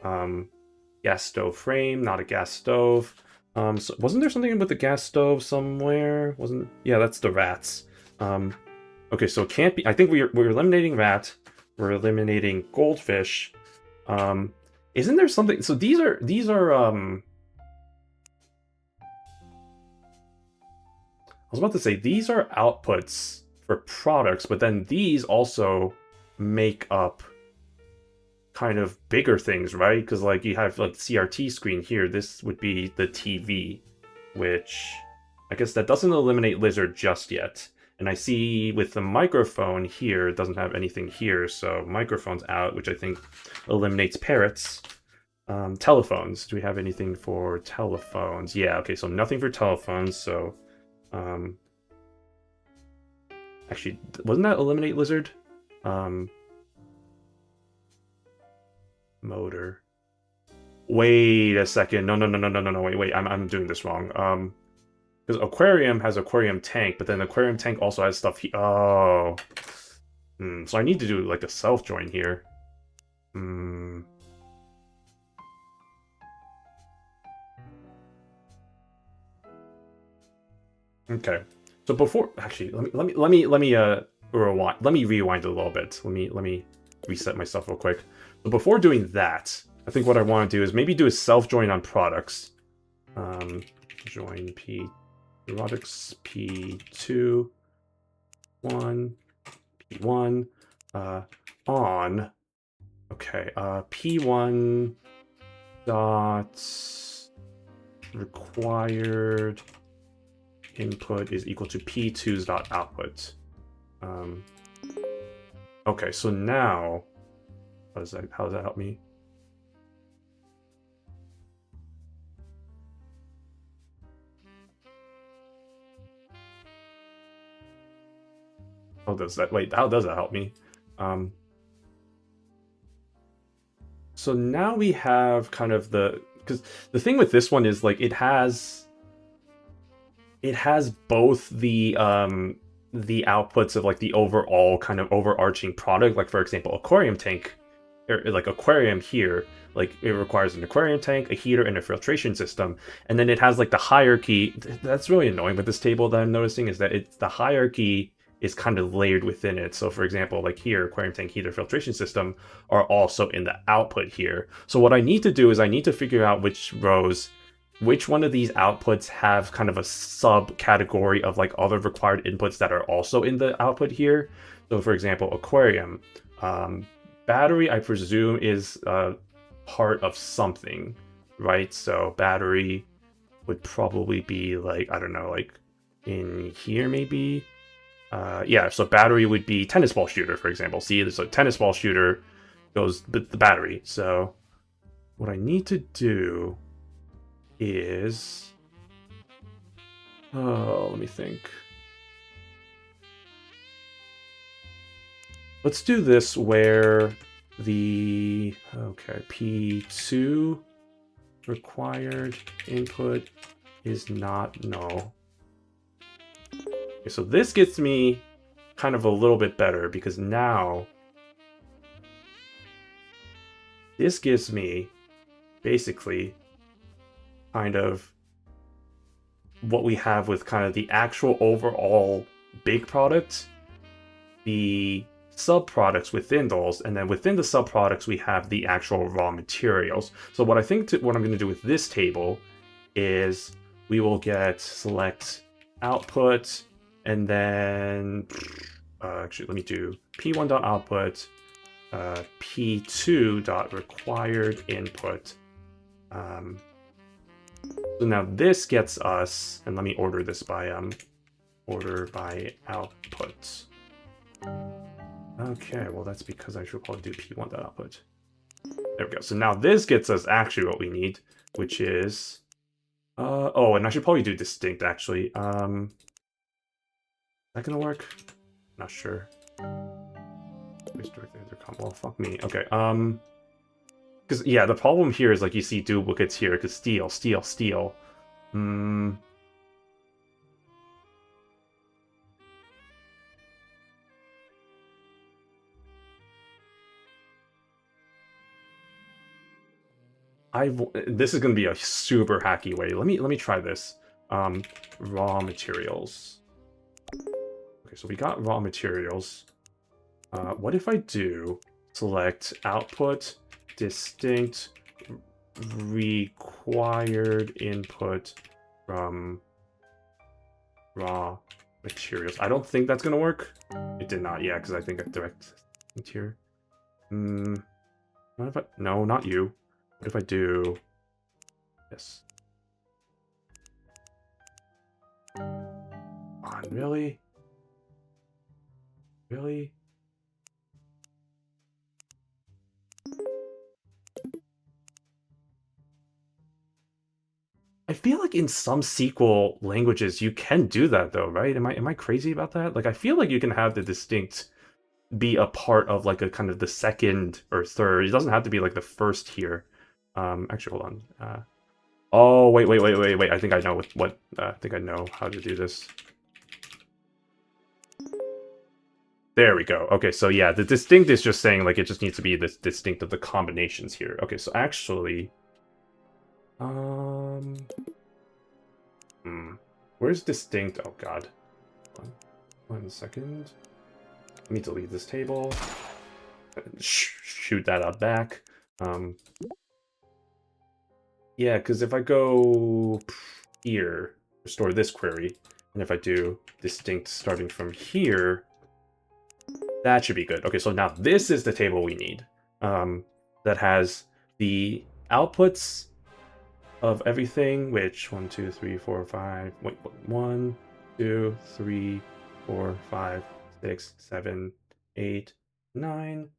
Gas stove frame, not a gas stove. So wasn't there something with the gas stove somewhere? Yeah, that's the rats. Okay, so it can't be. I think we're eliminating rat. We're eliminating goldfish. Isn't there something? So these are I was about to say these are outputs for products, but then these also make up kind of bigger things, right? Because like you have like CRT screen here, this would be the TV, which I guess that doesn't eliminate lizard just yet. And I see with the microphone here, it doesn't have anything here, so microphone's out, which I think eliminates parrots. Telephones, do we have anything for telephones? Yeah, okay, so nothing for telephones, so actually, wasn't that eliminate lizard? Motor. Wait a second. No, wait. I'm doing this wrong. Because aquarium has aquarium tank, but then aquarium tank also has stuff here. Oh. So I need to do like a self join here. Okay. So before, actually, let me rewind. Let me rewind a little bit. Let me reset myself real quick. So before doing that, I think what I want to do is maybe do a self join on products. Join P products P2 1 P1 on. Okay. P1 dot required input is equal to P2's dot output. Okay, so now how does that help me? How does that help me? So now we have kind of because the thing with this one is like it has both the the outputs of like the overall kind of overarching product. Like for example, aquarium tank, or like aquarium here, like it requires an aquarium tank, a heater, and a filtration system, and then it has like the hierarchy. That's really annoying with this table that I'm noticing is that it's the hierarchy is kind of layered within it. So for example, like here, aquarium tank, heater, filtration system are also in the output here. So what I need to do is I need to figure out which rows, which one of these outputs have kind of a subcategory of like other required inputs that are also in the output here. So for example, aquarium, battery, I presume is part of something, right? So battery would probably be like, I don't know, like in here maybe. Yeah, so battery would be tennis ball shooter, for example. See, there's a tennis ball shooter goes the battery. So what I need to do is, oh, let me think. Let's do this where the, okay, P2 required input is not null. Okay, so this gets me kind of a little bit better because now this gives me basically kind of what we have with kind of the actual overall big product, the subproducts within those, and then within the subproducts we have the actual raw materials. So what I think what I'm going to do with this table is we will get select output, and then actually let me do p1.output, p2.required input. So now this gets us, and let me order this by order by output. Okay, well that's because I should probably do p1.output. There we go. So now this gets us actually what we need, which is oh, and I should probably do distinct actually. Is that gonna work? Not sure. Well, fuck me. Okay, because yeah, the problem here is like you see duplicates here, because steal. This is gonna be a super hacky way. Let me try this. Raw materials. Okay, so we got raw materials. What if I do select output, distinct, required input from raw materials? I don't think that's gonna work. It did not, yeah, because I think I direct here. What if I, no, not you. What if I do this? Really? Really? I feel like in some SQL languages you can do that though, right? Am I crazy about that? Like I feel like you can have the distinct be a part of like a kind of the second or third. It doesn't have to be like the first here. Actually, hold on. Oh, wait. I think I know what I think I know how to do this. There we go. Okay, so yeah, the distinct is just saying like it just needs to be this distinct of the combinations here. Okay, so actually, where's distinct? Oh god, one second. Let me delete this table. Shoot that out back. Yeah, because if I go here, restore this query, and if I do distinct starting from here, that should be good. Okay, so now this is the table we need. That has the outputs of everything, which 1, 2, 3, 4, 5. Wait, 1, 2, 3, 4, 5, 6, 7, 8, 9.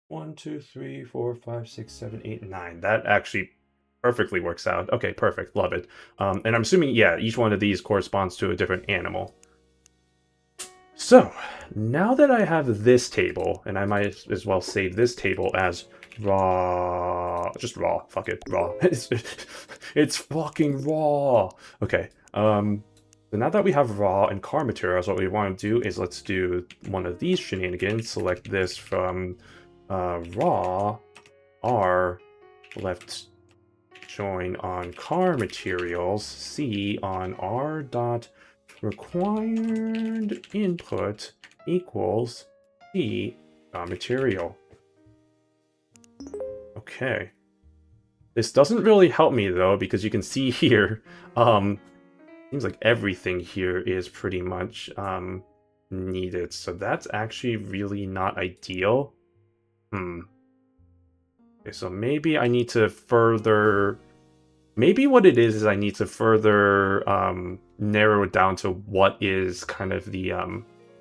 1, 2, 3, 4, 5, 6, 7, 8, 9. That actually perfectly works out. Okay, perfect. Love it. And I'm assuming, yeah, each one of these corresponds to a different animal. So, now that I have this table, and I might as well save this table as raw, just raw, fuck it, raw. It's fucking raw. Okay, So now that we have raw and car materials, what we want to do is let's do one of these shenanigans. Select this from raw, R, left join on car materials, C on R dot required input equals C material. Okay. This doesn't really help me though, because you can see here, seems like everything here is pretty much needed. So that's actually really not ideal. Okay, so maybe I need to further... Maybe what it is I need to further narrow it down to what is kind of the...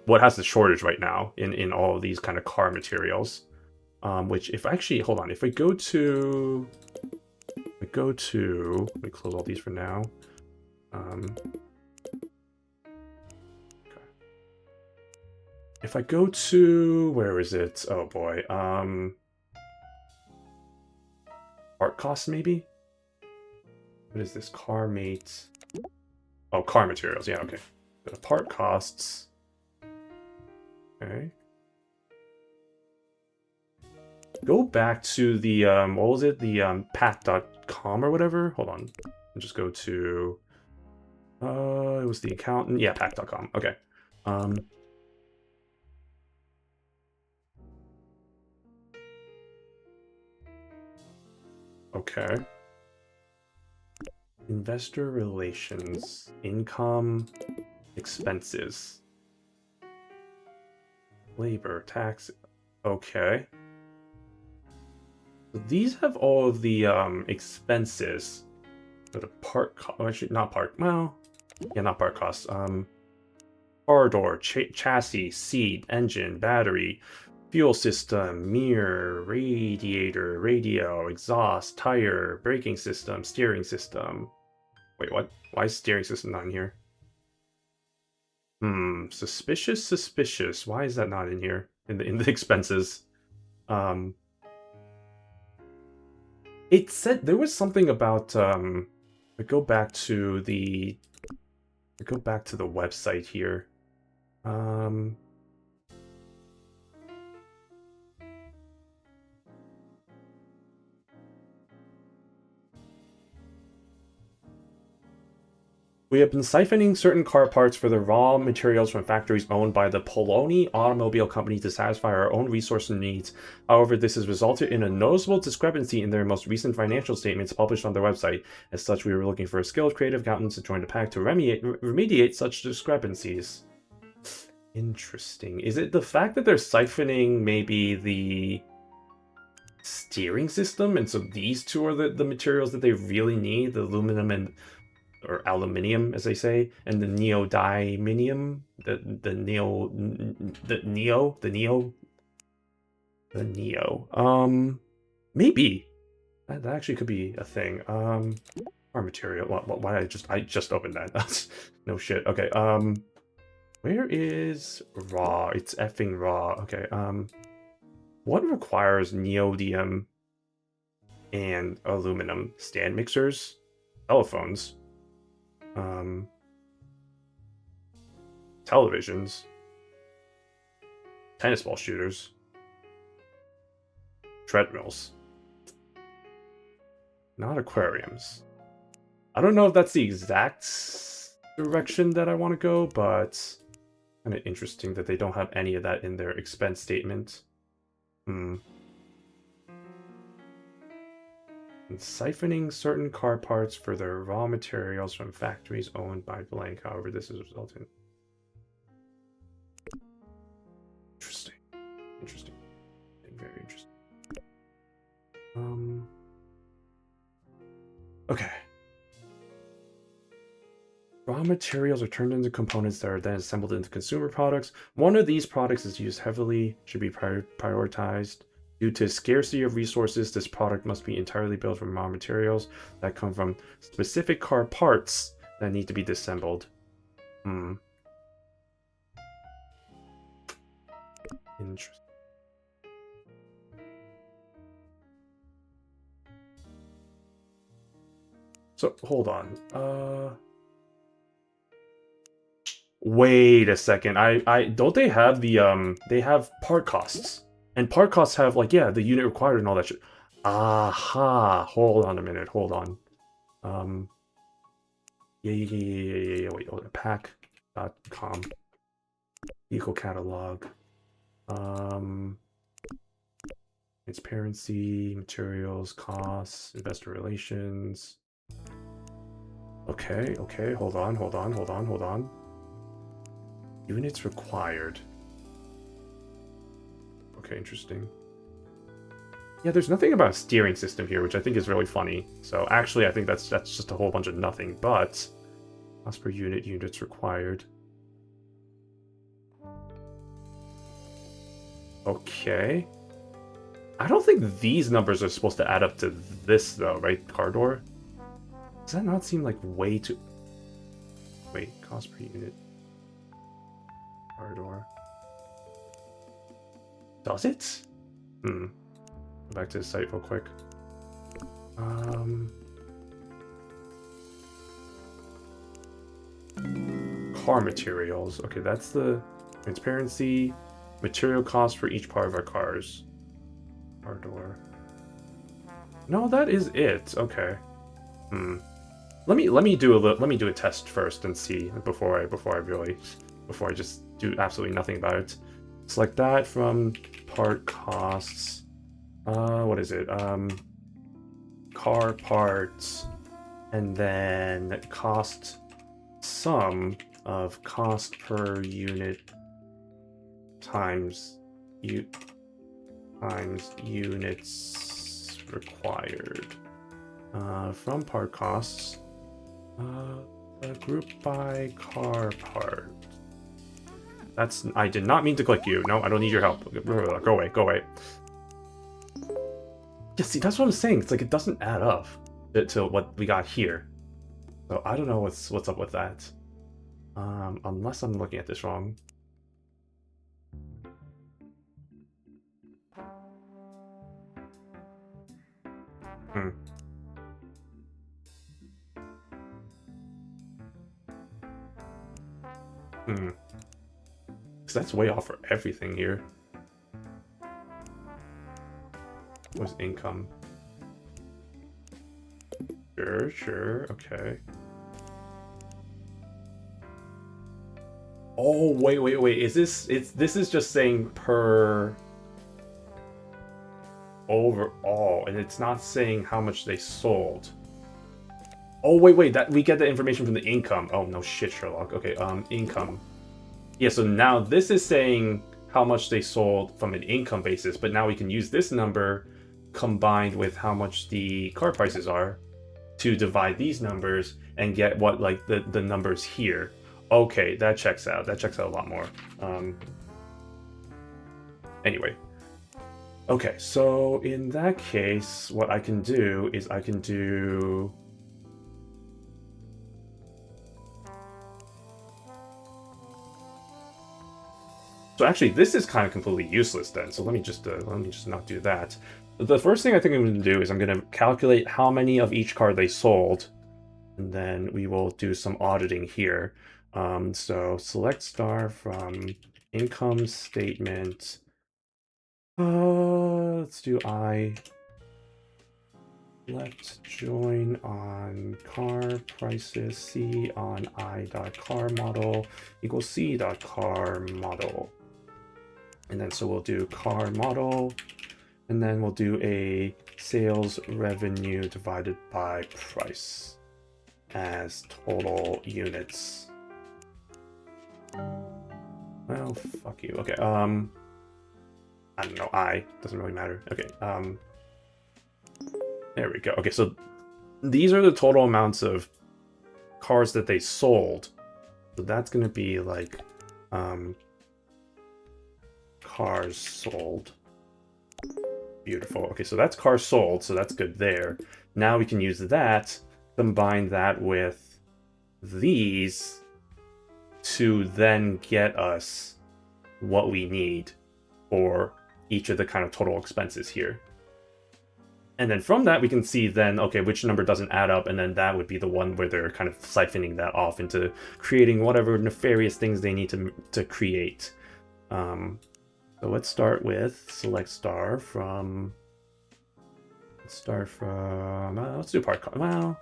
what has the shortage right now in all of these kind of car materials. Which if actually... Hold on. If I go to... Let me close all these for now. If I go to... Where is it? Oh boy. Art costs, maybe? What is this? Car mate. Oh, car materials. Yeah, okay. The part costs. Okay. Go back to the, what was it? The, path.com or whatever? Hold on. I'll just go to... it was the accountant. Yeah, path.com. Okay. Okay. Investor relations, income, expenses, labor, tax. Okay. So these have all of the expenses. But the part cost, actually not part. Well, yeah, not part costs. Car door, chassis, seat, engine, battery, fuel system, mirror, radiator, radio, exhaust, tire, braking system, steering system. Wait, what? Why is steering system not in here? Suspicious, suspicious. Why is that not in here? In the expenses? It said there was something about I go back to the website here. We have been siphoning certain car parts for the raw materials from factories owned by the Poloni Automobile Company to satisfy our own resource needs. However, this has resulted in a noticeable discrepancy in their most recent financial statements published on their website. As such, we were looking for a skilled creative accountant to join the pack to remediate such discrepancies. Interesting. Is it the fact that they're siphoning maybe the steering system, and so these two are the materials that they really need, the aluminum and or aluminium, as they say, and the neodymium, the neo. Maybe that actually could be a thing. Our material. Why I just opened that? No shit. Okay. Where is raw? It's effing raw. Okay. What requires neodymium and aluminum? Stand mixers, telephones. Televisions, tennis ball shooters, treadmills, not aquariums. I don't know if that's the exact direction that I want to go, but kind of interesting that they don't have any of that in their expense statement. And siphoning certain car parts for their raw materials from factories owned by blank. However, this is resulting. Interesting. Very interesting. Okay. Raw materials are turned into components that are then assembled into consumer products. One of these products is used heavily, should be prioritized. Due to scarcity of resources, this product must be entirely built from raw materials that come from specific car parts that need to be disassembled. Interesting. So, hold on. Wait a second. I don't they have the they have part costs. And part costs have like, yeah, the unit required and all that shit. Aha. Hold on a minute. Hold on. Yeah. Wait, hold on. Pack.com. Eco catalog. Transparency, materials, costs, investor relations. Okay, hold on. Units required. Okay, interesting. Yeah, there's nothing about a steering system here, which I think is really funny. So actually, I think that's just a whole bunch of nothing, but cost per unit, units required. Okay. I don't think these numbers are supposed to add up to this, though, right, Cardor? Does that not seem like way too... Wait, cost per unit. Cardor. Does it? Go back to the site real quick. Car materials. Okay, that's the transparency, material cost for each part of our cars. Car door. No, that is it. Okay. Let me do a test first and see before I just do absolutely nothing about it. Select that from part costs. What is it? Car parts, and then cost sum of cost per unit times units required. From part costs, group by car part. I did not mean to click you. No, I don't need your help. Go away. Yeah, see, that's what I'm saying. It's like it doesn't add up to what we got here. So I don't know what's up with that. Unless I'm looking at this wrong. Because that's way off for everything here. What's income? Sure, okay. Oh, wait. This is just saying per overall, and it's not saying how much they sold. Oh, wait, that we get the information from the income. Oh, no shit, Sherlock. Okay, income. Yeah, so now this is saying how much they sold from an income basis, but now we can use this number combined with how much the car prices are to divide these numbers and get what, like, the numbers here. Okay, that checks out. That checks out a lot more. Anyway. Okay, so in that case, what I can do is I can do... So actually, this is kind of completely useless then. So let me just not do that. The first thing I think I'm going to do is I'm going to calculate how many of each car they sold, and then we will do some auditing here. So select star from income statement. Let's do I. Left join on car prices C on I.car model equals C.car model. And then so we'll do car model, and then we'll do a sales revenue divided by price as total units. Well, fuck you. Okay, I don't know, doesn't really matter. Okay, there we go. Okay, so these are the total amounts of cars that they sold. So that's gonna be like, cars sold. Beautiful. Okay, so that's cars sold, so that's good there. Now we can use that, combine that with these to then get us what we need for each of the kind of total expenses here. And then from that, we can see then, okay, which number doesn't add up, and then that would be the one where they're kind of siphoning that off into creating whatever nefarious things they need to create. So let's start with select star from. Let's do part. Well,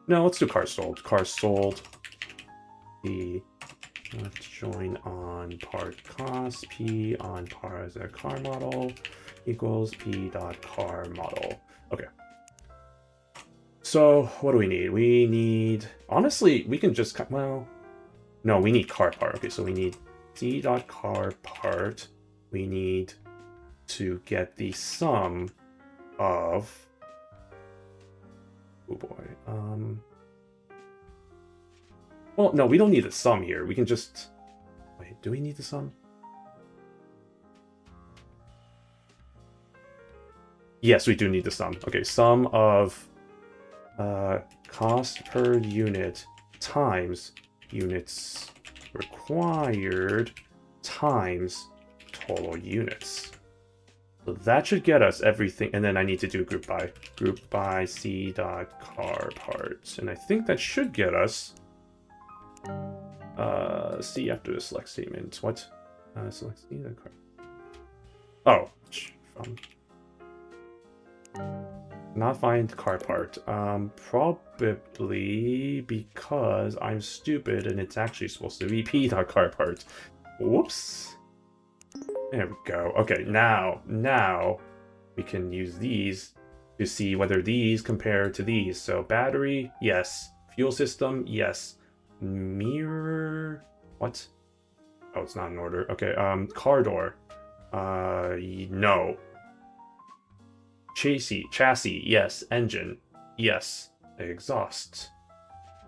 no, let's do car sold. Car sold. Let's join on part cost. P on par as a car model equals p dot car model. Okay. So what do we need? We need, honestly, we can just, well, no, we need car part. Okay, so we need c dot car part. We need to get the sum of, oh boy, well, no, we don't need the sum here. We can just, wait, do we need the sum? Yes, we do need the sum. Okay, sum of cost per unit times units required times total units. So that should get us everything, and then I need to do group by c dot car parts, and I think that should get us C after the select statement. What? Select C dot car. Oh, not find car part. Probably because I'm stupid and it's actually supposed to be p dot car part. Whoops. There we go. Okay, now we can use these to see whether these compare to these. So battery, yes. Fuel system, yes. Mirror, what? Oh, it's not in order. Okay, car door. No. Chassis, yes. Engine, yes. Exhaust,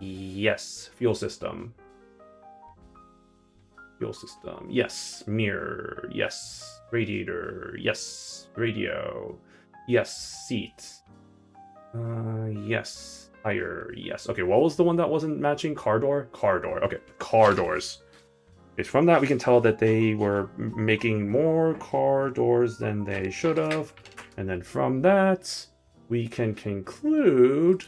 yes. Fuel system, yes. Mirror, yes. Radiator, yes. Radio, yes. Seat, yes. Tire, yes. Okay, what was the one that wasn't matching? Car door? Car door. Okay, car doors. Okay, from that we can tell that they were making more car doors than they should have. And then from that, we can conclude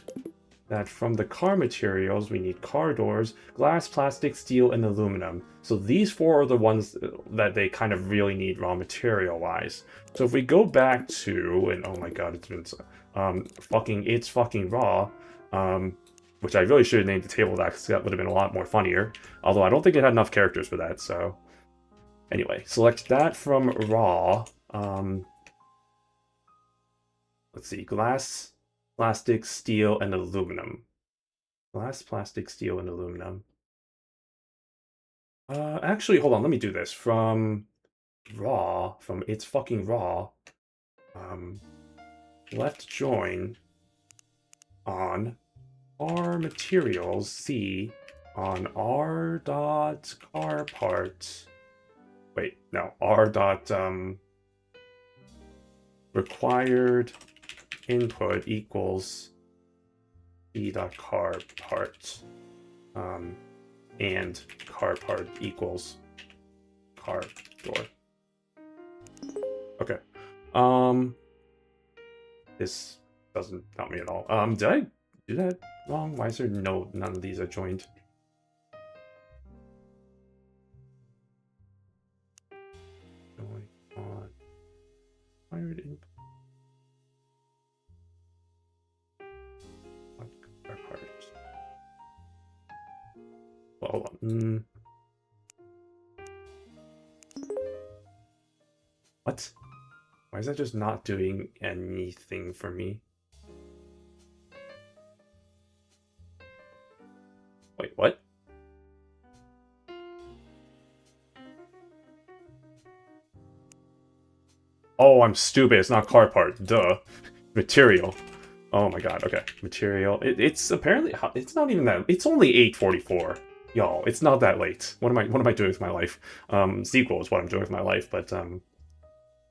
that from the car materials, we need car doors, glass, plastic, steel, and aluminum. So these four are the ones that they kind of really need raw material-wise. So if we go back to, and oh my god, it's been it's fucking raw, which I really should have named the table that, because that would have been a lot more funnier. Although I don't think it had enough characters for that, so. Anyway, select that from raw. Let's see, glass, plastic, steel, and aluminum. Glass, plastic, steel, and aluminum. Actually, hold on, let me do this. From raw, from it's fucking raw, left join on R materials C on R dot car part. Wait, no, R dot required input equals C dot car part, and car part equals car door. Okay. This doesn't help me at all. Did I do that wrong? Why is there none of these are joined? Join on required input. Car part. Well, hold on. What? Why is that just not doing anything for me? Wait, what? Oh, I'm stupid. It's not car part. Duh. Material. Oh my god. Okay. Material. It's apparently, it's not even that. It's only 8:44. Y'all, it's not that late. What am I doing with my life? Sequel is what I'm doing with my life, but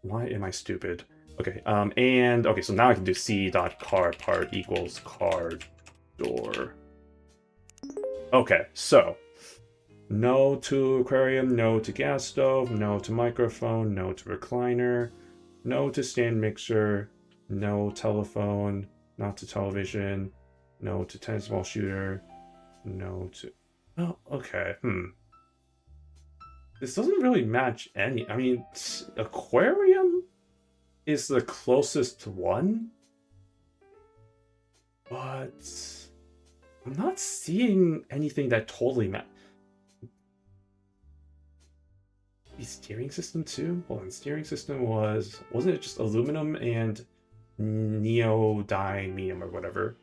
why am I stupid? Okay, and okay, so now I can do C dot car part equals car door. Okay, so no to aquarium, no to gas stove, no to microphone, no to recliner, no to stand mixer, no telephone, not to television, no to tennis ball shooter, no to... Oh, okay, This doesn't really match any... I mean, aquarium is the closest one, but I'm not seeing anything that totally match. The steering system too? Hold on, steering system wasn't it just aluminum and neodymium or whatever?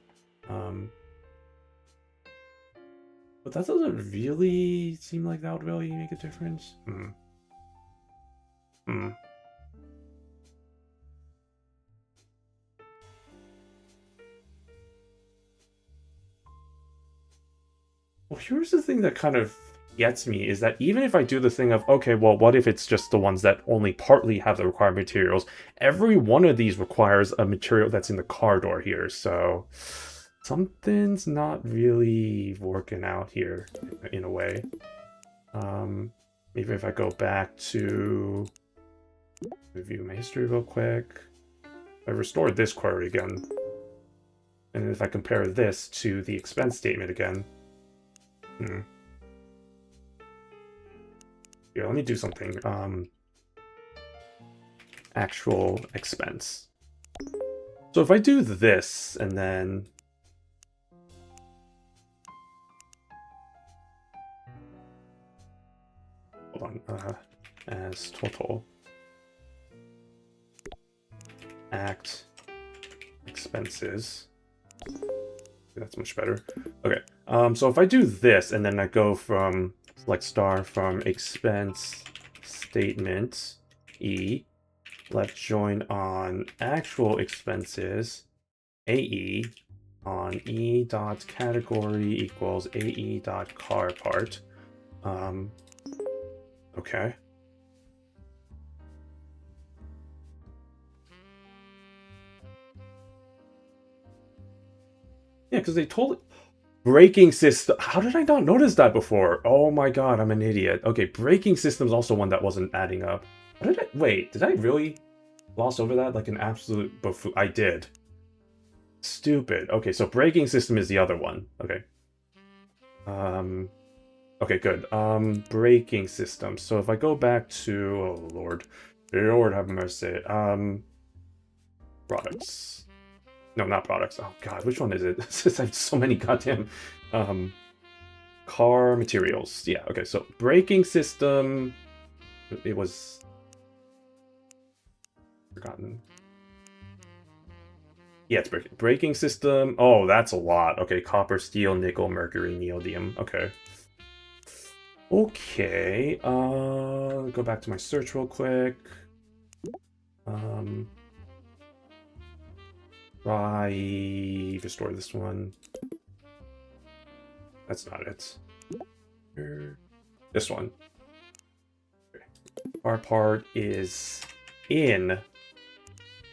But that doesn't really seem like that would really make a difference. Well, here's the thing that kind of gets me is that even if I do the thing of, okay, well, what if it's just the ones that only partly have the required materials? Every one of these requires a material that's in the car door here, so something's not really working out here in a way. Maybe if I go back to review my history real quick. I restored this query again. And if I compare this to the expense statement again. Here, let me do something. Actual expense. So if I do this and then... Hold on. As total. Act expenses. That's much better. Okay. So if I do this and then I go from select star from expense statement E, left join on actual expenses AE on E dot category equals AE dot car part. Okay. Yeah, because they totally... Braking system... How did I not notice that before? Oh my god, I'm an idiot. Okay, braking system's also one that wasn't adding up. What did I... Wait, did I really gloss over that like an absolute buffoon? I did. Stupid. Okay, so braking system is the other one. Okay. Okay, good. Braking system. So if I go back to... Oh, Lord. Lord have mercy. Products. No, not products. Oh god, which one is it? Since I have so many goddamn car materials. Yeah, okay, so braking system. It was forgotten. Yeah, it's braking system. Oh, that's a lot. Okay, copper, steel, nickel, mercury, neodymium. Okay. Okay. Go back to my search real quick. Try restore this one. That's not it. This one. Okay. Our part is in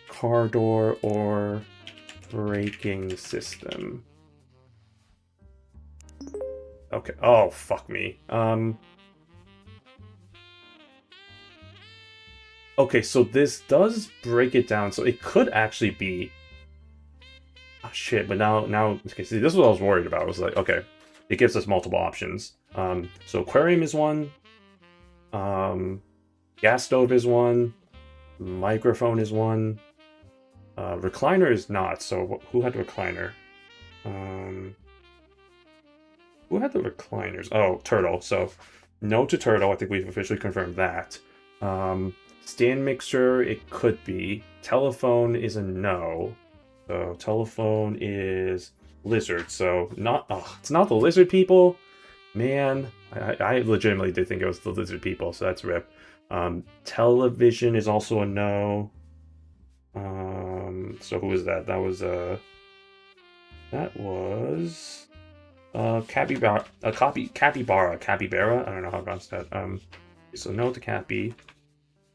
car door or braking system. Okay. Oh, fuck me. Okay, so this does break it down. So it could actually be... Oh, shit, but now... Okay, see, this is what I was worried about. I was like, okay, it gives us multiple options. So aquarium is one. Gas stove is one. Microphone is one. Recliner is not. So who had the recliner? Who had the recliners? Oh, turtle. So no to turtle. I think we've officially confirmed that. Stand mixer, it could be. Telephone is a no. So telephone is lizard. So not... Oh, it's not the lizard people. Man, I legitimately did think it was the lizard people, so that's rip. Television is also a no. So who was that? That was capybara. Capybara. I don't know how to pronounce that. So no to Cappy.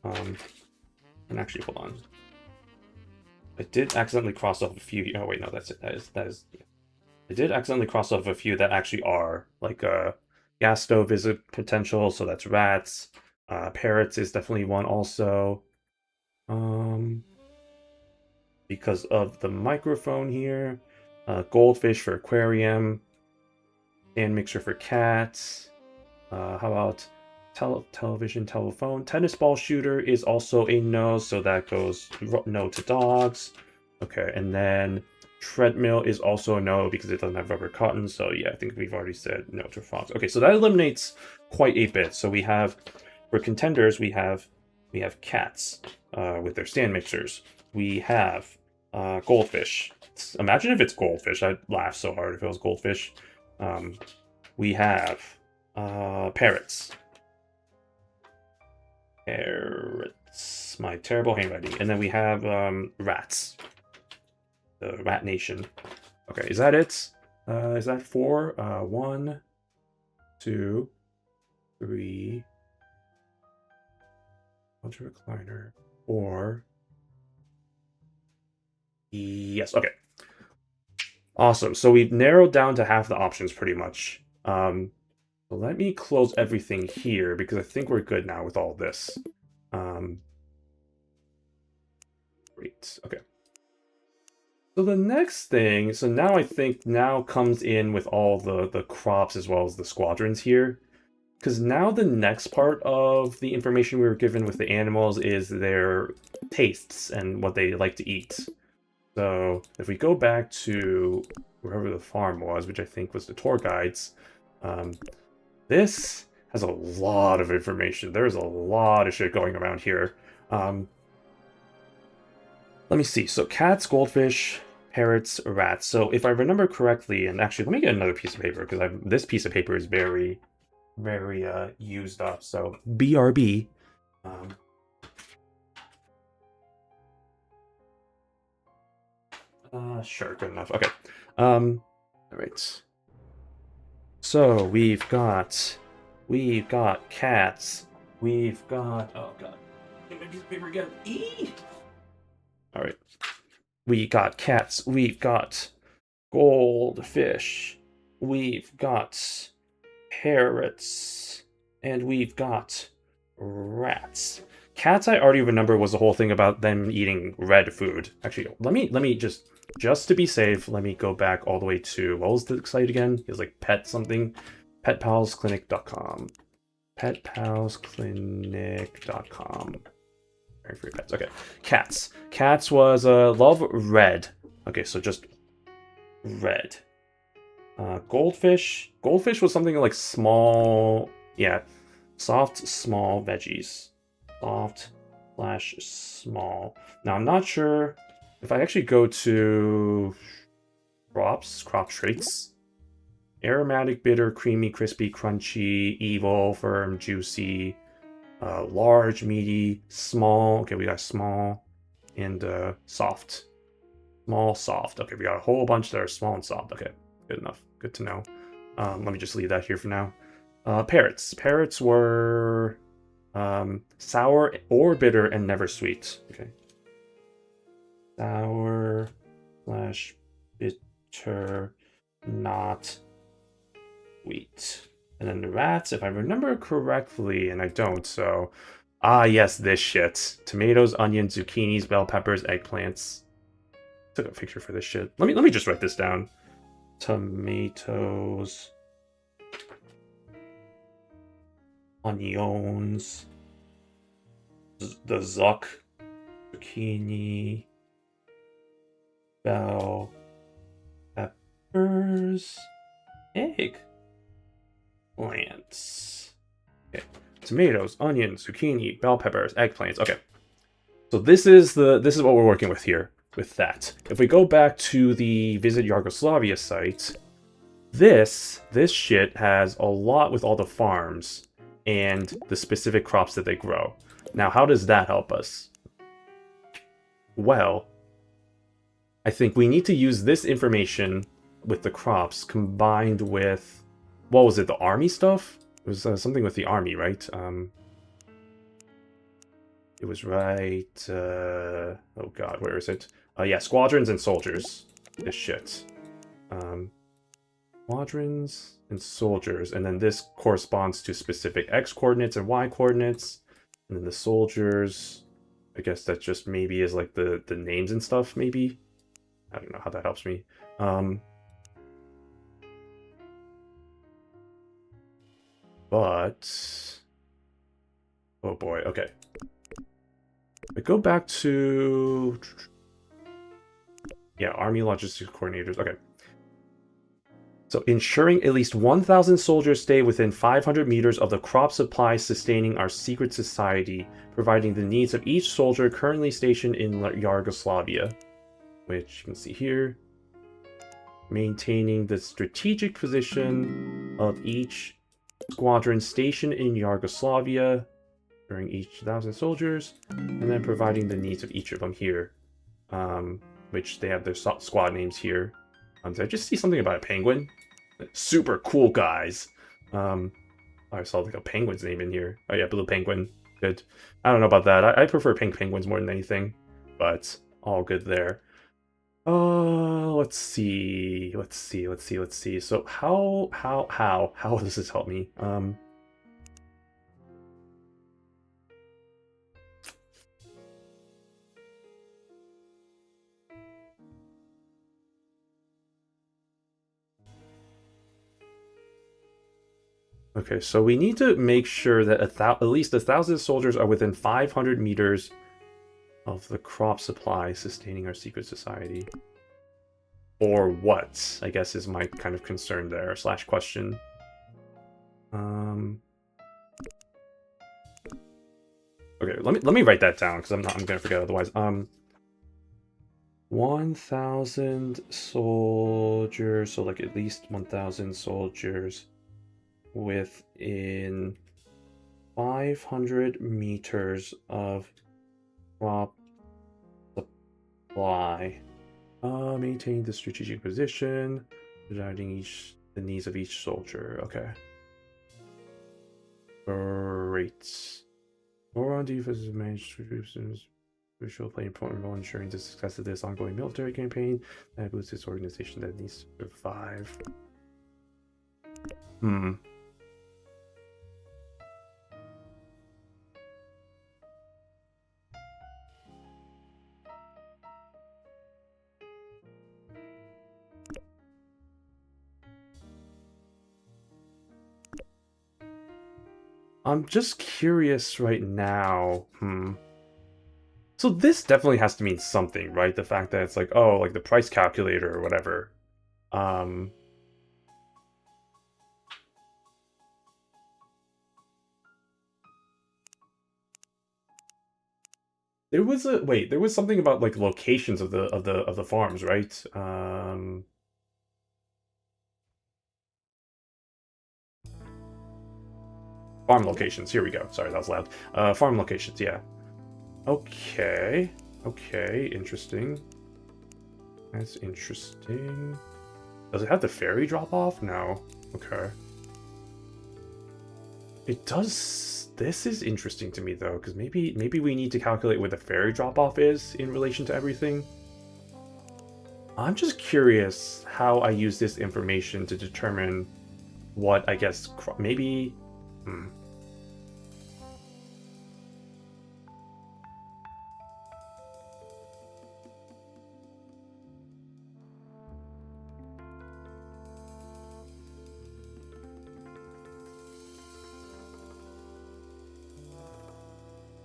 And actually, hold on. I did accidentally cross off a few. Oh wait, no, that's it. That is. I did accidentally cross off a few that actually are like gas stove is a potential, so that's rats. Parrots is definitely one also. because of the microphone here. Goldfish for aquarium. Sand mixer for cats. How about television, telephone? Tennis ball shooter is also a no, so that goes no to dogs. Okay, and then treadmill is also a no because it doesn't have rubber cotton. So yeah, I think we've already said no to frogs. Okay, so that eliminates quite a bit. So we have, for contenders, we have cats with their stand mixers. We have goldfish. Imagine if it's goldfish. I'd laugh so hard if it was goldfish. We have parrots. Parrots. My terrible handwriting. And then we have rats. The Rat Nation. Okay, is that it? Is that 4? 1, 2, 3. Bunch of recliner. 4. Yes, okay. Awesome. So we've narrowed down to half the options pretty much. So let me close everything here because I think we're good now with all this. Great. Okay. So the next thing, so now I think now comes in with all the crops as well as the squadrons here. Because now the next part of the information we were given with the animals is their tastes and what they like to eat. So if we go back to wherever the farm was, which I think was the tour guides, this has a lot of information. There's a lot of shit going around here. Let me see. So cats, goldfish, parrots, rats. So if I remember correctly, and actually let me get another piece of paper because this piece of paper is very, very used up. So BRB. Sure, good enough. Okay. All right. So we've got cats. We've got, oh god, get my piece of paper again. All right. We got cats. We've got goldfish. We've got parrots, and we've got rats. Cats, I already remember, was the whole thing about them eating red food. Actually, let me just to be safe, let me go back all the way to, what was the site again? It was like pet something. Petpalsclinic.com. Petpalsclinic.com. Free pets. Okay. Cats. Cats was love red. Okay, so just red. Goldfish. Goldfish was something like small. Yeah. Soft, small veggies. Soft / small. Now, I'm not sure if I actually go to crop traits. Aromatic, bitter, creamy, crispy, crunchy, evil, firm, juicy, large, meaty, small. Okay, we got small and soft. Small, soft. Okay, we got a whole bunch that are small and soft. Okay, good enough. Good to know. Let me just leave that here for now. Parrots. Parrots were sour or bitter and never sweet. Okay. Sour / bitter, not sweet. And then the rats, if I remember correctly, and I don't, so... yes, this shit. Tomatoes, onions, zucchinis, bell peppers, eggplants. Took a picture for this shit. Let me just write this down. Tomatoes, onions, the zucchini, bell peppers, egg plants. Okay. Tomatoes, onions, zucchini, bell peppers, eggplants. Okay. So this is what we're working with here with that. If we go back to the Visit Yugoslavia site, this shit has a lot with all the farms and the specific crops that they grow. Now, how does that help us? Well, I think we need to use this information with the crops combined with, what was it, the army stuff? It was something with the army, right? It was right, oh god, where is it? Yeah, squadrons and soldiers. This shit. Squadrons and soldiers, and then this corresponds to specific X coordinates and Y coordinates, and then the soldiers I guess that just maybe is like the names and stuff, maybe. I don't know how that helps me. But oh boy, okay. I go back to Army Logistics Coordinators. Okay. So ensuring at least 1,000 soldiers stay within 500 meters of the crop supply sustaining our secret society, providing the needs of each soldier currently stationed in Yugoslavia, which you can see here. Maintaining the strategic position of each squadron stationed in Yugoslavia during each 1,000 soldiers, and then providing the needs of each of them here, which they have their squad names here. Did I just see something about a penguin? Super cool guys. I saw like a penguin's name in here. Oh yeah, blue penguin. Good. I don't know about that. I prefer pink penguins more than anything, but all good there. Let's see. So how does this help me? Okay, so we need to make sure that at least 1,000 soldiers are within 500 meters of the crop supply sustaining our secret society. Or what, I guess, is my kind of concern there, / question. Okay, let me write that down, because I'm gonna forget otherwise. 1,000 soldiers, so like at least 1,000 soldiers within 500 meters of crop supply. Maintain the strategic position, providing the needs of each soldier. Okay. Great. More on defense is managed which will play an important role in ensuring the success of this ongoing military campaign that boosts this organization that needs to survive. I'm just curious right now. So this definitely has to mean something, right? The fact that it's like, oh, like the price calculator or whatever. Farm there was something about like locations of the farms, right? Farm locations. Here we go. Sorry, that was loud. Farm locations. Yeah. Okay. Okay. Interesting. That's interesting. Does it have the ferry drop off? No. Okay. It does. This is interesting to me though, because maybe we need to calculate where the ferry drop off is in relation to everything. I'm just curious how I use this information to determine what I guess maybe.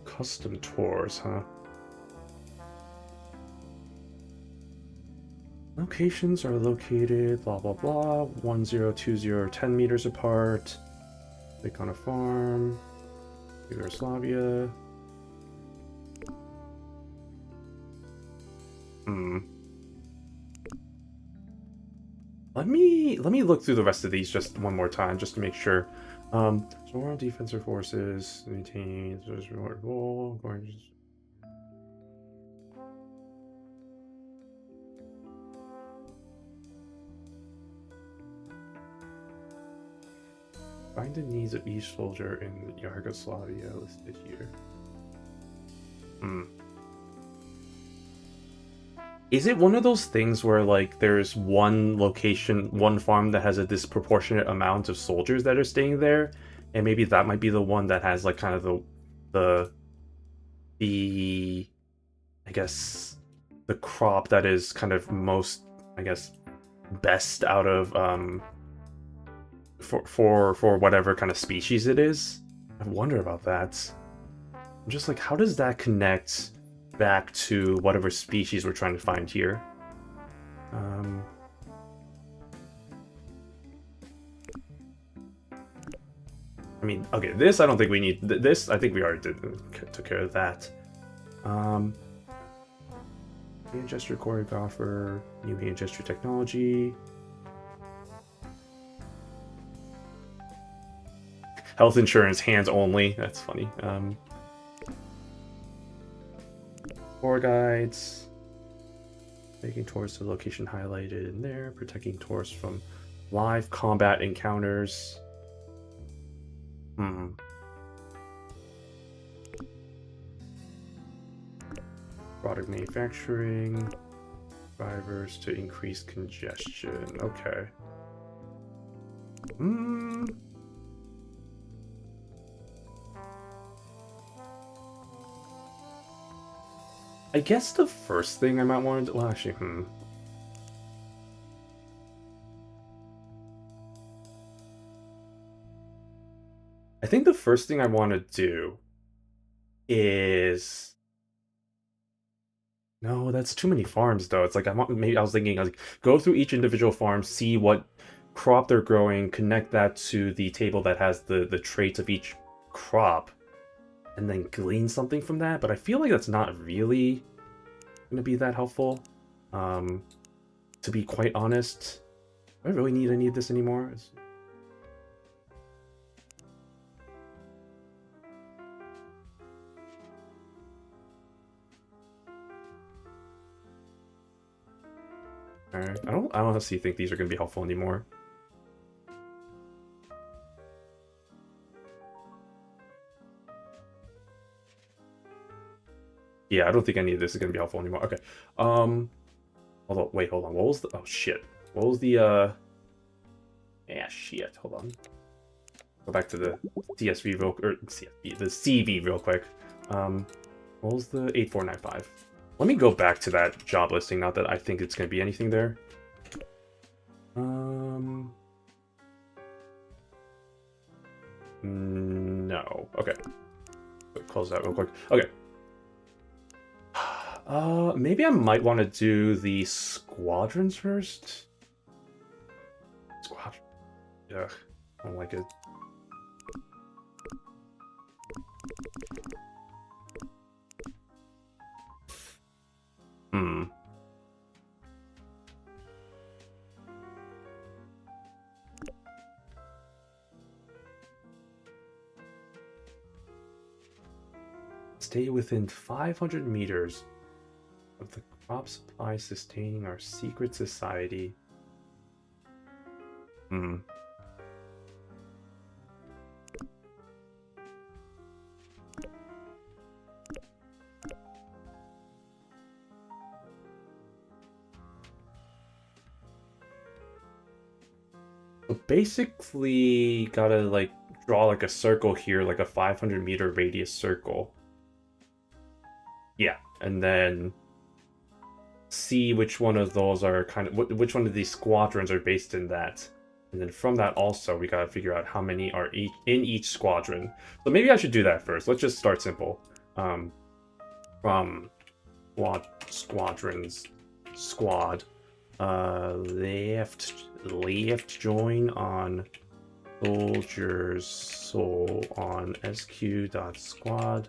Custom tours, huh? Locations are located, blah blah blah, 1, 0, 2, 0, 10 meters apart. Click on a farm. Yugoslavia. Let me look through the rest of these just one more time, just to make sure. So we're on defensive forces, maintaining reward goal, find the needs of each soldier in Yugoslavia listed here. Is it one of those things where like there's one location, one farm that has a disproportionate amount of soldiers that are staying there, and maybe that might be the one that has like kind of the the, I guess, the crop that is kind of most, I guess, best out of for whatever kind of species it is. I wonder about that. I'm just like, how does that connect back to whatever species we're trying to find here? I mean, okay, this I don't think we need. This I think we already took care of that. Hand gesture choreographer, new hand gesture technology. Health insurance, hands only. That's funny. Tour guides. Making tours to the location highlighted in there. Protecting tours from live combat encounters. Product manufacturing. Drivers to increase congestion. Okay. I guess the first thing I might want to do, well, actually, I think the first thing I want to do is, no, that's too many farms though. It's like maybe I was thinking like go through each individual farm, see what crop they're growing, connect that to the table that has the traits of each crop, and then glean something from that. But I feel like that's not really gonna be that helpful. To be quite honest, do I really need any of this anymore? Alright, I don't honestly think these are gonna be helpful anymore. Yeah, I don't think any of this is gonna be helpful anymore. Okay. Although, wait, hold on. What was the? Oh shit. What was the? Yeah, shit. Hold on. Go back to the CSV the CV real quick. What was the 8495? Let me go back to that job listing. Not that I think it's gonna be anything there. No. Okay. Close that real quick. Okay. Maybe I might want to do the squadrons first. Squadron. Ugh, I don't like it. Stay within 500 meters of the crop supply sustaining our secret society. So basically, gotta like draw like a circle here, like a 500-meter radius circle. Yeah, and then see which one of those are kind of which one of these squadrons are based in that, and then from that also we gotta figure out how many are in each squadron. So maybe I should do that first. Let's just start simple. From squadrons, squad, left join on soldiers soul on sq.squad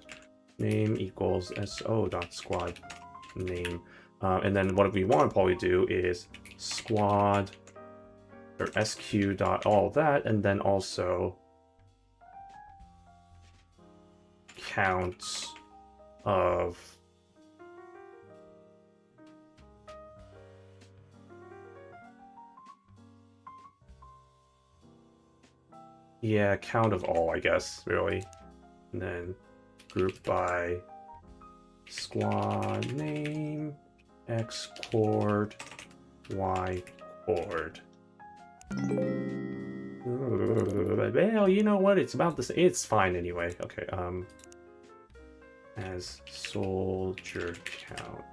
name equals so.squad name. And then what we want to probably do is squad or sq dot all that, and then also count of count of all, I guess, really. And then group by squad name, X chord, Y chord. Well, you know what? It's about the same. It's fine anyway. Okay. as soldier count.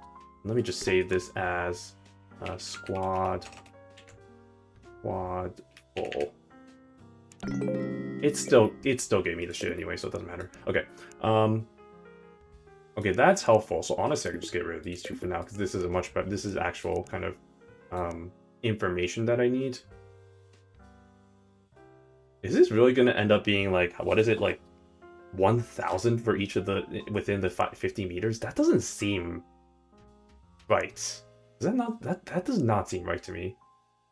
Let me just save this as squad full. It still gave me the shit anyway, so it doesn't matter. Okay. Okay, that's helpful. So honestly, I could just get rid of these two for now because this is a much better. This is actual kind of information that I need. Is this really going to end up being like, what is it, like 1,000 for each of the within the 50 meters? That doesn't seem right. Is that not that does not seem right to me?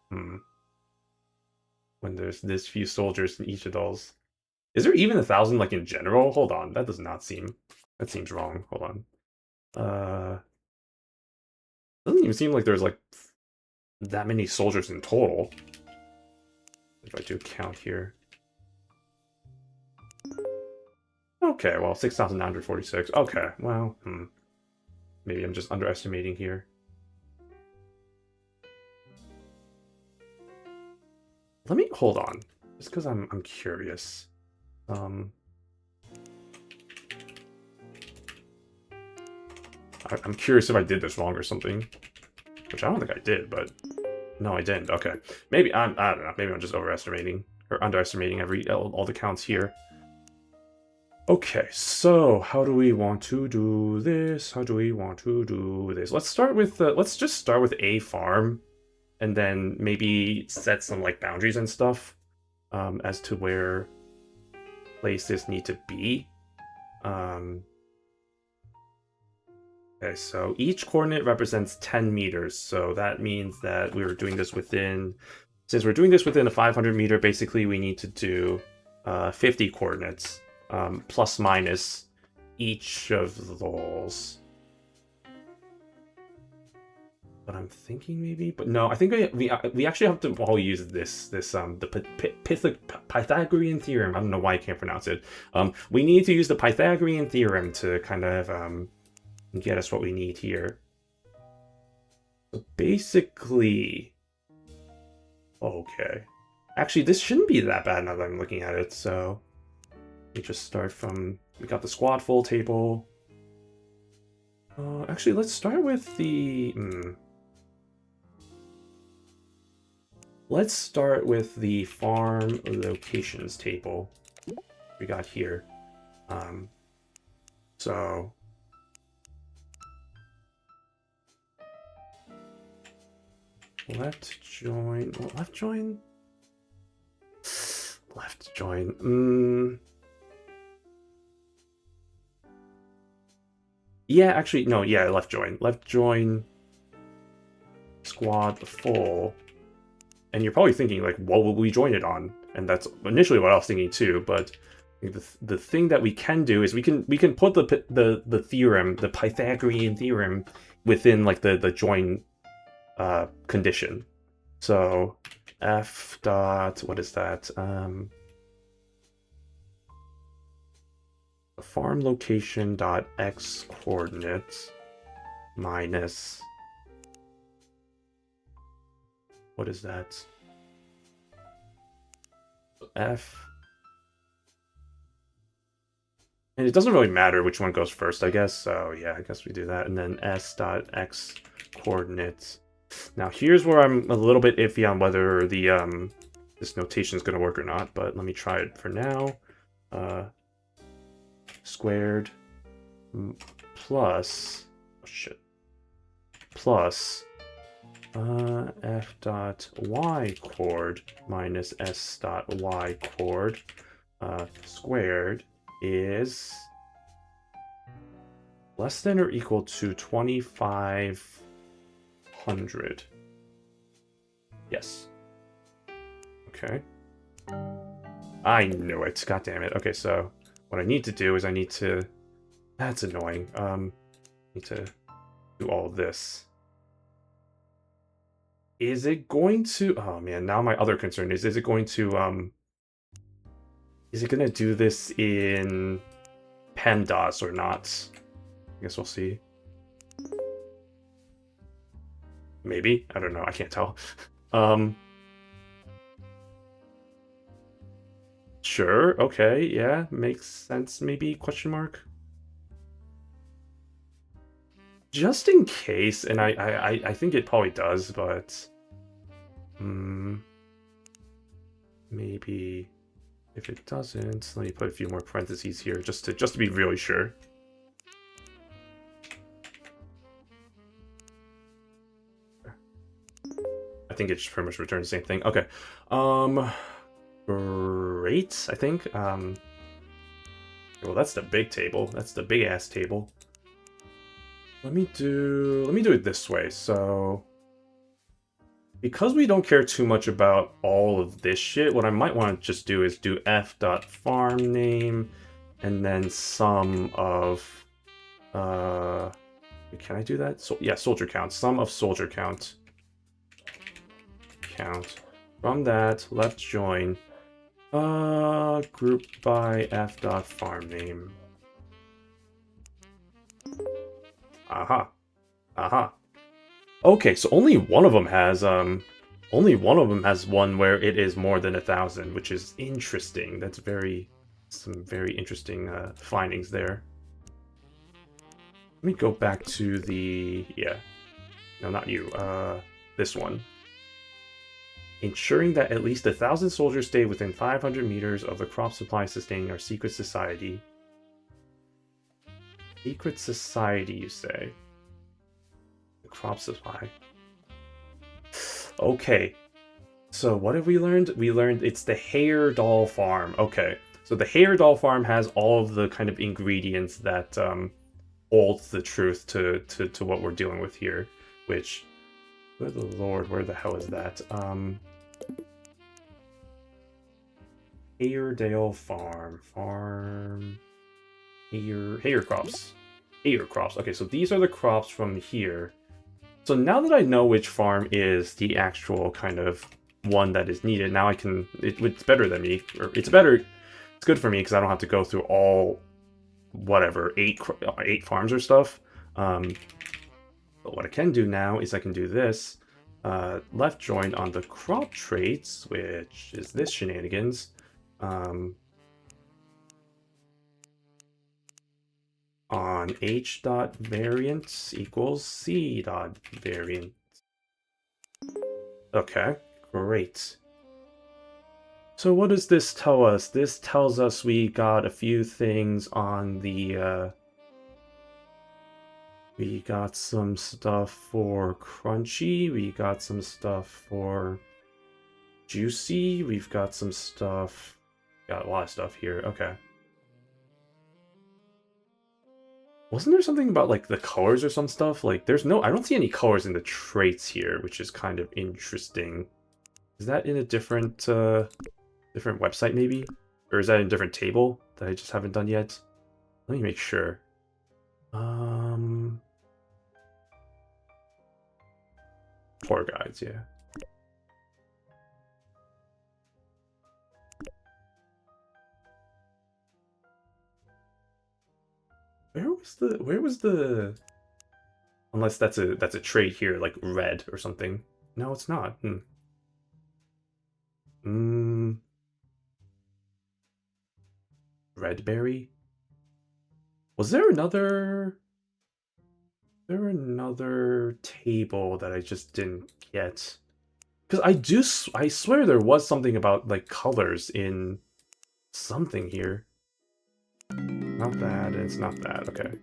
When there's this few soldiers in each of those, is there even 1,000 like in general? Hold on, that does not seem. That seems wrong. Hold on. Doesn't even seem like there's like that many soldiers in total. If I do count here. Okay, well, 6,946. Okay, well, maybe I'm just underestimating here. Let me hold on, just because I'm curious. I'm curious if I did this wrong or something, which I don't think I did, but no, I didn't. Okay, maybe I don't know. Maybe I'm just overestimating or underestimating all the counts here. Okay, so how do we want to do this? How do we want to do this? Let's start with let's just start with a farm, and then maybe set some like boundaries and stuff as to where places need to be. Okay, so each coordinate represents 10 meters, so that means that we're doing this within, since we're doing this within a 500 meter, basically we need to do 50 coordinates, plus minus each of those. But I'm thinking maybe, but no, I think we actually have to all use the Pythagorean theorem. I don't know why I can't pronounce it. We need to use the Pythagorean theorem to kind of get us what we need here. So basically, okay. Actually, this shouldn't be that bad now that I'm looking at it. So we just start from, we got the squad full table. Actually, let's start with the. Let's start with the farm locations table we got here. So left join. Yeah, actually, no, yeah, left join. Left join squad full. And you're probably thinking, like, what will we join it on? And that's initially what I was thinking too, but the thing that we can do is we can put the theorem, the Pythagorean theorem, within like the join condition. So f dot, what is that? Farm location dot x coordinates minus, what is that? F. And it doesn't really matter which one goes first, I guess. So yeah, I guess we do that. And then s dot x coordinates. Now here's where I'm a little bit iffy on whether the this notation is going to work or not, but let me try it for now. Squared plus, oh shit, plus f dot y chord minus s dot y chord squared is less than or equal to 2,500. Yes. Okay. I knew it. God damn it. Okay, so what I need to do is I need to. That's annoying. Need to do all of this. Is it going to? Oh man, now my other concern is it going to is it gonna do this in PEMDAS or not? I guess we'll see. Maybe, I don't know, I can't tell. Sure, okay, yeah, makes sense maybe, question mark. just in case, and I think it probably does, but maybe if it doesn't, let me put a few more parentheses here just to be really sure. I think it just pretty much returns the same thing. Okay. Great, I think. Well, that's the big table. That's the big ass table. Let me do it this way. So because we don't care too much about all of this shit, what I might want to just do is do f.farm name and then sum of can I do that? So yeah, soldier count. Sum of soldier count. From that, left join. Group by f.farm name. Aha. Aha. Okay, so only one of them has one where it is more than 1,000, which is interesting. That's some very interesting findings there. Let me go back to no, not you, this one. Ensuring that at least 1,000 soldiers stay within 500 meters of the crop supply sustaining our secret society. Secret society, you say? The crop supply. Okay. So what have we learned? We learned it's the Hair Doll Farm. Okay. So the Hair Doll Farm has all of the kind of ingredients that holds the truth to what we're dealing with here. Which, good lord, where the hell is that? Hairdale Farm. Hair crops. Hair crops. Okay, so these are the crops from here. So now that I know which farm is the actual kind of one that is needed, now I can... It's better than me. Or it's better... It's good for me because I don't have to go through all... whatever, 8 farms or stuff. But what I can do now is I can do this. Left join on the crop traits, which is this shenanigans. On h.variant equals c.variant. Okay, great. So what does this tell us? This tells us we got a few things on the, we got some stuff for crunchy, we got some stuff for juicy, we've got some stuff, got a lot of stuff here, okay. Wasn't there something about, like, the colors or some stuff? Like, I don't see any colors in the traits here, which is kind of interesting. Is that in a different website, maybe? Or is that in a different table that I just haven't done yet? Let me make sure. Tour guides, yeah. Where was the unless that's a trait here, like red or something. No, it's not. Redberry? Was there another table that I just didn't get? Because I swear there was something about like colors in something here. Not that, it's not that, okay.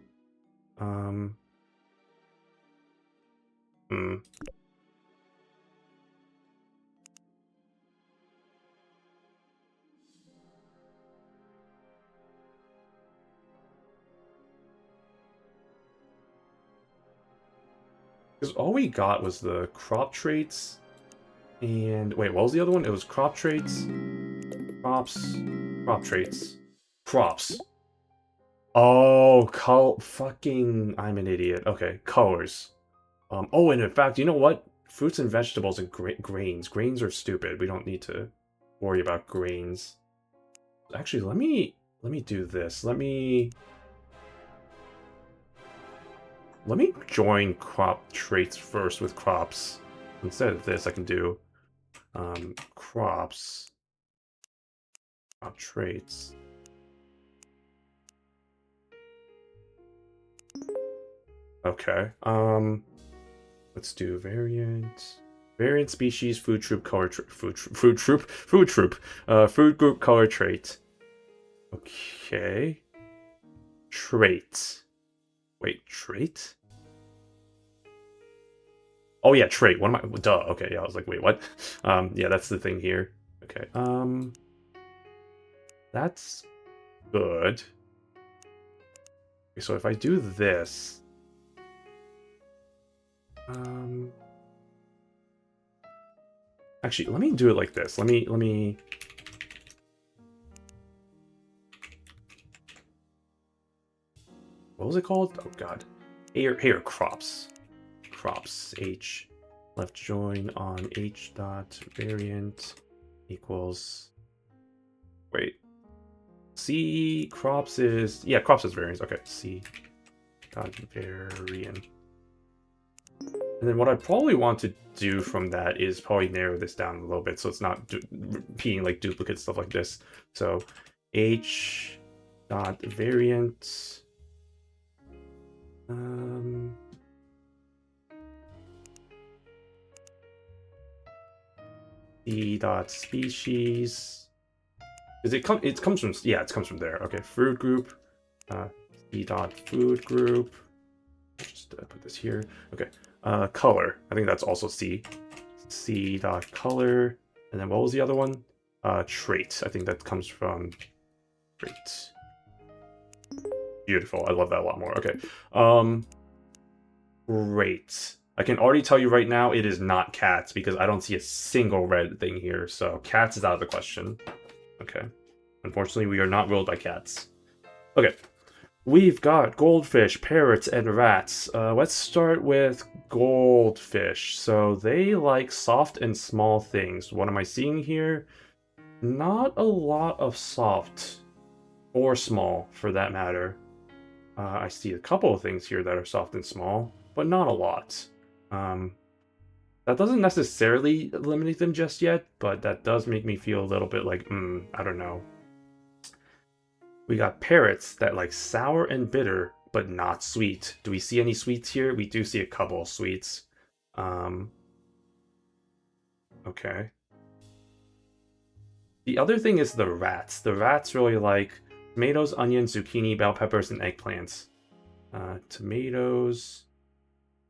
Because all we got was the crop traits, and wait, what was the other one? It was crop traits, crops, crop traits, crops. Oh, fucking, I'm an idiot. Okay, colors. Oh, and in fact, you know what? Fruits and vegetables and grains. Grains are stupid. We don't need to worry about grains. Actually, let me do this. Let me join crop traits first with crops. Instead of this, I can do crops, crop traits. Okay. Let's do variant. Variant species, food troop, color food troop, food group, color trait. Okay. Trait. Wait, trait? Oh yeah, trait. What am I? Duh. Okay, yeah, I was like, wait, what? Yeah, that's the thing here. Okay. That's good. Okay, so if I do this, actually, let me do it like this. Let me. What was it called? Oh God, here crops, H, left join on H dot variant equals. Wait, C crops is crops is variance. Okay, C dot variant. And then what I probably want to do from that is probably narrow this down a little bit so it's not repeating like duplicate stuff like this. So H dot variant D dot species. It comes from it comes from there. Okay, food group. D dot food group. Just put this here. Okay. Color. I think that's also C. C dot color. And then what was the other one? Trait. I think that comes from trait. Beautiful. I love that a lot more. Okay. Great. I can already tell you right now it is not cats because I don't see a single red thing here. So cats is out of the question. Okay. Unfortunately, we are not ruled by cats. Okay. We've got goldfish, parrots, and rats. Let's start with goldfish. So they like soft and small things. What am I seeing here? Not a lot of soft or small, for that matter. I see a couple of things here that are soft and small, but not a lot. That doesn't necessarily eliminate them just yet, but that does make me feel a little bit like, I don't know. We got parrots that like sour and bitter, but not sweet. Do we see any sweets here? We do see a couple of sweets. Okay. The other thing is the rats. The rats really like tomatoes, onions, zucchini, bell peppers, and eggplants. Tomatoes.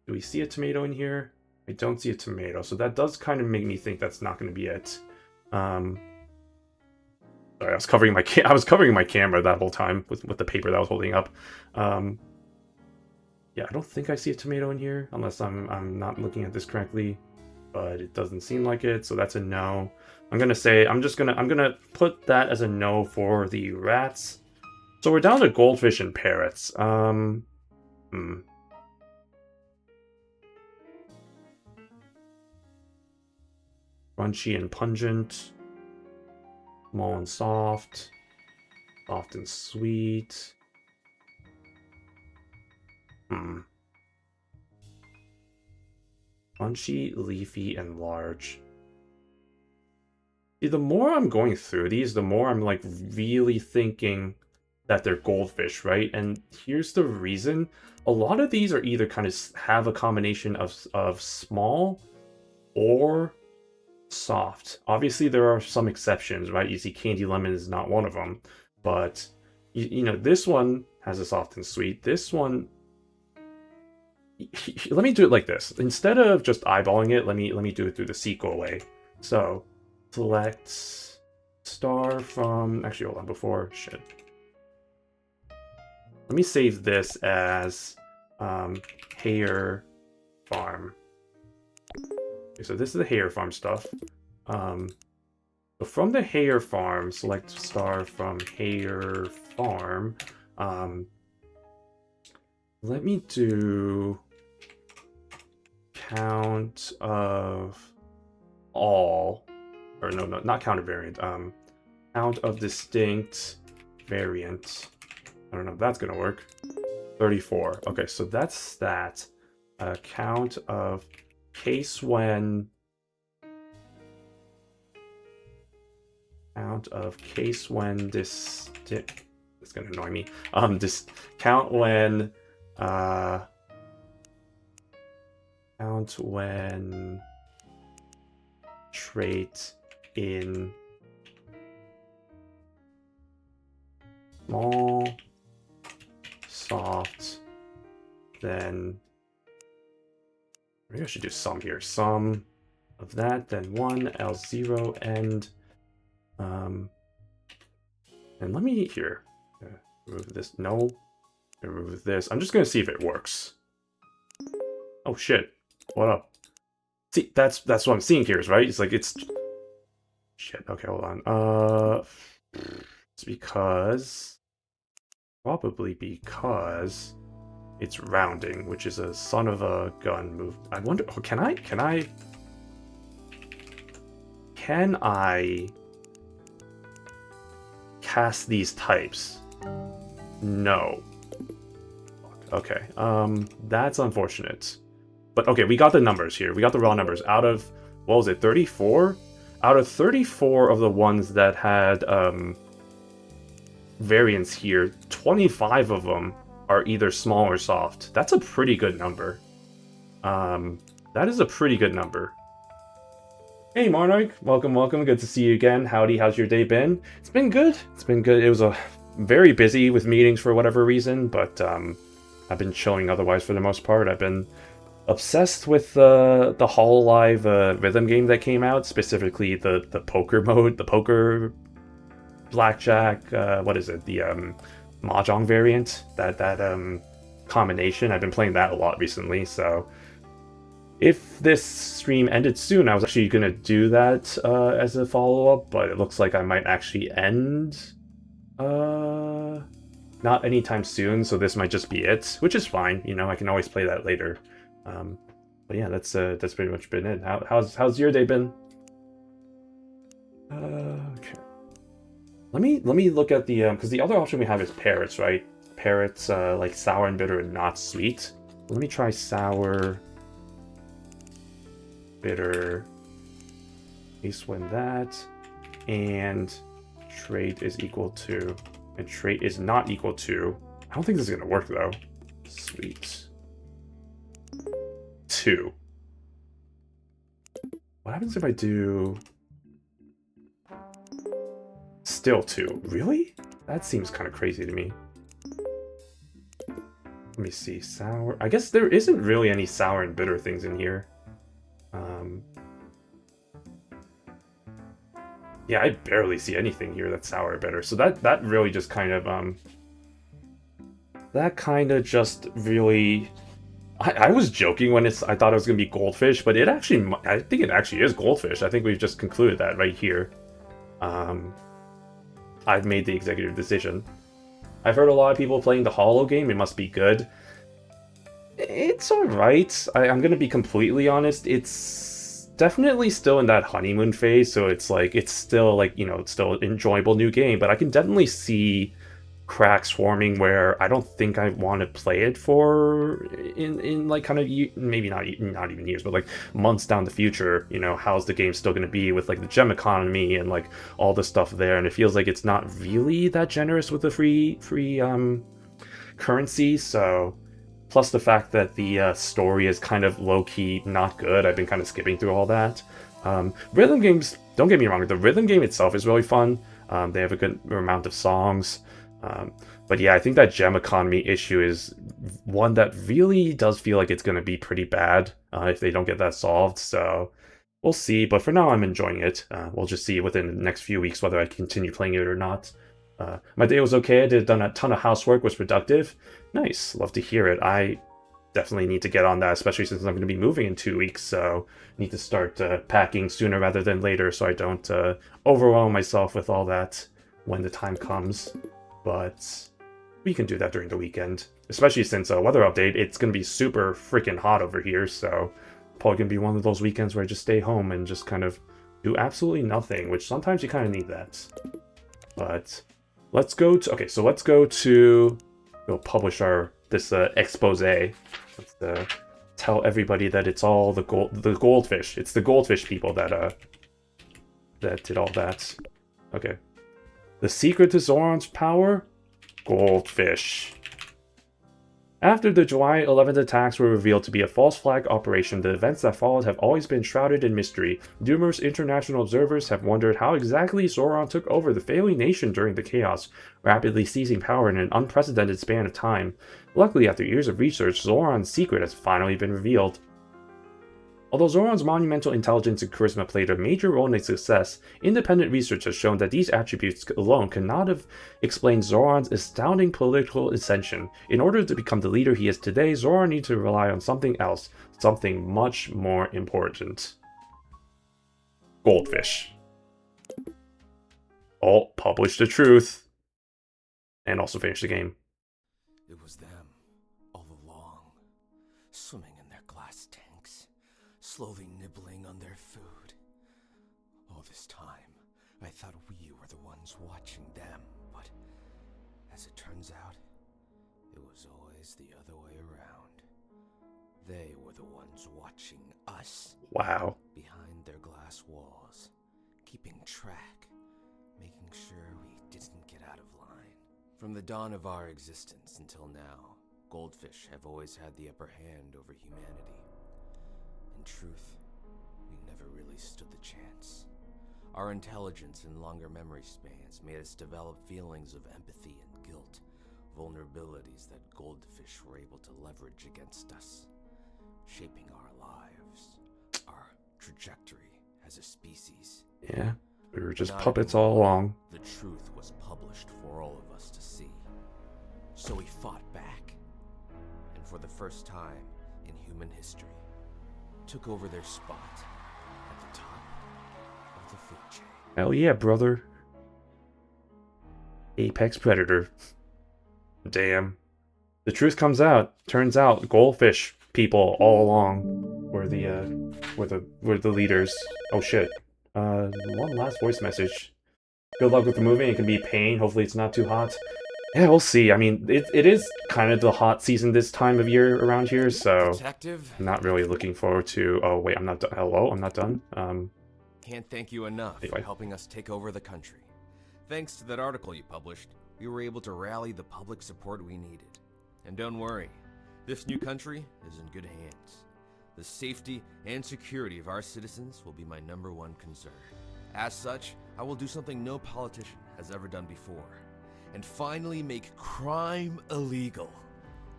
Do we see a tomato in here? I don't see a tomato, so that does kind of make me think that's not going to be it. Sorry, I was covering my camera that whole time with the paper that I was holding up. Yeah, I don't think I see a tomato in here unless I'm not looking at this correctly, but it doesn't seem like it, so that's a no. I'm gonna put that as a no for the rats. So we're down to goldfish and parrots. Crunchy and pungent. Small and soft. Soft and sweet. Crunchy, leafy, and large. See, the more I'm going through these, the more I'm like really thinking that they're goldfish, right? And here's the reason. A lot of these are either kind of have a combination of small or soft. Obviously, there are some exceptions, right? You see candy lemon is not one of them, but you know, this one has a soft and sweet. This one, let me do it like this. Instead of just eyeballing it, let me do it through the sequel way. So select star from, actually hold on, before shit. Let me save this as Hayer Farm. Okay, so this is the Hayer Farm stuff. So from the Hayer Farm, select star from Hayer Farm. Let me do count of all, or no, not count of variant. Count of distinct variant. I don't know if that's gonna work. 34. Okay, so that's that. Count of case when. Count of case when this. It's gonna annoy me. This count when. Count when trait in small, soft, then maybe I should do sum here. Sum of that, then 1, else 0, and let me here remove this. No, remove this. I'm just gonna see if it works. Oh shit! What up? See, that's what I'm seeing here, right? It's like it's shit. Okay, hold on. It's probably because it's rounding, which is a son of a gun move. I wonder. Oh, can I cast these types? No. Okay. That's unfortunate. But okay, we got the numbers here. We got the raw numbers. Out of, what was it, 34? Out of 34 of the ones that had variants here, 25 of them are either small or soft. That's a pretty good number. That is a pretty good number. Hey Monarch, welcome. Good to see you again. Howdy, how's your day been? It's been good. It was very busy with meetings for whatever reason, but I've been chilling otherwise for the most part. I've been obsessed with the HoloLive rhythm game that came out, specifically the poker mode, the poker blackjack, what is it, the mahjong variant, that combination. I've been playing that a lot recently, so if this stream ended soon, I was actually gonna do that as a follow-up, but it looks like I might actually end not anytime soon, so this might just be it, which is fine. You know, I can always play that later. But yeah, that's pretty much been it. How's your day been? Okay. Let me look at the because the other option we have is parrots, right? Parrots like sour and bitter and not sweet. Let me try sour, bitter, case when that, and trait is equal to, and trait is not equal to. I don't think this is gonna work though. Sweet. 2. What happens if I do still 2? Really? That seems kind of crazy to me. Let me see. Sour. I guess there isn't really any sour and bitter things in here. Yeah, I barely see anything here that's sour or bitter. So that really just kind of that kind of just really. I was joking when I thought it was gonna be goldfish, but I think it actually is goldfish. I think we've just concluded that right here. I've made the executive decision. I've heard a lot of people playing the Holo game. It must be good. It's alright. I'm gonna be completely honest. It's definitely still in that honeymoon phase, so it's like, it's still like, you know, it's still an enjoyable new game, but I can definitely see cracks forming where I don't think I want to play it for in like kind of maybe not even years, but like months down the future. You know, how's the game still going to be with like the gem economy and like all the stuff there? And it feels like it's not really that generous with the free currency. So plus the fact that the story is kind of low-key not good. I've been kind of skipping through all that. Rhythm games, don't get me wrong, the rhythm game itself is really fun. They have a good amount of songs. But yeah, I think that gem economy issue is one that really does feel like it's going to be pretty bad if they don't get that solved. So we'll see. But for now, I'm enjoying it. We'll just see within the next few weeks whether I continue playing it or not. My day was okay. I done a ton of housework, was productive. Nice. Love to hear it. I definitely need to get on that, especially since I'm going to be moving in 2 weeks. So need to start packing sooner rather than later so I don't overwhelm myself with all that when the time comes. But we can do that during the weekend, especially since weather update, it's going to be super freaking hot over here, so probably going to be one of those weekends where I just stay home and just kind of do absolutely nothing, which sometimes you kind of need that. But let's go to, okay, so let's go publish this expose. Let's tell everybody that it's all the goldfish. It's the goldfish people that did all that. Okay. The secret to Zoran's power? Goldfish. After the July 11th attacks were revealed to be a false flag operation, the events that followed have always been shrouded in mystery. Numerous international observers have wondered how exactly Zoran took over the failing nation during the chaos, rapidly seizing power in an unprecedented span of time. Luckily, after years of research, Zoran's secret has finally been revealed. Although Zoran's monumental intelligence and charisma played a major role in its success, independent research has shown that these attributes alone cannot have explained Zoran's astounding political ascension. In order to become the leader he is today, Zoran needs to rely on something else, something much more important. Goldfish. Oh, publish the truth. And also finish the game.
It was them, all along, swimming in their glass tanks, slowly nibbling on their food. All this time, I thought we were the ones watching them, but as it turns out, it was always the other way around. They were the ones watching us.
Wow.
Behind their glass walls, keeping track, making sure we didn't get out of line. From the dawn of our existence until now, goldfish have always had the upper hand over humanity. In truth, we never really stood the chance. Our intelligence and longer memory spans made us develop feelings of empathy and guilt, vulnerabilities that goldfish were able to leverage against us, shaping our lives, our trajectory as a species.
Yeah, we were just
Not
puppets
anymore.
all along.
The truth was published for all of us to see. So we fought back, and for the first time in human history, took over their spot at the top of the food chain.
Hell yeah, brother. Apex Predator. Damn. The truth comes out. Turns out goldfish people all along were the leaders. Oh shit. One last voice message. Good luck with the movie. It can be pain. Hopefully it's not too hot. Yeah, we'll see. I mean, it is kind of the hot season this time of year around here, so
Detective,
I'm not really looking forward to. Oh wait, I'm not done. Hello, I'm not done.
can't thank you enough for
Anyway.
helping us take over the country. Thanks to that article you published, we were able to rally the public support we needed. And don't worry, this new country is in good hands. The safety and security of our citizens will be my #1 concern. As such, I will do something no politician has ever done before, and finally make crime illegal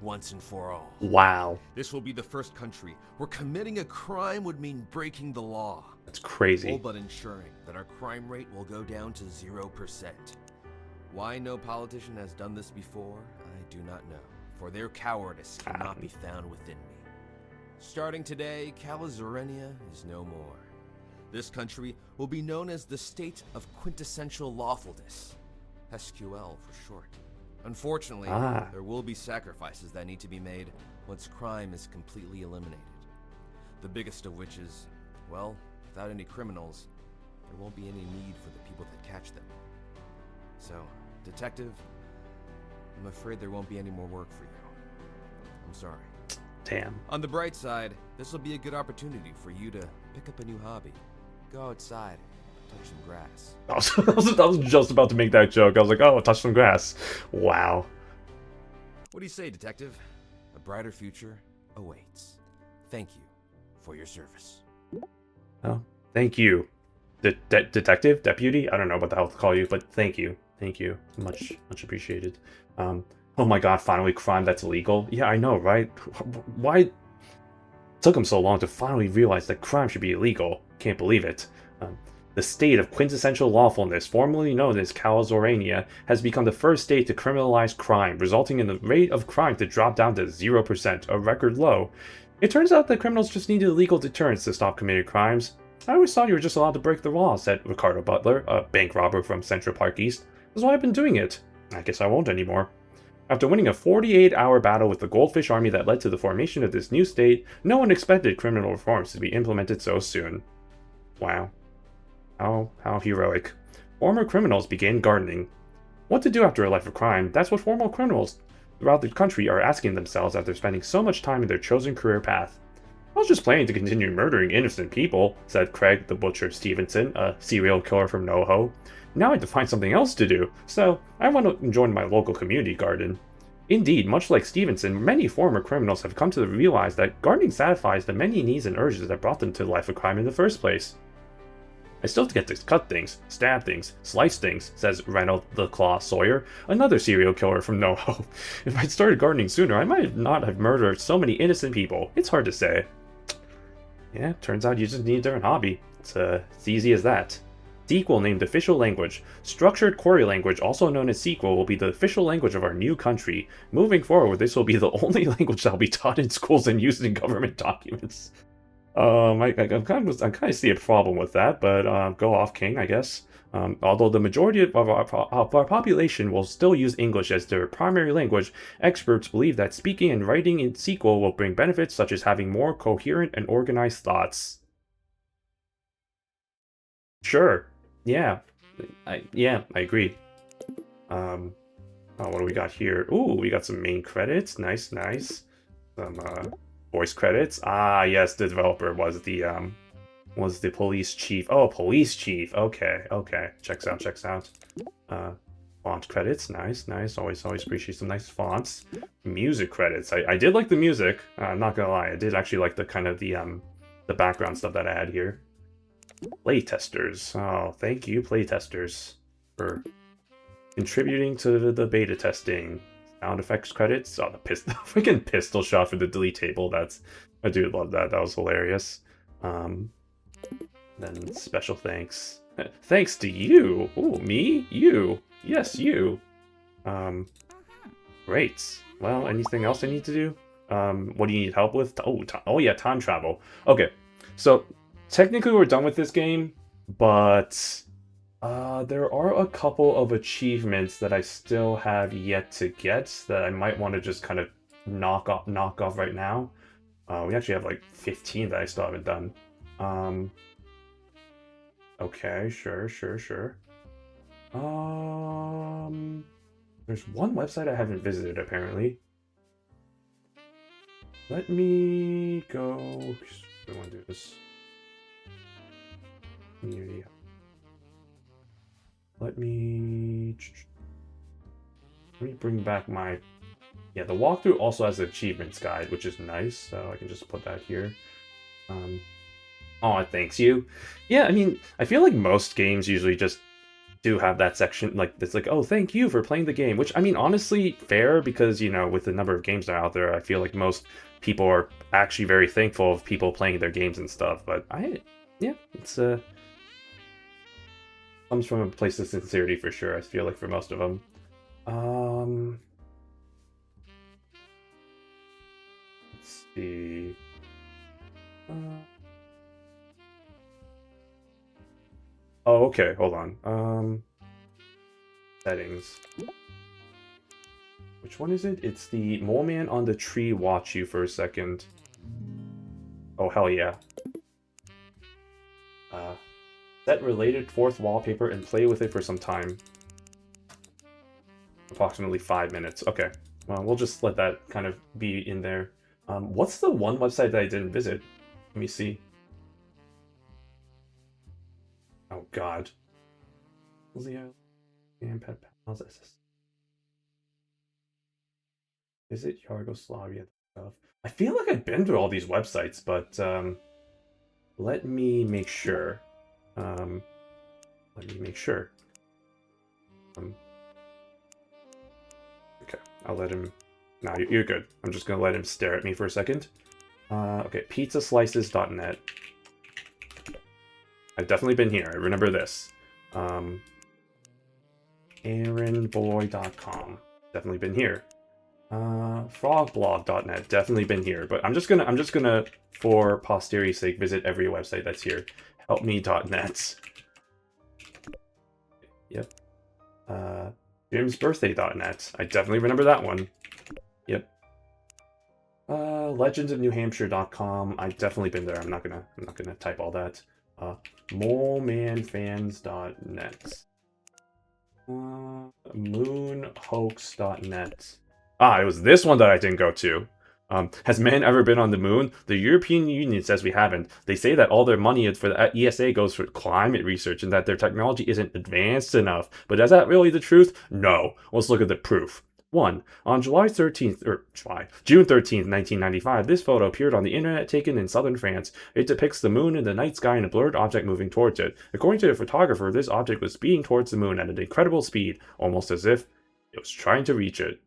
once and for all.
Wow,
This will be the first country where committing a crime would mean breaking the law,
that's
all
crazy.
but ensuring that our crime rate will go down to 0%. Why no politician has done this before, I do not know, for their cowardice cannot be found within me. Starting today, Calazorenia is no more. This country will be known as the State of Quintessential Lawfulness, SQL for short. Unfortunately, there will be sacrifices that need to be made once crime is completely eliminated. The biggest of which is, well, without any criminals, there won't be any need for the people that catch them. So, Detective, I'm afraid there won't be any more work for you. I'm sorry.
Damn.
On the bright side, this will be a good opportunity for you to pick up a new hobby. Go outside, touch some grass.
I was just about to make that joke. I was like, oh, touch some grass. Wow.
What do you say, Detective? A brighter future awaits. Thank you for your service.
Oh, thank you. Detective? Deputy? I don't know what the hell to call you, but thank you. Thank you. Much appreciated. Oh my god, finally crime that's illegal? Yeah, I know, right? Why it took him so long to finally realize that crime should be illegal? Can't believe it. The state of quintessential lawfulness, formerly known as Calazorania, has become the first state to criminalize crime, resulting in the rate of crime to drop down to 0%, a record low. It turns out that criminals just needed legal deterrence to stop committing crimes. I always thought you were just allowed to break the law, said Ricardo Butler, a bank robber from Central Park East. That's why I've been doing it. I guess I won't anymore. After winning a 48-hour battle with the Goldfish Army that led to the formation of this new state, no one expected criminal reforms to be implemented so soon. Wow. How heroic. Former criminals began gardening. What to do after a life of crime, that's what former criminals throughout the country are asking themselves after spending so much time in their chosen career path. I was just planning to continue murdering innocent people, said Craig the Butcher Stevenson, a serial killer from NoHo. Now I have to find something else to do, so I want to join my local community garden. Indeed, much like Stevenson, many former criminals have come to realize that gardening satisfies the many needs and urges that brought them to the life of crime in the first place. I still get to cut things, stab things, slice things, says Reynold the Claw Sawyer, another serial killer from NoHo. If I'd started gardening sooner, I might not have murdered so many innocent people. It's hard to say. Yeah, turns out you just need a different hobby. It's easy as that. SQL named official language. Structured query language, also known as SQL, will be the official language of our new country. Moving forward, this will be the only language that will be taught in schools and used in government documents. I kind of see a problem with that, but go off, King, I guess. Although the majority of our population will still use English as their primary language, experts believe that speaking and writing in SQL will bring benefits such as having more coherent and organized thoughts. Sure. Yeah. I agree. Oh, what do we got here? Ooh, we got some main credits. Nice, nice. Some voice credits. Ah, yes, the developer was the police chief. Oh, police chief. Okay, okay. Checks out. Font credits. Nice, nice. Always appreciate some nice fonts. Music credits. I did like the music. I'm not gonna lie. I did actually like the kind of the background stuff that I had here. Playtesters. Oh, thank you, playtesters, for contributing to the beta testing. Sound effects credits. Oh, the freaking pistol shot for the delete table. I do love that. That was hilarious. Then special thanks. Thanks to you. Ooh, me? You. Yes, you. Great. Well, anything else I need to do? What do you need help with? Oh yeah, time travel. Okay, so technically we're done with this game, but there are a couple of achievements that I still have yet to get that I might want to just kind of knock off right now. We actually have like 15 that I still haven't done. Okay, sure. There's one website I haven't visited apparently. Let me go. I want to do this. Community. Let me bring back my... Yeah, the walkthrough also has an achievements guide, which is nice, so I can just put that here. Oh, thanks you. Yeah, I mean, I feel like most games usually just do have that section, like, it's like, oh, thank you for playing the game, which, I mean, honestly, fair, because, you know, with the number of games that are out there, I feel like most people are actually very thankful of people playing their games and stuff, but it's, comes from a place of sincerity for sure, I feel like, for most of them. Let's see. Oh, okay, hold on. Settings. Which one is it? It's the Mole Man on the Tree Watch You for a second. Oh, hell yeah. Set related fourth wallpaper and play with it for some time. Approximately 5 minutes. Okay. Well, we'll just let that kind of be in there. What's the one website that I didn't visit? Let me see. Oh god. Visit Yugoslavia stuff. I feel like I've been through all these websites, but let me make sure. Okay, I'll let him... No, you're good. I'm just gonna let him stare at me for a second. Okay, pizzaslices.net. I've definitely been here. I remember this. Aaronboy.com. Definitely been here. Frogblog.net. Definitely been here. But I'm just gonna, for posterity's sake, visit every website that's here. Helpme.net. Yep. JimsBirthday.net. I definitely remember that one. Yep. Legendsofnewhampshire.com. I've definitely been there. I'm not gonna type all that. Molemanfans.net. Moonhoax.net. Ah, it was this one that I didn't go to. Has man ever been on the moon? The European Union says we haven't. They say that all their money for the ESA goes for climate research and that their technology isn't advanced enough. But is that really the truth? No. Let's look at the proof. 1. On July 13th, or June 13th, 1995, this photo appeared on the internet taken in southern France. It depicts the moon in the night sky and a blurred object moving towards it. According to the photographer, this object was speeding towards the moon at an incredible speed, almost as if it was trying to reach it.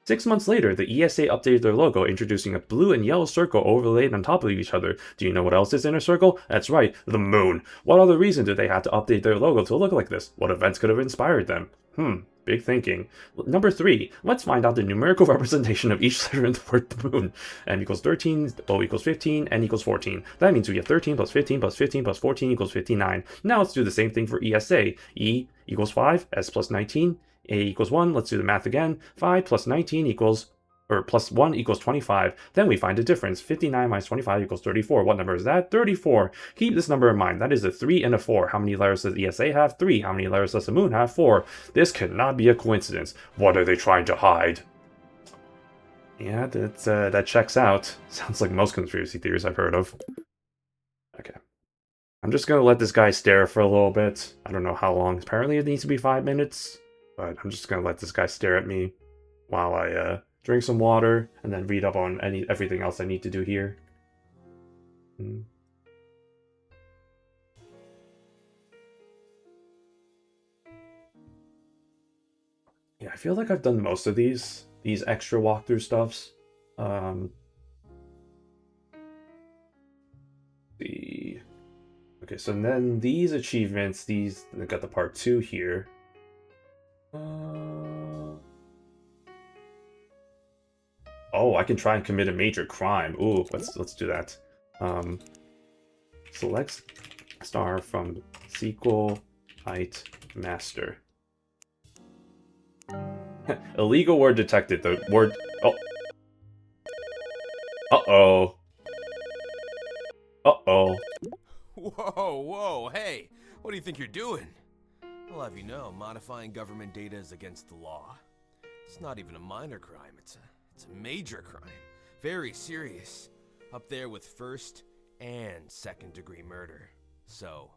6 months later, the ESA updated their logo, introducing a blue and yellow circle overlaid on top of each other. Do you know what else is in a circle? That's right, the moon. What other reason did they have to update their logo to look like this? What events could have inspired them? Big thinking. Number 3, let's find out the numerical representation of each letter in the word the moon. M equals 13, O equals 15, N equals 14. That means we have 13 plus 15 plus 15 plus 14 equals 59. Now let's do the same thing for ESA. E equals 5, S plus 19, A equals 1, let's do the math again. 5 plus 19 equals, or plus 1 equals 25. Then we find a difference. 59 minus 25 equals 34. What number is that? 34. Keep this number in mind. That is a 3 and a 4. How many letters does ESA have? 3. How many letters does the moon have? 4. This cannot be a coincidence. What are they trying to hide? Yeah, that checks out. Sounds like most conspiracy theories I've heard of. Okay. I'm just gonna let this guy stare for a little bit. I don't know how long. Apparently it needs to be 5 minutes. But I'm just gonna let this guy stare at me while I drink some water and then read up on everything else I need to do here. Yeah, I feel like I've done most of these extra walkthrough stuffs. Okay, so then these achievements, I got the part 2 here. Oh, I can try and commit a major crime. Ooh, let's do that. Select star from sequel height master. Illegal word detected. The word. Oh. Uh-oh. Uh-oh.
Whoa, hey! What do you think you're doing? I'll have you know, modifying government data is against the law. It's not even a minor crime, it's a major crime. Very serious. Up there with first and second-degree murder. So,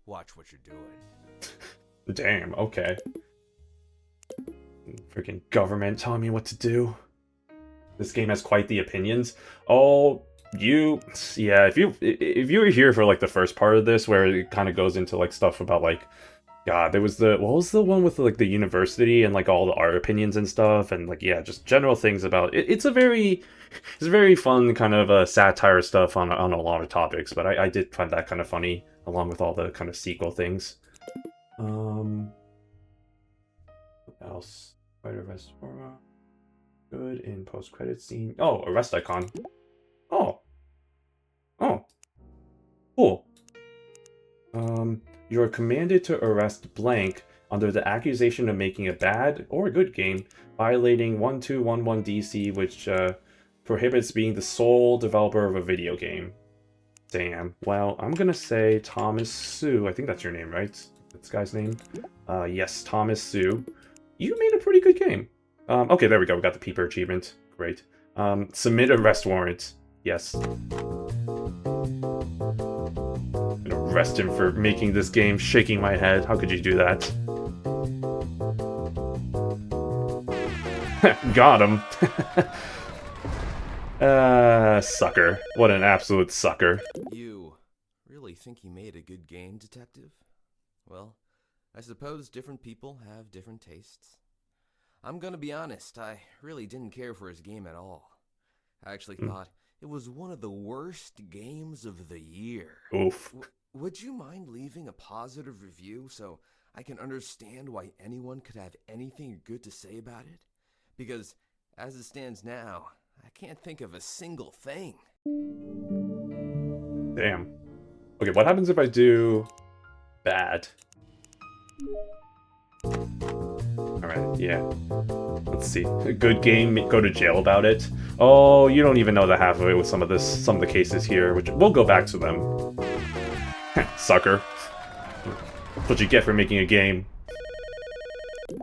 watch what you're doing.
Damn, okay. Freaking government telling me what to do. This game has quite the opinions. Oh, yeah, if you were here for like the first part of this where it kind of goes into like stuff about like, God, there was what was the one with like the university and like all the art opinions and stuff, and like, yeah, just general things about it. It's a very fun kind of satire stuff on a lot of topics, but I did find that kind of funny along with all the kind of sequel things. What else? Quite arrest aura. Good in post-credit scene. Oh, arrest icon. Oh, cool. You are commanded to arrest blank under the accusation of making a bad or good game, violating 1211 DC, which prohibits being the sole developer of a video game. Damn. Well, I'm gonna say Thomas Sue. I think that's your name, right? This guy's name? Yes, Thomas Sue. You made a pretty good game. Okay, there we go. We got the Peeper achievement. Great. Submit arrest warrant. Yes. Arrest him for making this game, shaking my head. How could you do that? Got him. Sucker. What an absolute sucker.
You really think he made a good game, detective? Well, I suppose different people have different tastes. I'm gonna be honest, I really didn't care for his game at all. I actually thought it was one of the worst games of the year.
Oof.
Would you mind leaving a positive review so I can understand why anyone could have anything good to say about it? Because, as it stands now, I can't think of a single thing.
Damn. Okay, what happens if I do bad? Alright, yeah. Let's see. A good game, go to jail about it. Oh, you don't even know the half of it with some of the cases here, which we'll go back to them. Sucker. That's what you get for making a game.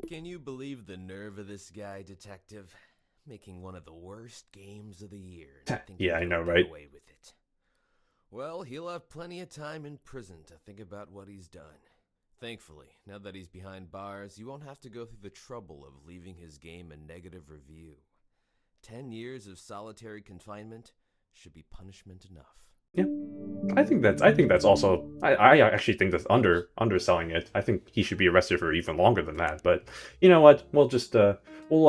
Can you believe the nerve of this guy, detective? Making one of the worst games of the year.
Yeah, I know, right?
Away with it. Well, he'll have plenty of time in prison to think about what he's done. Thankfully, now that he's behind bars, you won't have to go through the trouble of leaving his game a negative review. 10 years of solitary confinement should be punishment enough.
Yeah, I think that's also. I actually think that's underselling it. I think he should be arrested for even longer than that. But you know what? We'll let we'll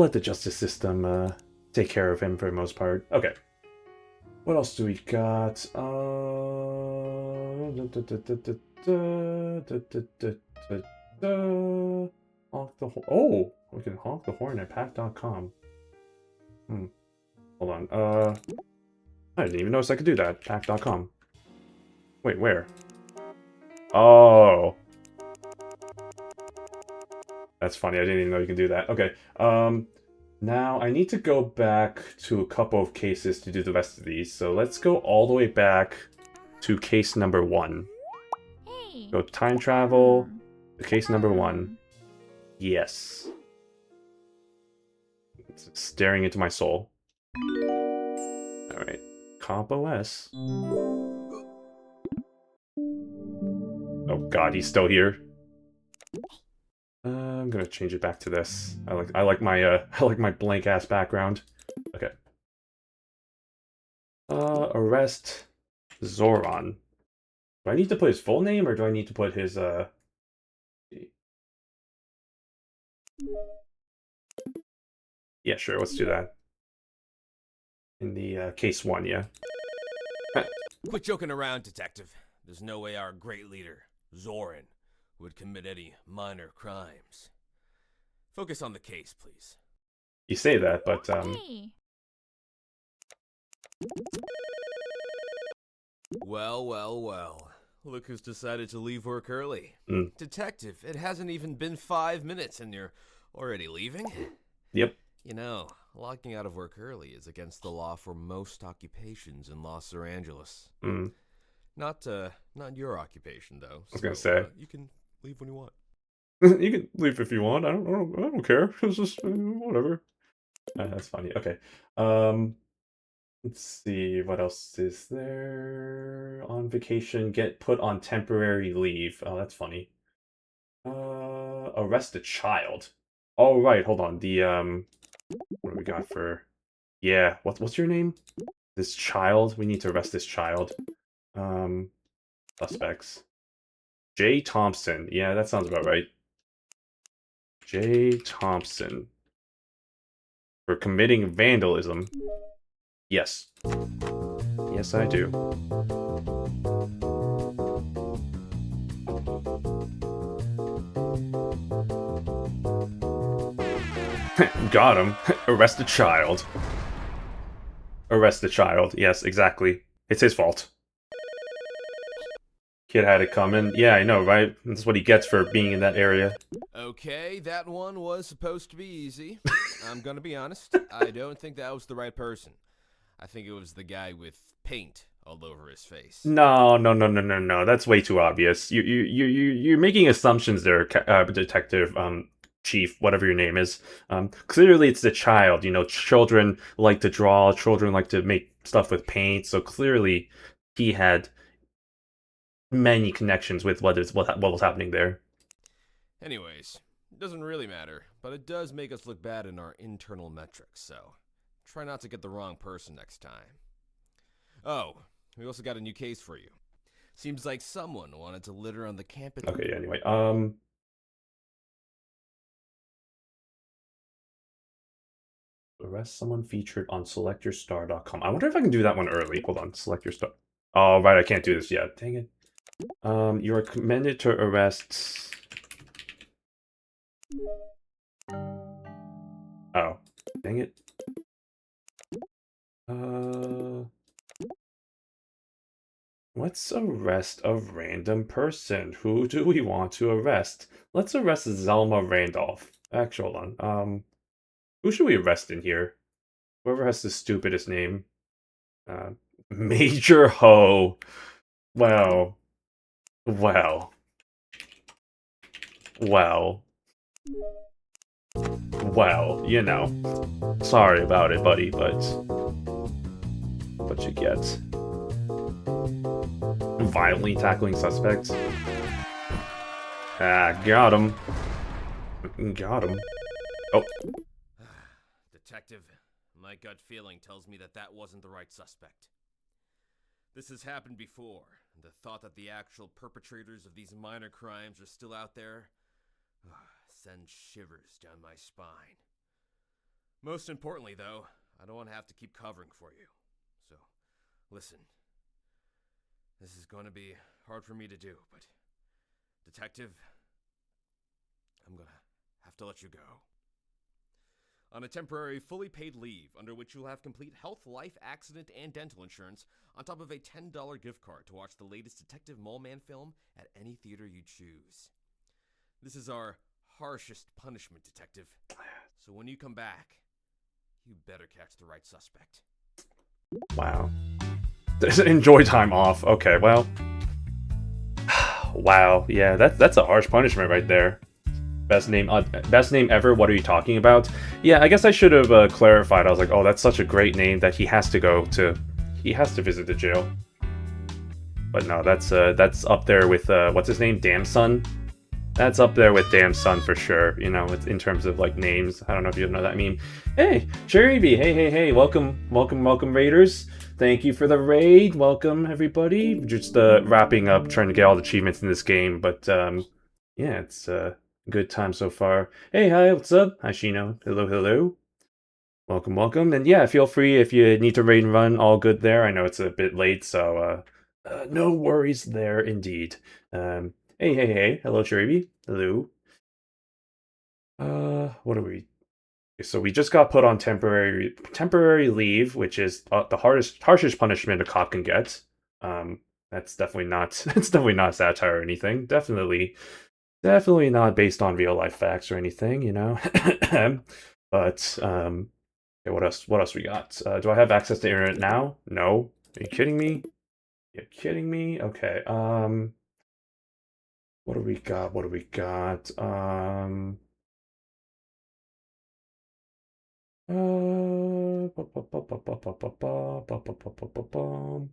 let the justice system take care of him for the most part. Okay. What else do we got? Honk the horn. Oh, we can honk the horn at pack.com. Hold on. I didn't even notice I could do that. Pack.com. Wait, where? Oh. That's funny. I didn't even know you can do that. Okay. Now I need to go back to a couple of cases to do the rest of these. So let's go all the way back to case number 1.
Hey.
Go time travel to case number 1. Yes. It's staring into my soul. Alright. Comp OS. Oh god, he's still here. I'm gonna change it back to this. I like my blank ass background. Okay. Arrest Zoran. Do I need to put his full name or do I need to put his Yeah, sure, let's do that. In the case 1, yeah.
Quit joking around, Detective. There's no way our great leader, Zoran, would commit any minor crimes. Focus on the case, please.
You say that, but
Hey.
Well. Look who's decided to leave work early.
Mm.
Detective, it hasn't even been 5 minutes and you're already leaving?
Yep.
You know, logging out of work early is against the law for most occupations in Los Angeles.
Mm.
Not your occupation, though.
I was gonna say.
You can leave when you want.
You can leave if you want. I don't care. It's just whatever. That's funny. Okay. Let's see what else is there. On vacation, get put on temporary leave. Oh, that's funny. Arrest a child. Oh right, hold on. The what do we got for? Yeah, what's your name? This child. We need to arrest this child. Suspects. Jay Thompson. Yeah, that sounds about right. Jay Thompson. For committing vandalism. Yes. Yes, I do. Got him. Arrest the child. Arrest the child. Yes, exactly. It's his fault. Kid had it coming. Yeah, I know, right? That's what he gets for being in that area.
Okay, that one was supposed to be easy. I'm gonna be honest. I don't think that was the right person. I think it was the guy with paint all over his face.
No. That's way too obvious. You're making assumptions there, Detective Chief, whatever your name is. Clearly it's the child. You know, children like to draw. Children like to make stuff with paint. So clearly, he had many connections with what was happening there.
Anyways, it doesn't really matter, but it does make us look bad in our internal metrics, so try not to get the wrong person next time. Oh, we also got a new case for you. Seems like someone wanted to litter on the campus.
Okay, anyway, arrest someone featured on selectyourstar.com. I wonder if I can do that one early. Hold on, select your star. Oh, right, I can't do this yet. Dang it. You are recommended to arrest... Oh, dang it. Let's arrest a random person. Who do we want to arrest? Let's arrest Zelma Randolph. Actually, hold on. Who should we arrest in here? Whoever has the stupidest name. Major Ho. Well, you know. Sorry about it, buddy, but what you get. Violently tackling suspects. Ah, got him. Got him. Oh,
Detective, my gut feeling tells me that that wasn't the right suspect. This has happened before, and the thought that the actual perpetrators of these minor crimes are still out there sends shivers down my spine. Most importantly, though, I don't want to have to keep covering for you. So, listen. This is going to be hard for me to do, but Detective, I'm gonna have to let you go. On a temporary, fully paid leave, under which you'll have complete health, life, accident, and dental insurance, on top of a $10 gift card to watch the latest Detective Moleman film at any theater you choose. This is our harshest punishment, Detective. So when you come back, you better catch the right suspect.
wow. Enjoy time off. Okay, well. Wow, yeah, that's a harsh punishment right there. Best name ever. What are you talking about? Yeah, I guess I should have clarified. I was like, oh, that's such a great name that he has to visit the jail. But no, that's up there with what's his name, Damn Son. That's up there with Damn Son for sure. You know, in terms of like names. I don't know if you know that meme. Hey, Cherry B. Hey. Welcome, Raiders. Thank you for the raid. Welcome, everybody. Just wrapping up, trying to get all the achievements in this game. But yeah, it's good time so far. Hey, hi, what's up? Hi, Shino. Hello. Welcome. And yeah, feel free if you need to raid and run. All good there. I know it's a bit late, so no worries there indeed. Hey. Hello, Cherry. Hello. What are we? So we just got put on temporary leave, which is the harshest punishment a cop can get. That's definitely not it's definitely not satire or anything. Definitely not based on real life facts or anything, you know. But okay, what else we got? Do I have access to internet now? No. Are you kidding me? You're kidding me? Okay. What do we got? Ba- ba- ba- ba- ba- ba- ba- ba- ba- ba- ba- ba- ba- bum.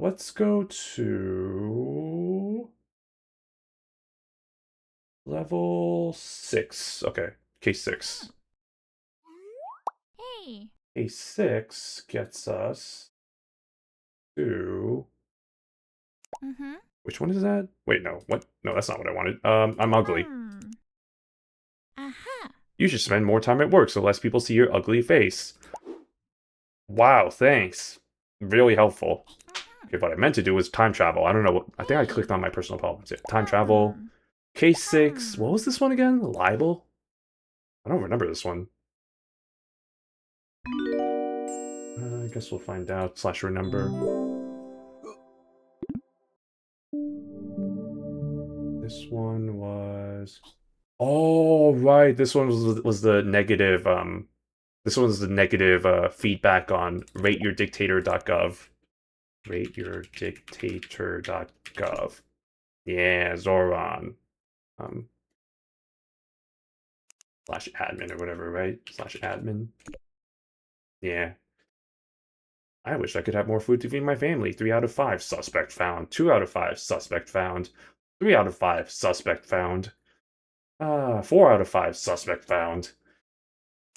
Let's go to level 6. Okay, case 6.
Hey.
Case 6 gets us to...
Mm-hmm.
Which one is that? Wait, no. What? No, that's not what I wanted. I'm ugly.
Aha.
You should spend more time at work so less people see your ugly face. Wow, thanks. Really helpful. Okay, what I meant to do was time travel. I don't know what... I think I clicked on my personal problems. Yeah, time travel. Case 6. What was this one again? Libel? I don't remember this one. I guess we'll find out. / remember. This one was... Oh, right. This one was the negative, This one was the negative feedback on rateyourdictator.gov. Rateyourdictator.gov. Yeah, Zoran. Um, /admin or whatever, right? /admin. Yeah. I wish I could have more food to feed my family. 3 out of 5, suspect found. 2 out of 5, suspect found. 3 out of 5, suspect found. 4 out of 5, suspect found.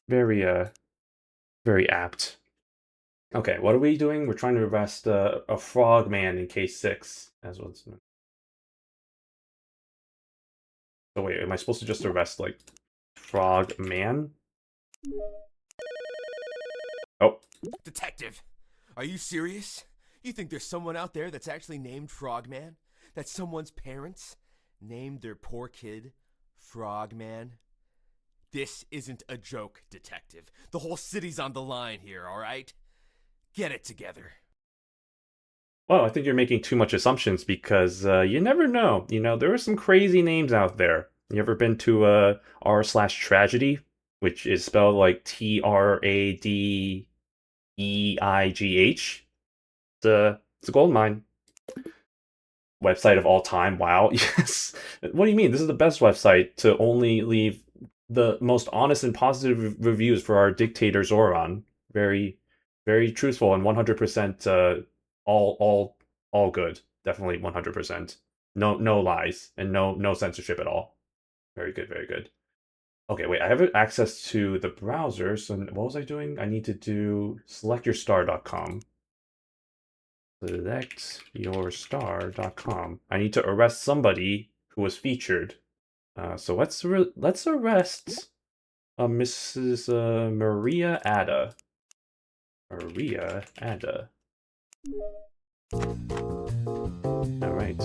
Very, very apt. Okay, what are we doing? We're trying to arrest a frog man in case 6. As well. So wait, am I supposed to just arrest, like, frog man? Oh.
Detective, are you serious? You think there's someone out there that's actually named Frogman? That someone's parents named their poor kid Frogman? This isn't a joke, Detective. The whole city's on the line here, alright? Get it together.
Well, I think you're making too much assumptions because you never know. You know, there are some crazy names out there. You ever been to r/tragedy, which is spelled like TRADEIGH? It's a gold mine. Website of all time. Wow. Yes. What do you mean? This is the best website to only leave the most honest and positive reviews for our dictator Zoran. Very, very truthful and 100% all good. Definitely 100%. no lies and no censorship at all. Very good, very good. Okay, wait, I have access to the browser, so what was I doing? I need to do selectyourstar.com. Selectyourstar.com. I need to arrest somebody who was featured. So let's arrest Mrs. Maria Ada. Maria Ada. All right.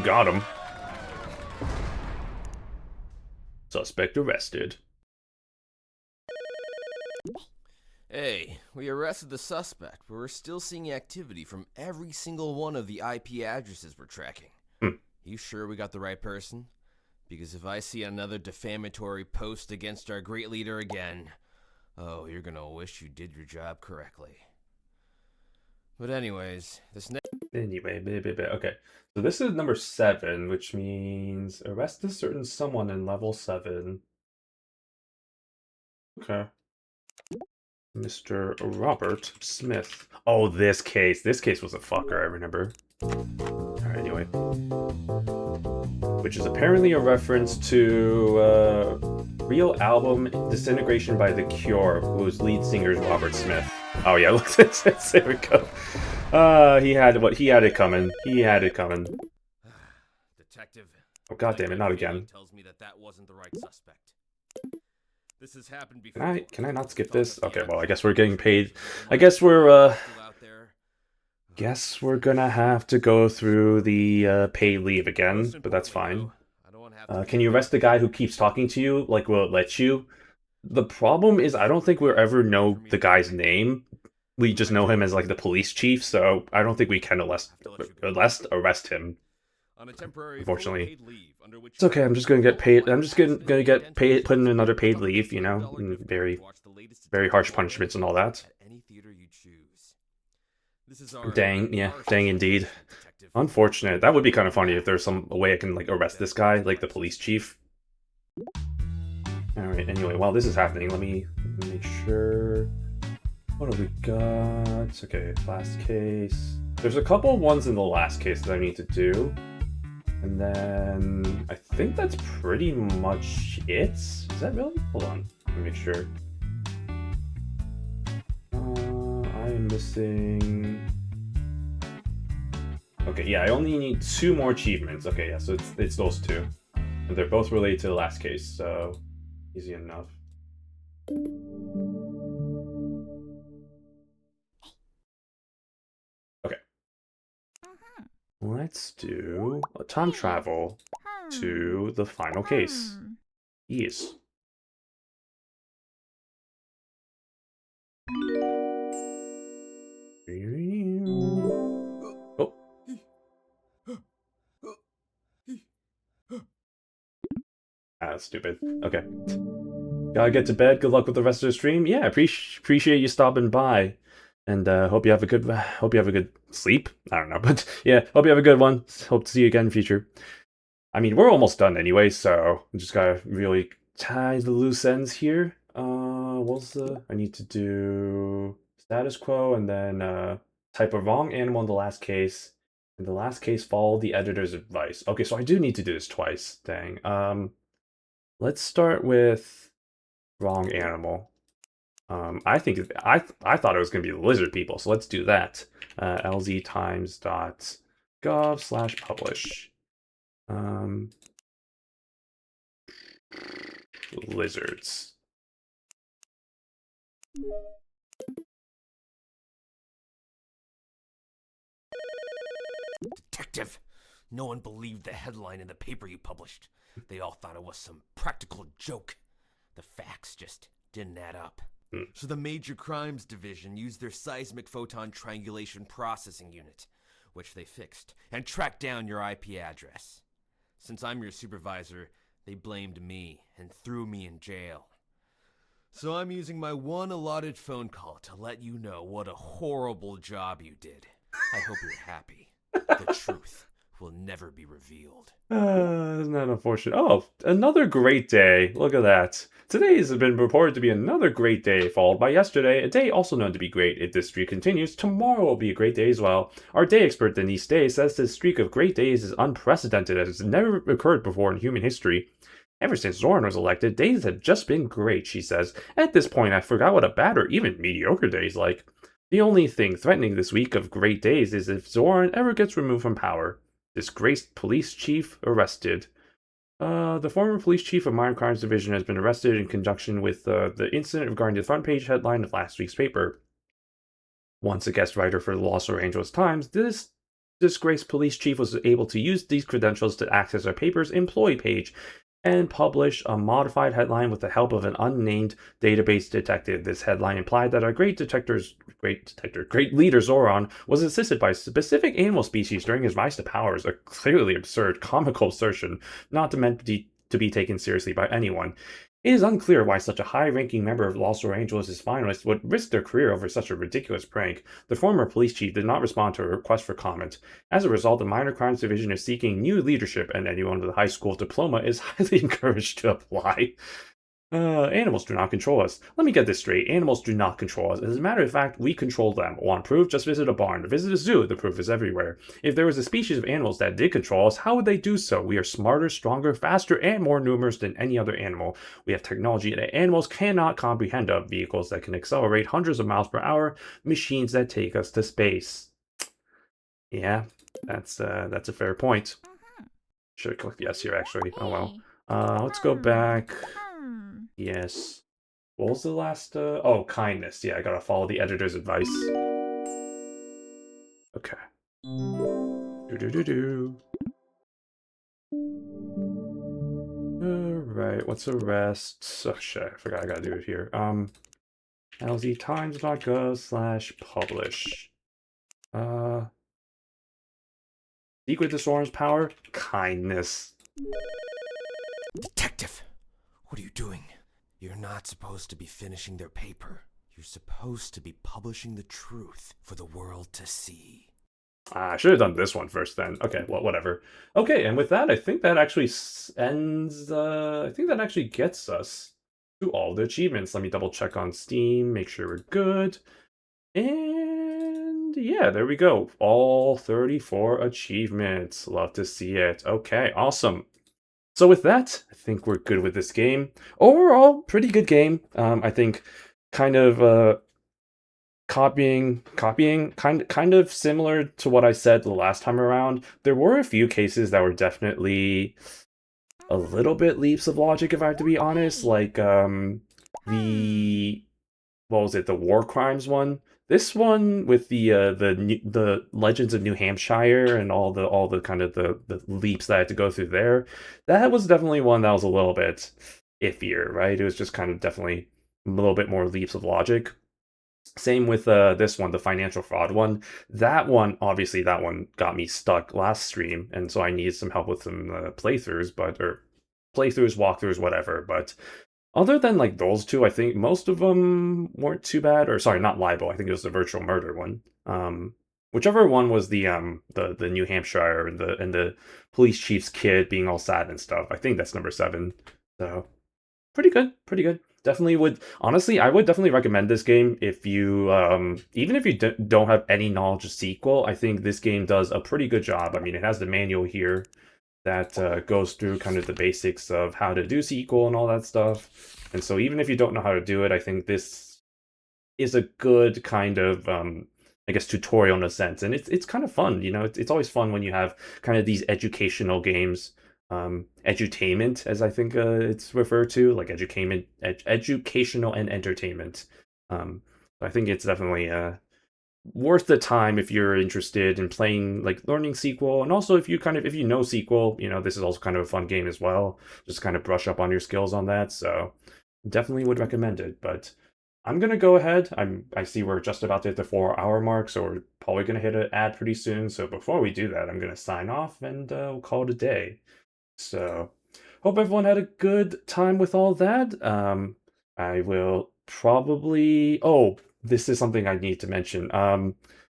Got him. Suspect arrested.
Hey, we arrested the suspect, but we're still seeing activity from every single one of the IP addresses we're tracking. You sure we got the right person? Because if I see another defamatory post against our great leader again, oh, you're gonna wish you did your job correctly. But anyways,
Okay. So this is number 7, which means arrest a certain someone in level 7. Okay. Mr. Robert Smith. Oh, this case. This case was a fucker, I remember. Alright, anyway. Which is apparently a reference to real album Disintegration by The Cure, whose lead singer is Robert Smith. Oh yeah, look, there we go. He had it coming. He had it coming.
Detective.
Oh god damn it, not again.
Tells me that wasn't the right suspect. This has happened before.
Can I not skip this? Okay, well I guess we're getting paid. I guess we're gonna have to go through the paid leave again, but that's fine. Can you arrest the guy who keeps talking to you? Like, will it let you? The problem is I don't think we'll ever know the guy's name. We just know him as like the police chief, so I don't think we can arrest him. Unfortunately, it's okay. I'm just gonna get paid. I'm just gonna get paid, put in another paid leave. You know, very, very harsh punishments and all that. Dang, yeah, dang indeed. Unfortunate. That would be kind of funny if there's some way I can like arrest this guy, like the police chief. All right. Anyway, while this is happening, let me make sure. What have we got? Okay, last case. There's a couple ones in the last case that I need to do. And then I think that's pretty much it. Is that really? Hold on. Let me make sure. I am missing... Okay, yeah, I only need 2 more achievements. Okay, yeah, so it's those 2. And they're both related to the last case, so easy enough. Okay. Let's do a time travel to the final case. Yes. Oh. Ah, stupid. Okay. Gotta get to bed. Good luck with the rest of the stream. Yeah, appreciate you stopping by. And hope you have a good sleep. I don't know, but yeah, hope you have a good one. Hope to see you again in the future. I mean, we're almost done anyway, so I just gotta really tie the loose ends here. I need to do status quo and then type a wrong animal in the last case. In the last case, follow the editor's advice. Okay, so I do need to do this twice. Dang. Let's start with wrong animal. I thought it was gonna be the lizard people, so let's do that. lztimes.gov/publish. Lizards.
Detective, no one believed the headline in the paper you published. They all thought it was some practical joke. The facts just didn't add up. So the Major Crimes Division used their seismic photon triangulation processing unit, which they fixed, and tracked down your IP address. Since I'm your supervisor, they blamed me and threw me in jail. So I'm using my one allotted phone call to let you know what a horrible job you did. I hope you're happy. The truth will never be revealed.
Isn't that unfortunate? Oh, another great day. Look at that. Today has been reported to be another great day, followed by yesterday, a day also known to be great. If this streak continues, tomorrow will be a great day as well. Our day expert, Denise Day, says this streak of great days is unprecedented as it's never occurred before in human history. Ever since Zoran was elected, days have just been great, she says. At this point, I forgot what a bad or even mediocre day is like. The only thing threatening this week of great days is if Zoran ever gets removed from power. Disgraced police chief arrested. The former police chief of Minor Crimes Division has been arrested in conjunction with the incident regarding the front page headline of last week's paper. Once a guest writer for the Los Angeles Times, this disgraced police chief was able to use these credentials to access our paper's employee page and publish a modified headline with the help of an unnamed database detective. This headline implied that our great leader Zoran was assisted by specific animal species during his rise to power. A clearly absurd, comical assertion, not meant to be taken seriously by anyone. It is unclear why such a high-ranking member of Los Angeles' finalists would risk their career over such a ridiculous prank. The former police chief did not respond to a request for comment. As a result, the Minor Crimes Division is seeking new leadership, and anyone with a high school diploma is highly encouraged to apply. Animals do not control us. Let me get this straight. Animals do not control us. As a matter of fact, we control them. Want proof? Just visit a barn. Visit a zoo. The proof is everywhere. If there was a species of animals that did control us, how would they do so? We are smarter, stronger, faster, and more numerous than any other animal. We have technology that animals cannot comprehend of. Vehicles that can accelerate hundreds of miles per hour. Machines that take us to space. Yeah, that's a fair point. Should have clicked yes here, actually. Oh well. Let's go back. Yes. What was the last, oh, kindness. Yeah, I gotta follow the editor's advice. Okay. Do-do-do-do. Alright, what's the rest? Oh, shit, I forgot I gotta do it here. lztimes.gov/publish. Secret to Soren's power? Kindness.
Detective, what are you doing? You're not supposed to be finishing their paper. You're supposed to be publishing the truth for the world to see.
I should have done this one first then. Okay, well, whatever. Okay, and with that, I think that actually ends, I think that actually gets us to all the achievements. Let me double check on Steam, make sure we're good. And yeah, there we go. All 34 achievements. Love to see it. Okay, awesome. So with that, I think we're good with this game. Overall, pretty good game. I think kind of copying kind of similar to what I said the last time around. There were a few cases that were definitely a little bit leaps of logic, if I have to be honest. Like the what was it, the war crimes one? This one with the Legends of New Hampshire and all the kind of the leaps that I had to go through there. That was definitely one that was a little bit iffier, right? It was just kind of definitely a little bit more leaps of logic. Same with this one, the financial fraud one. That one, obviously, that one got me stuck last stream, and so I needed some help with some playthroughs, walkthroughs, whatever. But other than like those two, I think most of them weren't too bad. Or sorry, not libel. I think it was the virtual murder one. Whichever one was the New Hampshire and the police chief's kid being all sad and stuff. I think that's number 7. So pretty good, pretty good. Definitely would, honestly, I would definitely recommend this game if you even if you don't have any knowledge of SQL. I think this game does a pretty good job. I mean, it has the manual here that goes through kind of the basics of how to do SQL and all that stuff. And so even if you don't know how to do it, I think this is a good kind of I guess tutorial in a sense. And it's kind of fun, you know. It's always fun when you have kind of these educational games, edutainment, as I think it's referred to, like educational and entertainment. I think it's definitely worth the time if you're interested in playing, like learning SQL, and also if you know SQL, you know, this is also kind of a fun game as well. Just kind of brush up on your skills on that. So definitely would recommend it. But I'm gonna go ahead. I see we're just about to hit the 4-hour mark, so we're probably gonna hit an ad pretty soon. So before we do that, I'm gonna sign off and we'll call it a day. So hope everyone had a good time with all that. I will probably, oh, this is something I need to mention.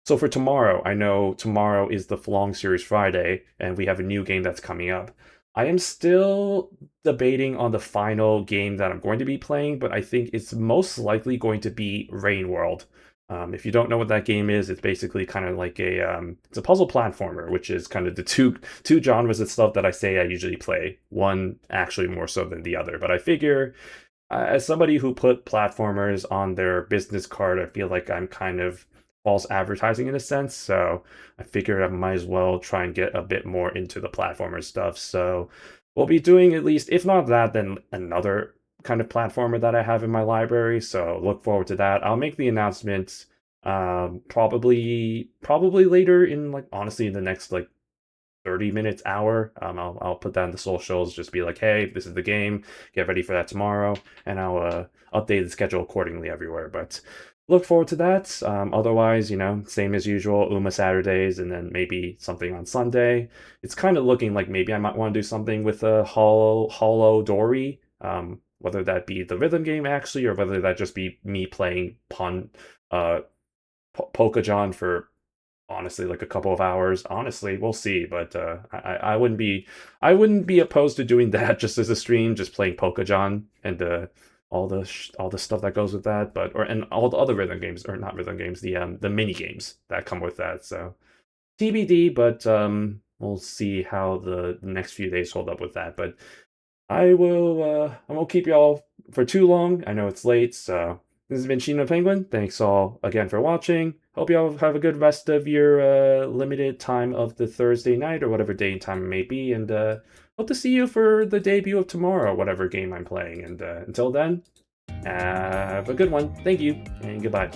So for tomorrow, I know tomorrow is the Long Series Friday, and we have a new game that's coming up. I am still debating on the final game that I'm going to be playing, but I think it's most likely going to be Rain World. If you don't know what that game is, it's basically kind of like it's a puzzle platformer, which is kind of the two genres of stuff that I say I usually play. One actually more so than the other, but I figure as somebody who put platformers on their business card, I feel like I'm kind of false advertising in a sense. So I figured I might as well try and get a bit more into the platformer stuff. So we'll be doing at least, if not that, then another kind of platformer that I have in my library. So look forward to that. I'll make the announcement probably later in like honestly in the next like 30 minutes, hour. I'll put that in the socials, just be like, hey, this is the game. Get ready for that tomorrow. And I'll update the schedule accordingly everywhere. But look forward to that. Otherwise, same as usual, Uma Saturdays and then maybe something on Sunday. It's kind of looking like maybe I might want to do something with a Hollow Dory. Whether that be the rhythm game actually, or whether that just be me playing uh, Polka John for honestly like a couple of hours. Honestly, we'll see, but I wouldn't be opposed to doing that just as a stream, just playing Polka John and all the stuff that goes with that, but or and all the other rhythm games, or not rhythm games, the mini games that come with that. So TBD, but we'll see how the next few days hold up with that. But I won't keep y'all for too long. I know it's late, so this has been Shino Penguin. Thanks all again for watching. Hope y'all have a good rest of your limited time of the Thursday night or whatever day and time it may be, and hope to see you for the debut of tomorrow, whatever game I'm playing. And until then, have a good one. Thank you, and goodbye.